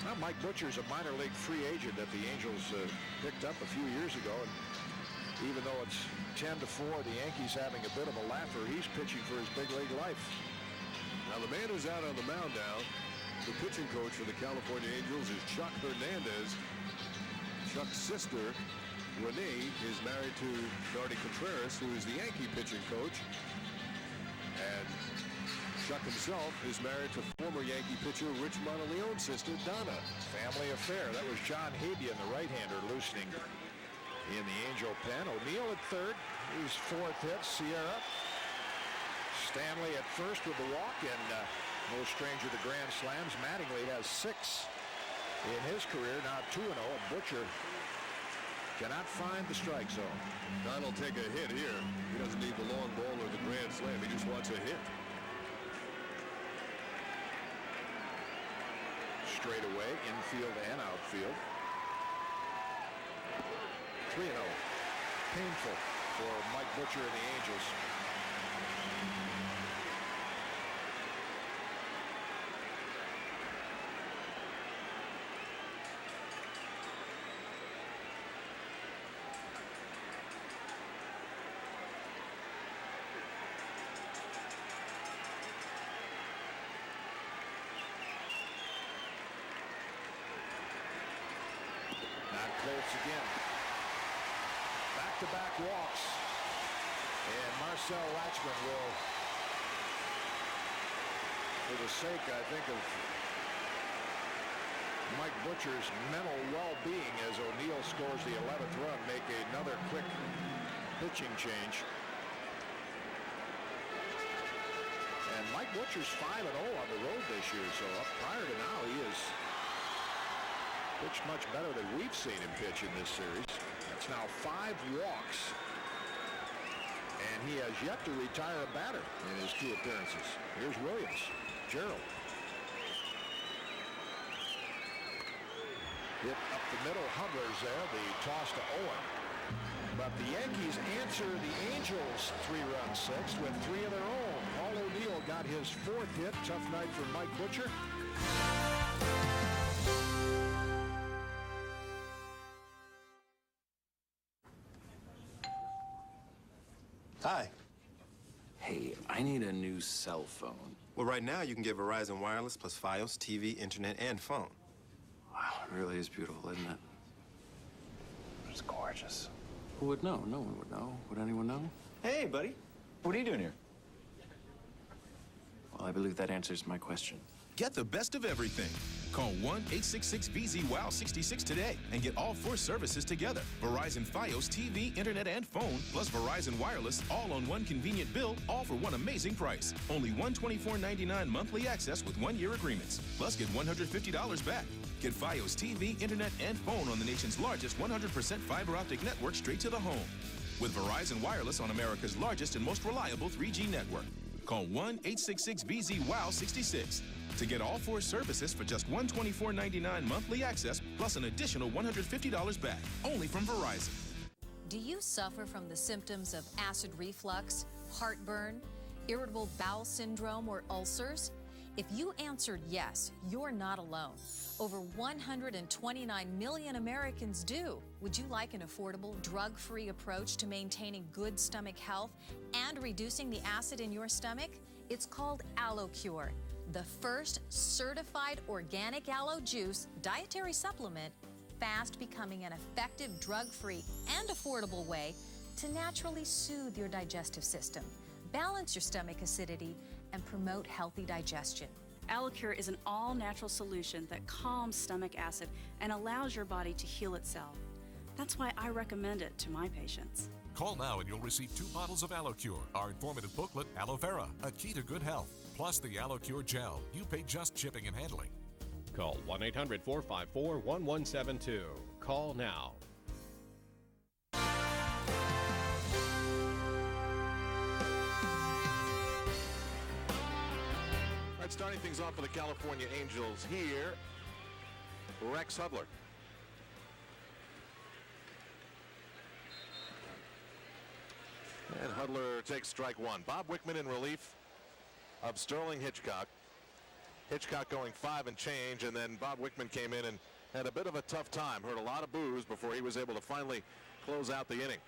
Well, Mike Butcher's a minor league free agent that the Angels picked up a few years ago. And even though it's 10-4, the Yankees having a bit of a laugher. He's pitching for his big league life. Now the man who's out on the mound now, the pitching coach for the California Angels, is Chuck Hernandez. Chuck's sister, Renee, is married to Nardi Contreras, who is the Yankee pitching coach. And Chuck himself is married to former Yankee pitcher Rich Monteleone's sister, Donna. Family affair. That was John Habian, the right-hander, loosening in the Angel pen. O'Neill at third. His fourth hit. Sierra. Stanley at first with the walk, and no stranger to grand slams. Mattingly has 6 in his career. Now 2-0. Butcher cannot find the strike zone. Don will take a hit here. He doesn't need the long ball or the grand slam. He just wants a hit. Straight away, infield and outfield. 3-0. Painful for Mike Butcher and the Angels. Colts again. Back-to-back walks. And Marcel Latchman will, for the sake, I think, of Mike Butcher's mental well-being as O'Neill scores the 11th run, make another quick pitching change. And Mike Butcher's 5-0 on the road this year, so up prior to now, he is pitched much better than we've seen him pitch in this series. That's now 5 walks. And he has yet to retire a batter in his 2 appearances. Here's Williams. Gerald. Hit up the middle. Hudler's there. The toss to Owen. But the Yankees answer the Angels' 3-run sixth with 3 of their own. Paul O'Neill got his 4th hit. Tough night for Mike Butcher. Hi. Hey, I need a new cell phone. Well, right now you can get Verizon Wireless plus Fios, TV, internet, and phone. Wow, it really is beautiful, isn't it? It's gorgeous. Who would know? No one would know. Would anyone know? Hey, buddy. What are you doing here? Well, I believe that answers my question. Get the best of everything. Call 1-866-VZ-WOW-66 today and get all 4 services together. Verizon Fios, TV, internet, and phone, plus Verizon Wireless, all on one convenient bill, all for one amazing price. Only $124.99 monthly access with 1-year agreements. Plus, get $150 back. Get Fios, TV, internet, and phone on the nation's largest 100% fiber optic network straight to the home. With Verizon Wireless on America's largest and most reliable 3G network. Call 1-866-VZ-WOW-66 to get all 4 services for just $124.99 monthly access plus an additional $150 back, only from Verizon. Do you suffer from the symptoms of acid reflux, heartburn, irritable bowel syndrome, or ulcers? If you answered yes, you're not alone. Over 129 million Americans do. Would you like an affordable, drug-free approach to maintaining good stomach health and reducing the acid in your stomach? It's called AlloCure, the first certified organic aloe juice dietary supplement, fast becoming an effective, drug-free, and affordable way to naturally soothe your digestive system, balance your stomach acidity, and promote healthy digestion. AlloCure is an all-natural solution that calms stomach acid and allows your body to heal itself. That's why I recommend it to my patients. Call now and you'll receive 2 bottles of AlloCure, our informative booklet, Aloe Vera, a key to good health, plus the AlloCure gel. You pay just shipping and handling. Call 1-800-454-1172. Call now. All right, starting things off for the California Angels here, Rex Hudler. And Hudler takes strike 1. Bob Wickman in relief of Sterling Hitchcock. Hitchcock going 5 and change, and then Bob Wickman came in and had a bit of a tough time. Heard a lot of boos before he was able to finally close out the inning.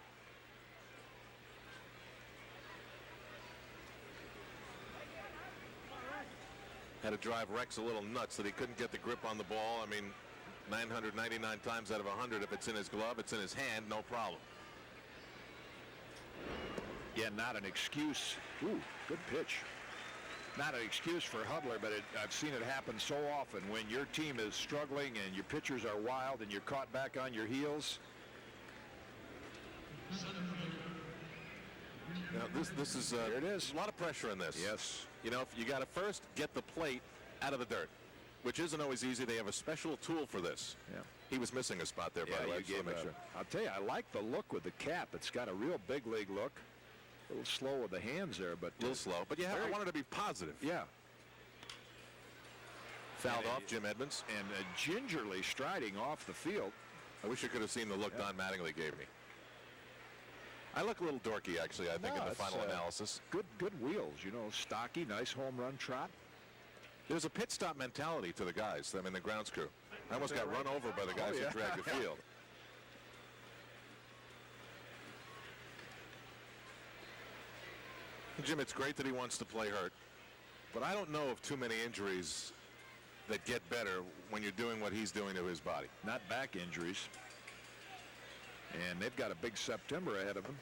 Had to drive Rex a little nuts that he couldn't get the grip on the ball. I mean, 999 times out of 100, if it's in his glove, it's in his hand, no problem. Yeah, not an excuse. Ooh, good pitch. not an excuse for Hudler, but I've seen it happen so often when your team is struggling and your pitchers are wild and you're caught back on your heels. Now this is there it is. A lot of pressure in this. Yes. You know, you got to first get the plate out of the dirt, which isn't always easy. They have a special tool for this. Yeah. He was missing a spot there, by the way. I'll tell you, I like the look with the cap. It's got a real big league look. A little slow with the hands there, but a little slow. But yeah, I wanted to be positive. Yeah. Fouled off Jim Edmonds. And gingerly striding off the field. I wish you could have seen the look Don Mattingly gave me. I look a little dorky, actually, I think, in the final analysis. Good wheels, you know, stocky, nice home run trot. There's a pit stop mentality to the guys, I mean, the grounds crew. I almost got run over by the guys who dragged the field. Jim, it's great that he wants to play hurt, but I don't know of too many injuries that get better when you're doing what he's doing to his body. Not back injuries. And they've got a big September ahead of them.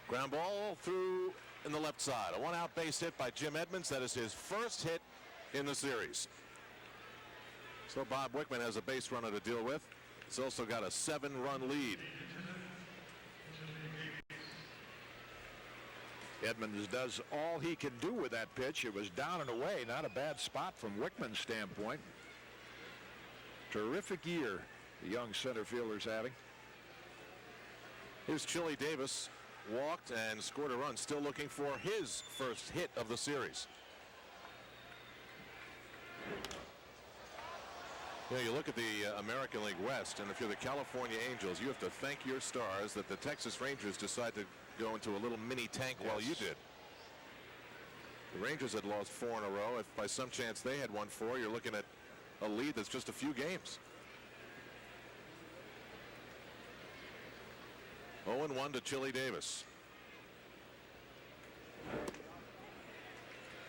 Ground ball through in the left side. A one-out base hit by Jim Edmonds. That is his first hit in the series. So Bob Wickman has a base runner to deal with. He's also got a 7-run lead. Edmonds does all he can do with that pitch. It was down and away. Not a bad spot from Wickman's standpoint. Terrific year the young center fielder's having. Here's Chili Davis. Walked and scored a run. Still looking for his first hit of the series. You know, you look at the American League West, and if you're the California Angels, you have to thank your stars that the Texas Rangers decided to go into a little mini tank while you did. The Rangers had lost 4 in a row. If by some chance they had won 4, you're looking at a lead that's just a few games. 0-1 to Chili Davis.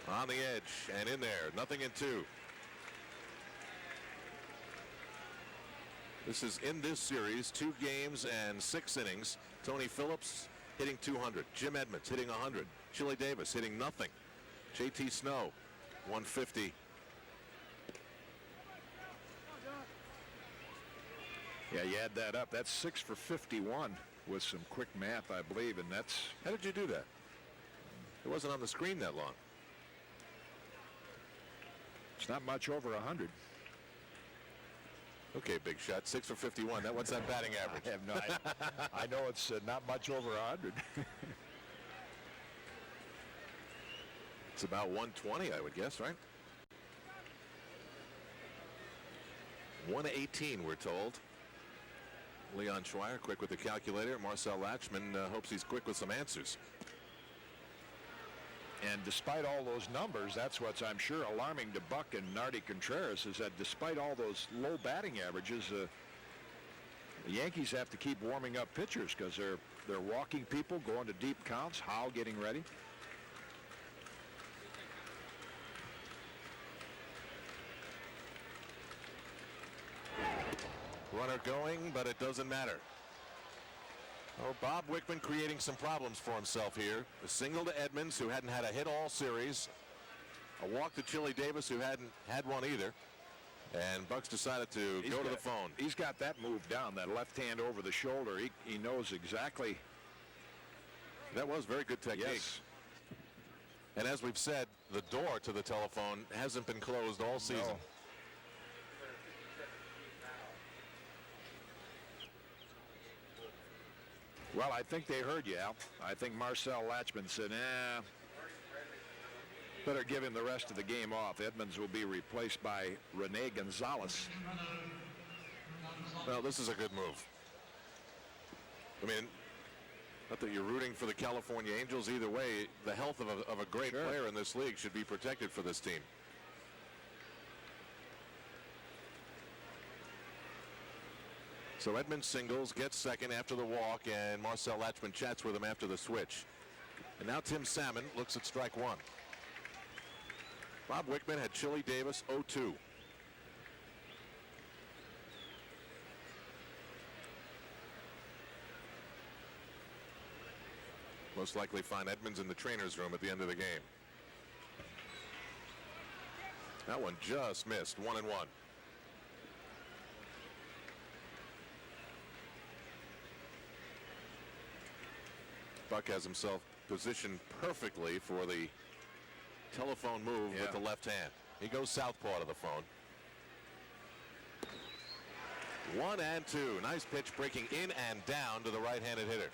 On the edge and in there. Nothing in 2. This is in this series, 2 games and 6 innings. Tony Phillips hitting 200. Jim Edmonds hitting 100. Chili Davis hitting nothing. JT Snow 150. Yeah, you add that up. That's 6 for 51 with some quick math, I believe, and that's... How did you do that? It wasn't on the screen that long. It's not much over 100. Okay, big shot. 6 for 51. What's that batting average? I have no idea. I know it's not much over 100. It's about 120, I would guess, right? 118, we're told. Leon Schweier quick with the calculator. Marcel Latchman hopes he's quick with some answers. And despite all those numbers, that's what's, I'm sure, alarming to Buck and Nardi Contreras, is that despite all those low batting averages, the Yankees have to keep warming up pitchers because they're walking people, going to deep counts. Howe getting ready. Runner going, but it doesn't matter. Oh, Bob Wickman creating some problems for himself here. A single to Edmonds, who hadn't had a hit all series. A walk to Chili Davis, who hadn't had one either. And Bucks decided to go to the phone. He's got that move down, that left hand over the shoulder. He knows exactly. That was very good technique. Yes. And as we've said, the door to the telephone hasn't been closed all season. No. Well, I think they heard you, Al. I think Marcel Latchman said, better give him the rest of the game off. Edmonds will be replaced by Rene Gonzalez. Well, this is a good move. I mean, not that you're rooting for the California Angels either way. The health of a great player in this league should be protected for this team. So Edmonds singles, gets second after the walk, and Marcel Latchman chats with him after the switch. And now Tim Salmon looks at strike 1. Bob Wickman had Chili Davis 0-2. Most likely find Edmonds in the trainer's room at the end of the game. That one just missed. 1-1. Buck has himself positioned perfectly for the telephone move with the left hand. He goes southpaw to the phone. 1-2. Nice pitch breaking in and down to the right-handed hitter.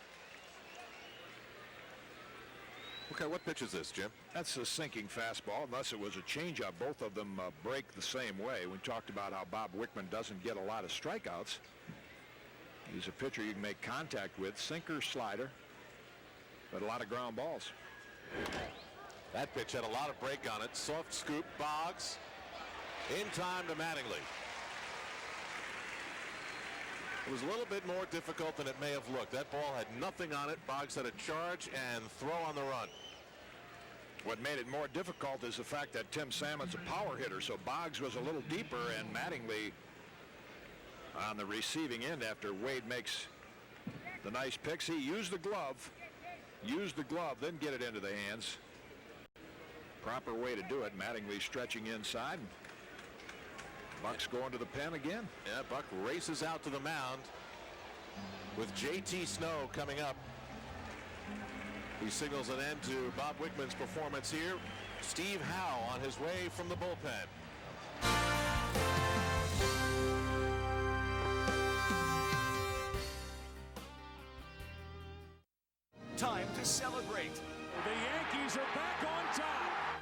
Okay, what pitch is this, Jim? That's a sinking fastball, unless it was a changeup. Both of them break the same way. We talked about how Bob Wickman doesn't get a lot of strikeouts. He's a pitcher you can make contact with, sinker, slider, but a lot of ground balls. That pitch had a lot of break on it. Soft scoop, Boggs in time to Mattingly. It was a little bit more difficult than it may have looked. That ball had nothing on it. Boggs had a charge and throw on the run. What made it more difficult is the fact that Tim Salmon's a power hitter, so Boggs was a little deeper, and Mattingly on the receiving end after Wade makes the nice picks. He used the glove, then get it into the hands. Proper way to do it. Mattingly stretching inside. Buck's going to the pen again. Yeah, Buck races out to the mound with J.T. Snow coming up. He signals an end to Bob Wickman's performance here. Steve Howe on his way from the bullpen. Time to celebrate. The Yankees are back on top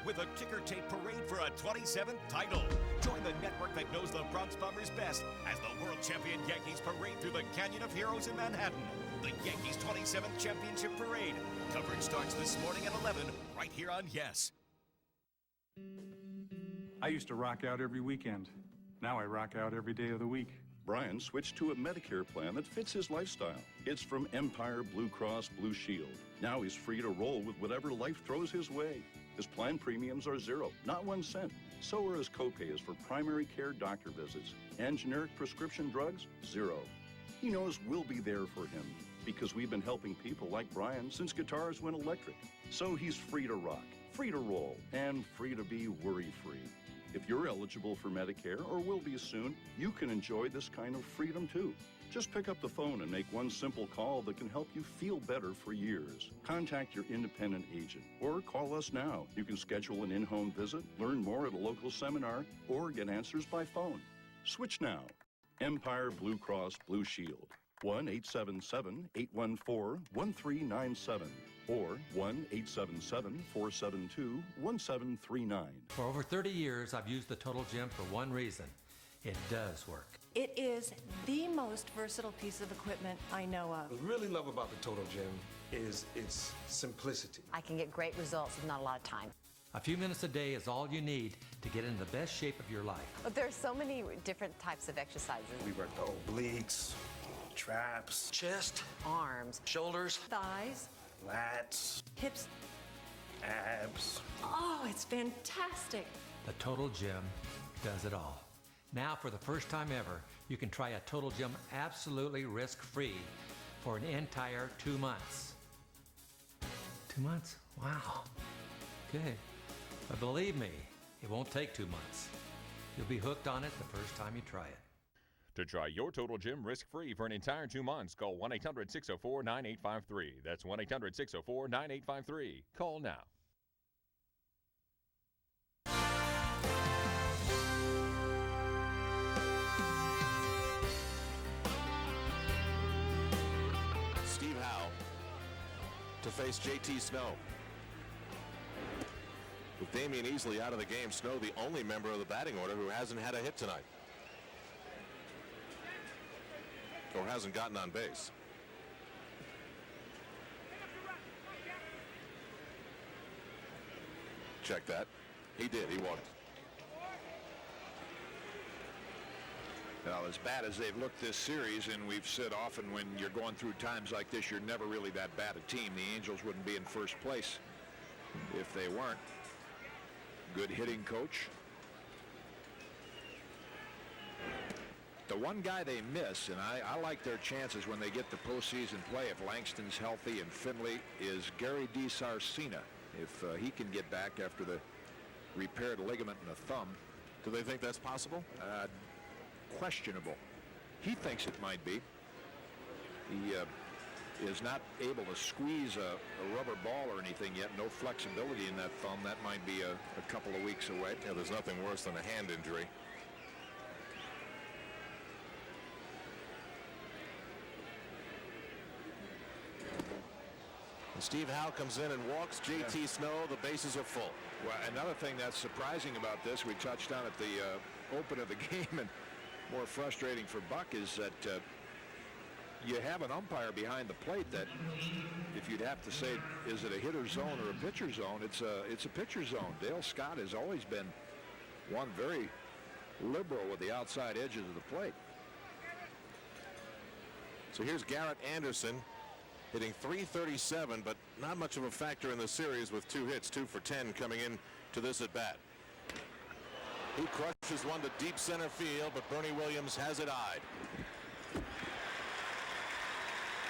with a ticker tape parade for a 27th title. Join the network that knows the Bronx Bombers best as the world champion Yankees parade through the Canyon of Heroes in Manhattan. The Yankees 27th Championship Parade. Coverage starts this morning at 11, right here on Yes. I used to rock out every weekend. Now I rock out every day of the week. Brian switched to a Medicare plan that fits his lifestyle. It's from Empire Blue Cross Blue Shield. Now he's free to roll with whatever life throws his way. His plan premiums are $0, not 1 cent. So are his copays for primary care doctor visits. And generic prescription drugs, $0. He knows we'll be there for him because we've been helping people like Brian since guitars went electric. So he's free to rock, free to roll, and free to be worry-free. If you're eligible for Medicare or will be soon, you can enjoy this kind of freedom too. Just pick up the phone and make one simple call that can help you feel better for years. Contact your independent agent or call us now. You can schedule an in-home visit, learn more at a local seminar, or get answers by phone. Switch now. Empire Blue Cross Blue Shield. 1-877-814-1397 or 1-877-472-1739. For over 30 years, I've used the Total Gym for one reason. It does work. It is the most versatile piece of equipment I know of. What I really love about the Total Gym is its simplicity. I can get great results with not a lot of time. A few minutes a day is all you need to get in the best shape of your life. But there are so many different types of exercises. We work the obliques, traps, chest, arms, shoulders, thighs, lats, hips, abs. Oh, it's fantastic. The Total Gym does it all. Now, for the first time ever, you can try a Total Gym absolutely risk-free for an entire 2 months. 2 months? Wow. Good. But believe me, it won't take 2 months. You'll be hooked on it the first time you try it. To try your Total Gym risk-free for an entire 2 months, call 1-800-604-9853. That's 1-800-604-9853. Call now. Steve Howe to face J.T. Snow. With Damian Easley out of the game, Snow the only member of the batting order who hasn't had a hit tonight. Or hasn't gotten on base. Check that. He did. He walked. Well, as bad as they've looked this series, and we've said often when you're going through times like this, you're never really that bad a team. The Angels wouldn't be in first place if they weren't. Good hitting coach. The one guy they miss, and I like their chances when they get the postseason play if Langston's healthy and Finley, is Gary DiSarcina. If he can get back after the repaired ligament in the thumb. Do they think that's possible? Questionable. He thinks it might be. He is not able to squeeze a rubber ball or anything yet. No flexibility in that thumb. That might be a couple of weeks away. Yeah, there's nothing worse than a hand injury. And Steve Howe comes in and walks J.T. Snow. The bases are full. Well, another thing that's surprising about this, we touched on at the open of the game, and more frustrating for Buck, is that you have an umpire behind the plate that, if you'd have to say, is it a hitter zone or a pitcher zone? It's a pitcher zone. Dale Scott has always been one very liberal with the outside edges of the plate. So here's Garrett Anderson hitting .337, but not much of a factor in the series with 2 hits, 2 for 10 coming in to this at bat. He crushes one to deep center field, but Bernie Williams has it eyed.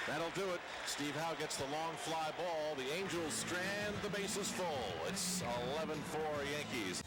That'll do it. Steve Howe gets the long fly ball. The Angels strand the bases full. It's 11-4 Yankees.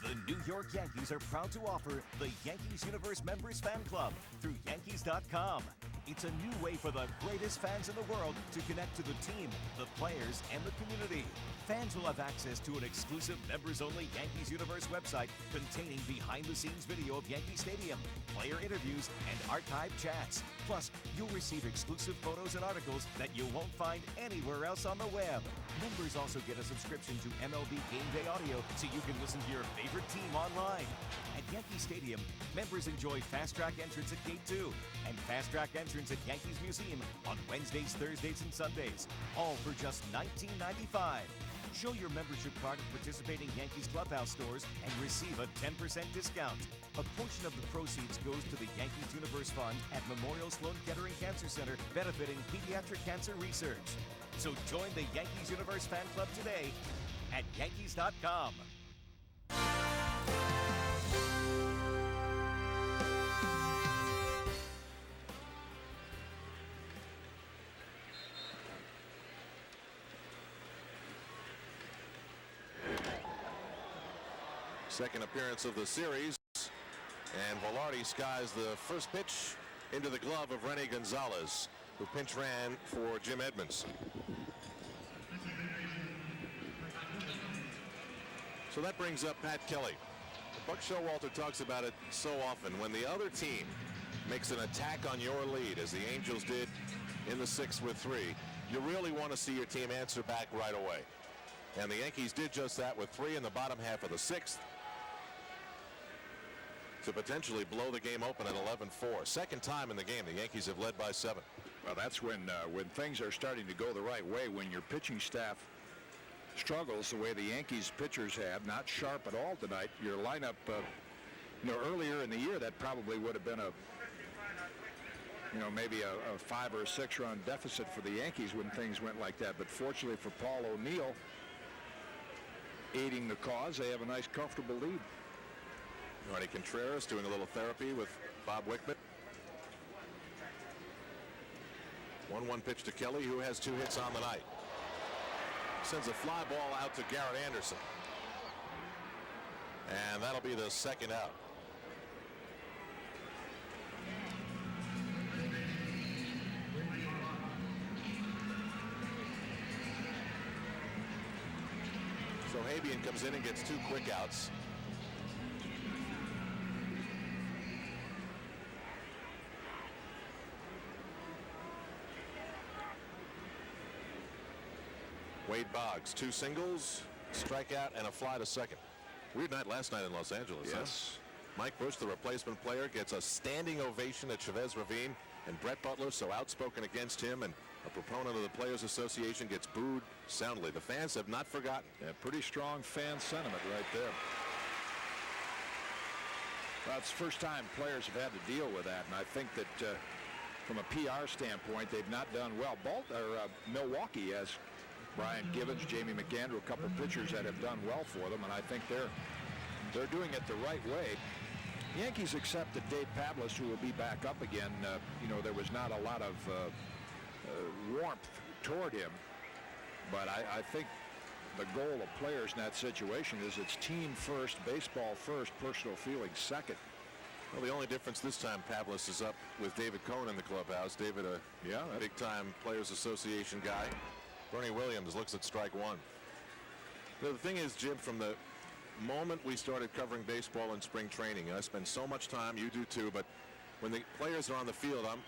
The New York Yankees are proud to offer the Yankees Universe Members Fan Club through Yankees.com. It's a new way for the greatest fans in the world to connect to the team, the players, and the community. Fans will have access to an exclusive members-only Yankees Universe website containing behind-the-scenes video of Yankee Stadium, player interviews, and archived chats. Plus, you'll receive exclusive photos and articles that you won't find anywhere else on the web. Members also get a subscription to MLB Game Day audio so you can listen to your favorite team online. At Yankee Stadium, members enjoy fast-track entrance at Gate 2 and fast-track entrance at Yankees Museum on Wednesdays, Thursdays, and Sundays, all for just $19.95. Show your membership card at participating Yankees Clubhouse stores and receive a 10% discount. A portion of the proceeds goes to the Yankees Universe Fund at Memorial Sloan Kettering Cancer Center, benefiting pediatric cancer research. So join the Yankees Universe Fan Club today at Yankees.com. Second appearance of the series, and Velarde skies the first pitch into the glove of Rene Gonzalez, who pinch ran for Jim Edmonds. So that brings up Pat Kelly. Buck Showalter talks about it so often. When the other team makes an attack on your lead, as the Angels did in the 6th with 3, you really want to see your team answer back right away. And the Yankees did just that with 3 in the bottom half of the 6th to potentially blow the game open at 11-4. Second time in the game the Yankees have led by 7. Well, that's when things are starting to go the right way, when your pitching staff struggles the way the Yankees pitchers have, not sharp at all tonight. Your lineup, earlier in the year, that probably would have been maybe a 5 or 6 run deficit for the Yankees when things went like that. But fortunately for Paul O'Neill, aiding the cause, they have a nice, comfortable lead. Marty Contreras doing a little therapy with Bob Wickman. 1-1 pitch to Kelly, who has 2 hits on the night. Sends a fly ball out to Garrett Anderson. And that'll be the second out. So Habian comes in and gets 2 quick outs. Wade Boggs, 2 singles, strikeout, and a fly to second. Weird night last night in Los Angeles. Yes. Huh? Mike Bush, the replacement player, gets a standing ovation at Chavez Ravine, and Brett Butler, so outspoken against him and a proponent of the Players Association, gets booed soundly. The fans have not forgotten. Yeah, pretty strong fan sentiment right there. Well, it's the first time players have had to deal with that, and I think that from a PR standpoint, they've not done well. Milwaukee has Brian Gibbons, Jamie McAndrew, a couple of pitchers that have done well for them, and I think they're doing it the right way. Yankees accepted Dave Pavlis, who will be back up again. There was not a lot of warmth toward him But I think the goal of players in that situation is it's team first, baseball first, personal feeling second. Well, the only difference this time, Pavlis is up with David Cohn in the clubhouse. David, a big-time Players Association guy. Bernie Williams looks at strike one. The thing is, Jim, from the moment we started covering baseball in spring training, I spend so much time, you do too, but when the players are on the field, I'm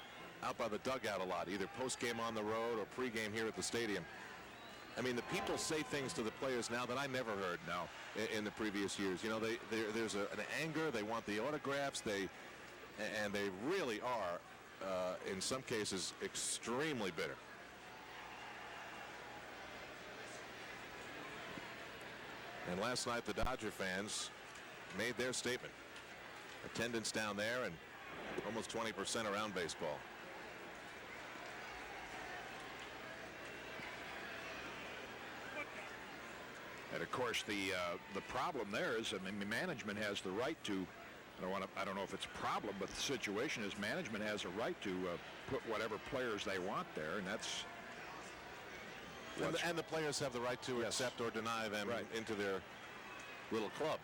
out by the dugout a lot, either post-game on the road or pre-game here at the stadium. I mean, the people say things to the players now that I never heard in the previous years. You know, there's an anger. They want the autographs. And they really are, in some cases, extremely bitter. And last night, the Dodger fans made their statement. Attendance down there and almost 20% around baseball. And of course, the problem there is, I mean, management has the right to. I don't know if it's a problem, but the situation is management has a right to put whatever players they want there, and that's. And the players have the right to accept or deny them into their little club.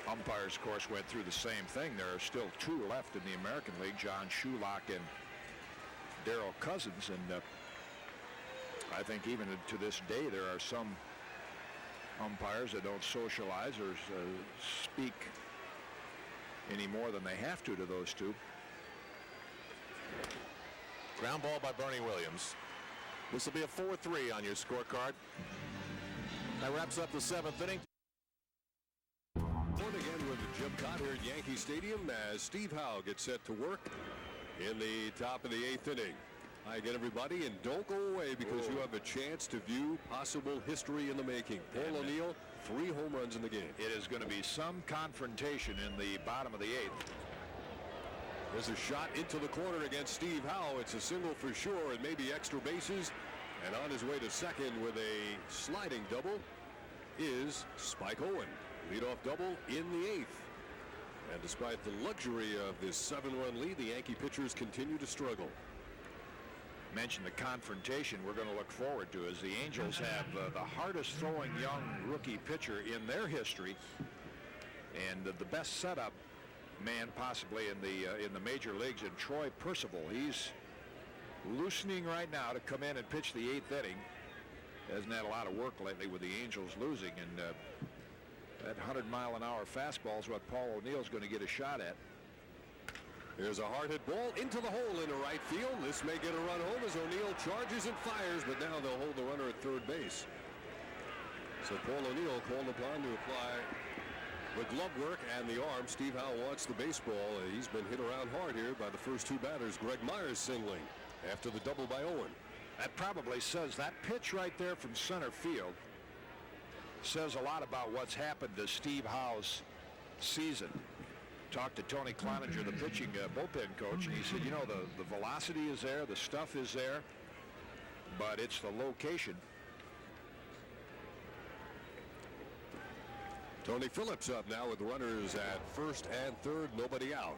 Umpires, of course, went through the same thing. There are still two left in the American League, John Shulock and Darryl Cousins, and I think even to this day there are some umpires that don't socialize or speak any more than they have to those two. Ground ball by Bernie Williams. This will be a 4-3 on your scorecard. That wraps up the 7th inning. Once again with Jim Cotter at Yankee Stadium as Steve Howe gets set to work in the top of the 8th inning. Hi again, everybody, and don't go away because you have a chance to view possible history in the making. Paul O'Neill, 3 home runs in the game. It is going to be some confrontation in the bottom of the 8th. There's a shot into the corner against Steve Howe. It's a single for sure and maybe extra bases. And on his way to second with a sliding double is Spike Owen. Leadoff double in the 8th. And despite the luxury of this 7-run lead, the Yankee pitchers continue to struggle. Mentioned the confrontation we're going to look forward to as the Angels have the hardest throwing young rookie pitcher in their history, and the best setup man possibly in the major leagues in Troy Percival. He's loosening right now to come in and pitch the 8th inning. Hasn't had a lot of work lately with the Angels losing, and that 100-mile-an-hour fastball is what Paul O'Neill's going to get a shot at. There's a hard hit ball into the hole into right field. This may get a run home as O'Neill charges and fires, but now they'll hold the runner at third base. So Paul O'Neill called upon to apply the glove work and the arm. Steve Howe wants the baseball. He's been hit around hard here by the first 2 batters. Greg Myers singling after the double by Owen. That probably says, that pitch right there from center field says a lot about what's happened to Steve Howe's season. Talked to Tony Cloninger, the pitching bullpen coach, and he said, you know, the velocity is there, the stuff is there, but it's the location. Tony Phillips up now with runners at first and third, nobody out.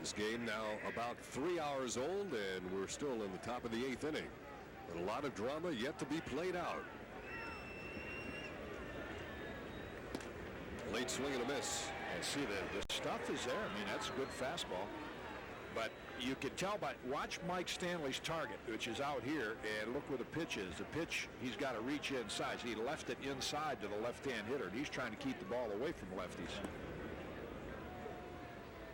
This game now about 3 hours old, and we're still in the top of the 8th inning. But a lot of drama yet to be played out. Late swing and a miss. And see, the stuff is there. I mean, that's a good fastball. But you can tell by, watch Mike Stanley's target, which is out here, and look where the pitch is. The pitch, he's got to reach inside. He left it inside to the left-hand hitter, and he's trying to keep the ball away from lefties.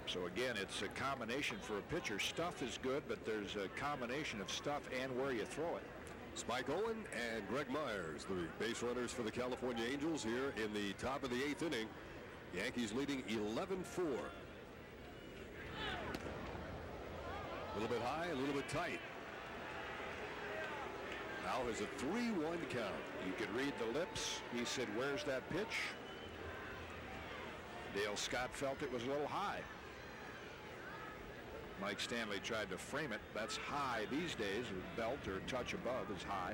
So again, it's a combination for a pitcher. Stuff is good, but there's a combination of stuff and where you throw it. Spike Owen and Greg Myers, the base runners for the California Angels here in the top of the 8th inning. Yankees leading 11-4. A little bit high, a little bit tight. Now has a 3-1 count. You could read the lips. He said, where's that pitch? Dale Scott felt it was a little high. Mike Stanley tried to frame it. That's high these days. A belt or touch above is high.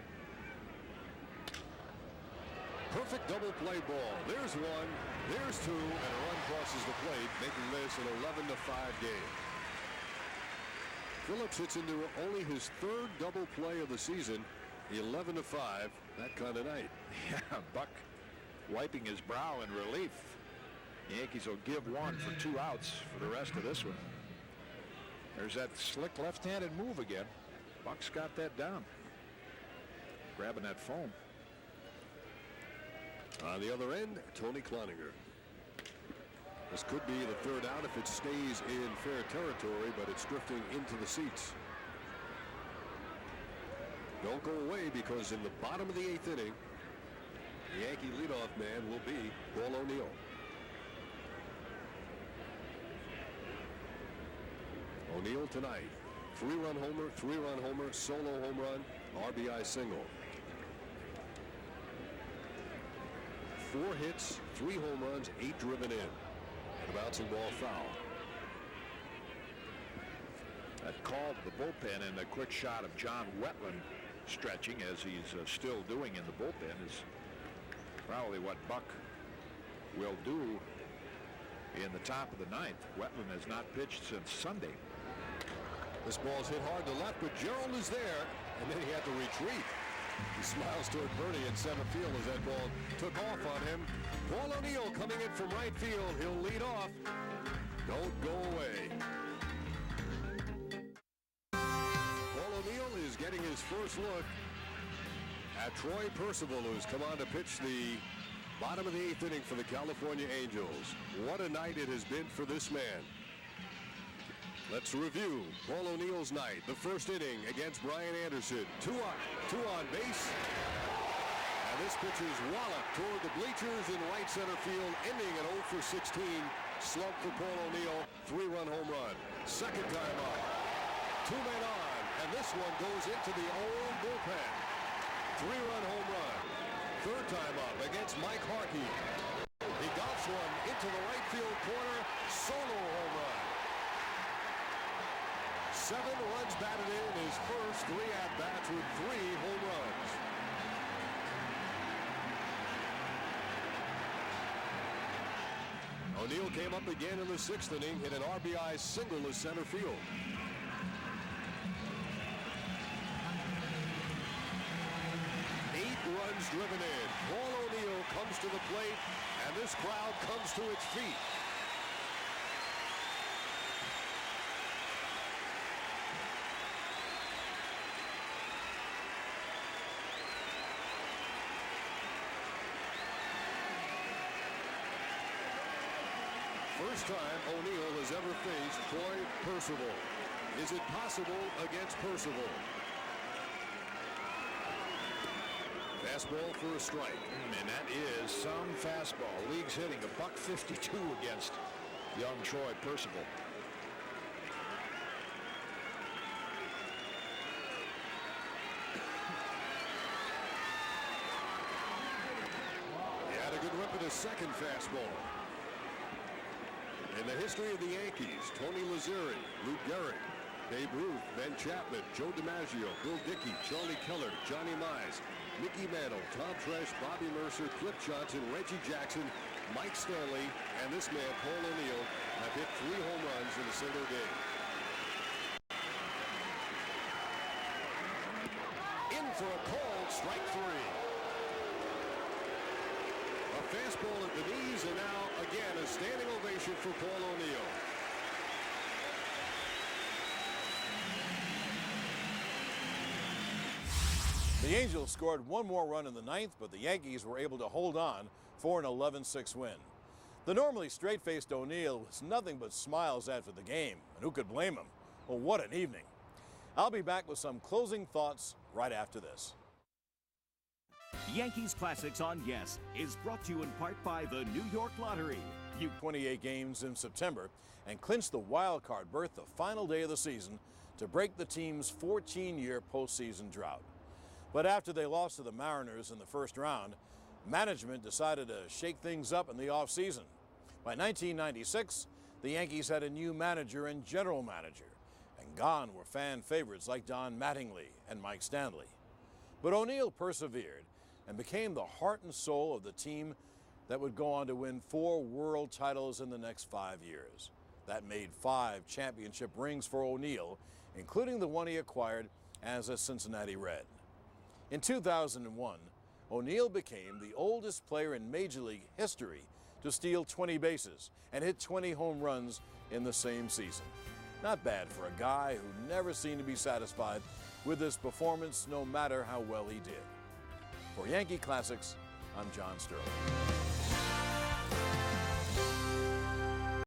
Perfect double play ball. There's one, there's two, and a run crosses the plate, making this an 11-5 game. Phillips hits into only his third double play of the season. 11-5, that kind of night. Yeah, Buck wiping his brow in relief. The Yankees will give one for 2 outs for the rest of this one. There's that slick left-handed move again. Buck's got that down. Grabbing that foam. On the other end, Tony Cloninger. This could be the third out if it stays in fair territory, but it's drifting into the seats. Don't go away, because in the bottom of the 8th inning, the Yankee leadoff man will be Paul O'Neill. O'Neill tonight, 3-run homer, solo home run, RBI single. 4 hits, 3 home runs, 8 driven in. The bouncing ball foul. That call to the bullpen and a quick shot of John Wetland stretching, as he's still doing in the bullpen, is probably what Buck will do in the top of the 9th. Wetland has not pitched since Sunday. This ball's hit hard to left, but Gerald is there, and then he had to retreat. He smiles toward Bernie in center field as that ball took off on him. Paul O'Neill coming in from right field. He'll lead off. Don't go away. Paul O'Neill is getting his first look at Troy Percival, who's come on to pitch the bottom of the 8th inning for the California Angels. What a night it has been for this man. Let's review Paul O'Neill's night. The first inning against Brian Anderson. 2 on base. And this pitcher's wallop toward the bleachers in right center field, ending an 0 for 16 slump for Paul O'Neill. 3-run home run. Second time up. 2 men on. And this one goes into the old bullpen. 3-run home run. Third time up against Mike Harkey. He golfs one into the right field corner. Solo home run. 7 runs batted in his first 3 at-bats with 3 home runs. O'Neill came up again in the 6th inning, hit an RBI single to center field. 8 runs driven in. Paul O'Neill comes to the plate, and this crowd comes to its feet. First time O'Neill has ever faced Troy Percival. Is it possible against Percival? Fastball for a strike. And that is some fastball. League's hitting $152 against young Troy Percival. He had a good rip at his second fastball. In the history of the Yankees, Tony Lazzeri, Lou Gehrig, Babe Ruth, Ben Chapman, Joe DiMaggio, Bill Dickey, Charlie Keller, Johnny Mize, Mickey Mantle, Tom Tresh, Bobby Mercer, Cliff Johnson, Reggie Jackson, Mike Stanley, and this man, Paul O'Neill, have hit 3 home runs in a single game. In for a called strike 3. A fastball at the knees, and now, again, a standing ovation for Paul O'Neill. The Angels scored 1 more run in the 9th, but the Yankees were able to hold on for an 11-6 win. The normally straight-faced O'Neill was nothing but smiles after the game, and who could blame him? Well, what an evening. I'll be back with some closing thoughts right after this. Yankees Classics on Yes is brought to you in part by the New York Lottery. You 28 games in September and clinched the wild card berth the final day of the season to break the team's 14-year postseason drought. But after they lost to the Mariners in the first round, management decided to shake things up in the offseason. By 1996, the Yankees had a new manager and general manager, and gone were fan favorites like Don Mattingly and Mike Stanley. But O'Neill persevered and became the heart and soul of the team that would go on to win 4 world titles in the next 5 years. That made 5 championship rings for O'Neill, including the one he acquired as a Cincinnati Red. In 2001, O'Neill became the oldest player in Major League history to steal 20 bases and hit 20 home runs in the same season. Not bad for a guy who never seemed to be satisfied with his performance, no matter how well he did. For Yankee Classics, I'm John Sterling.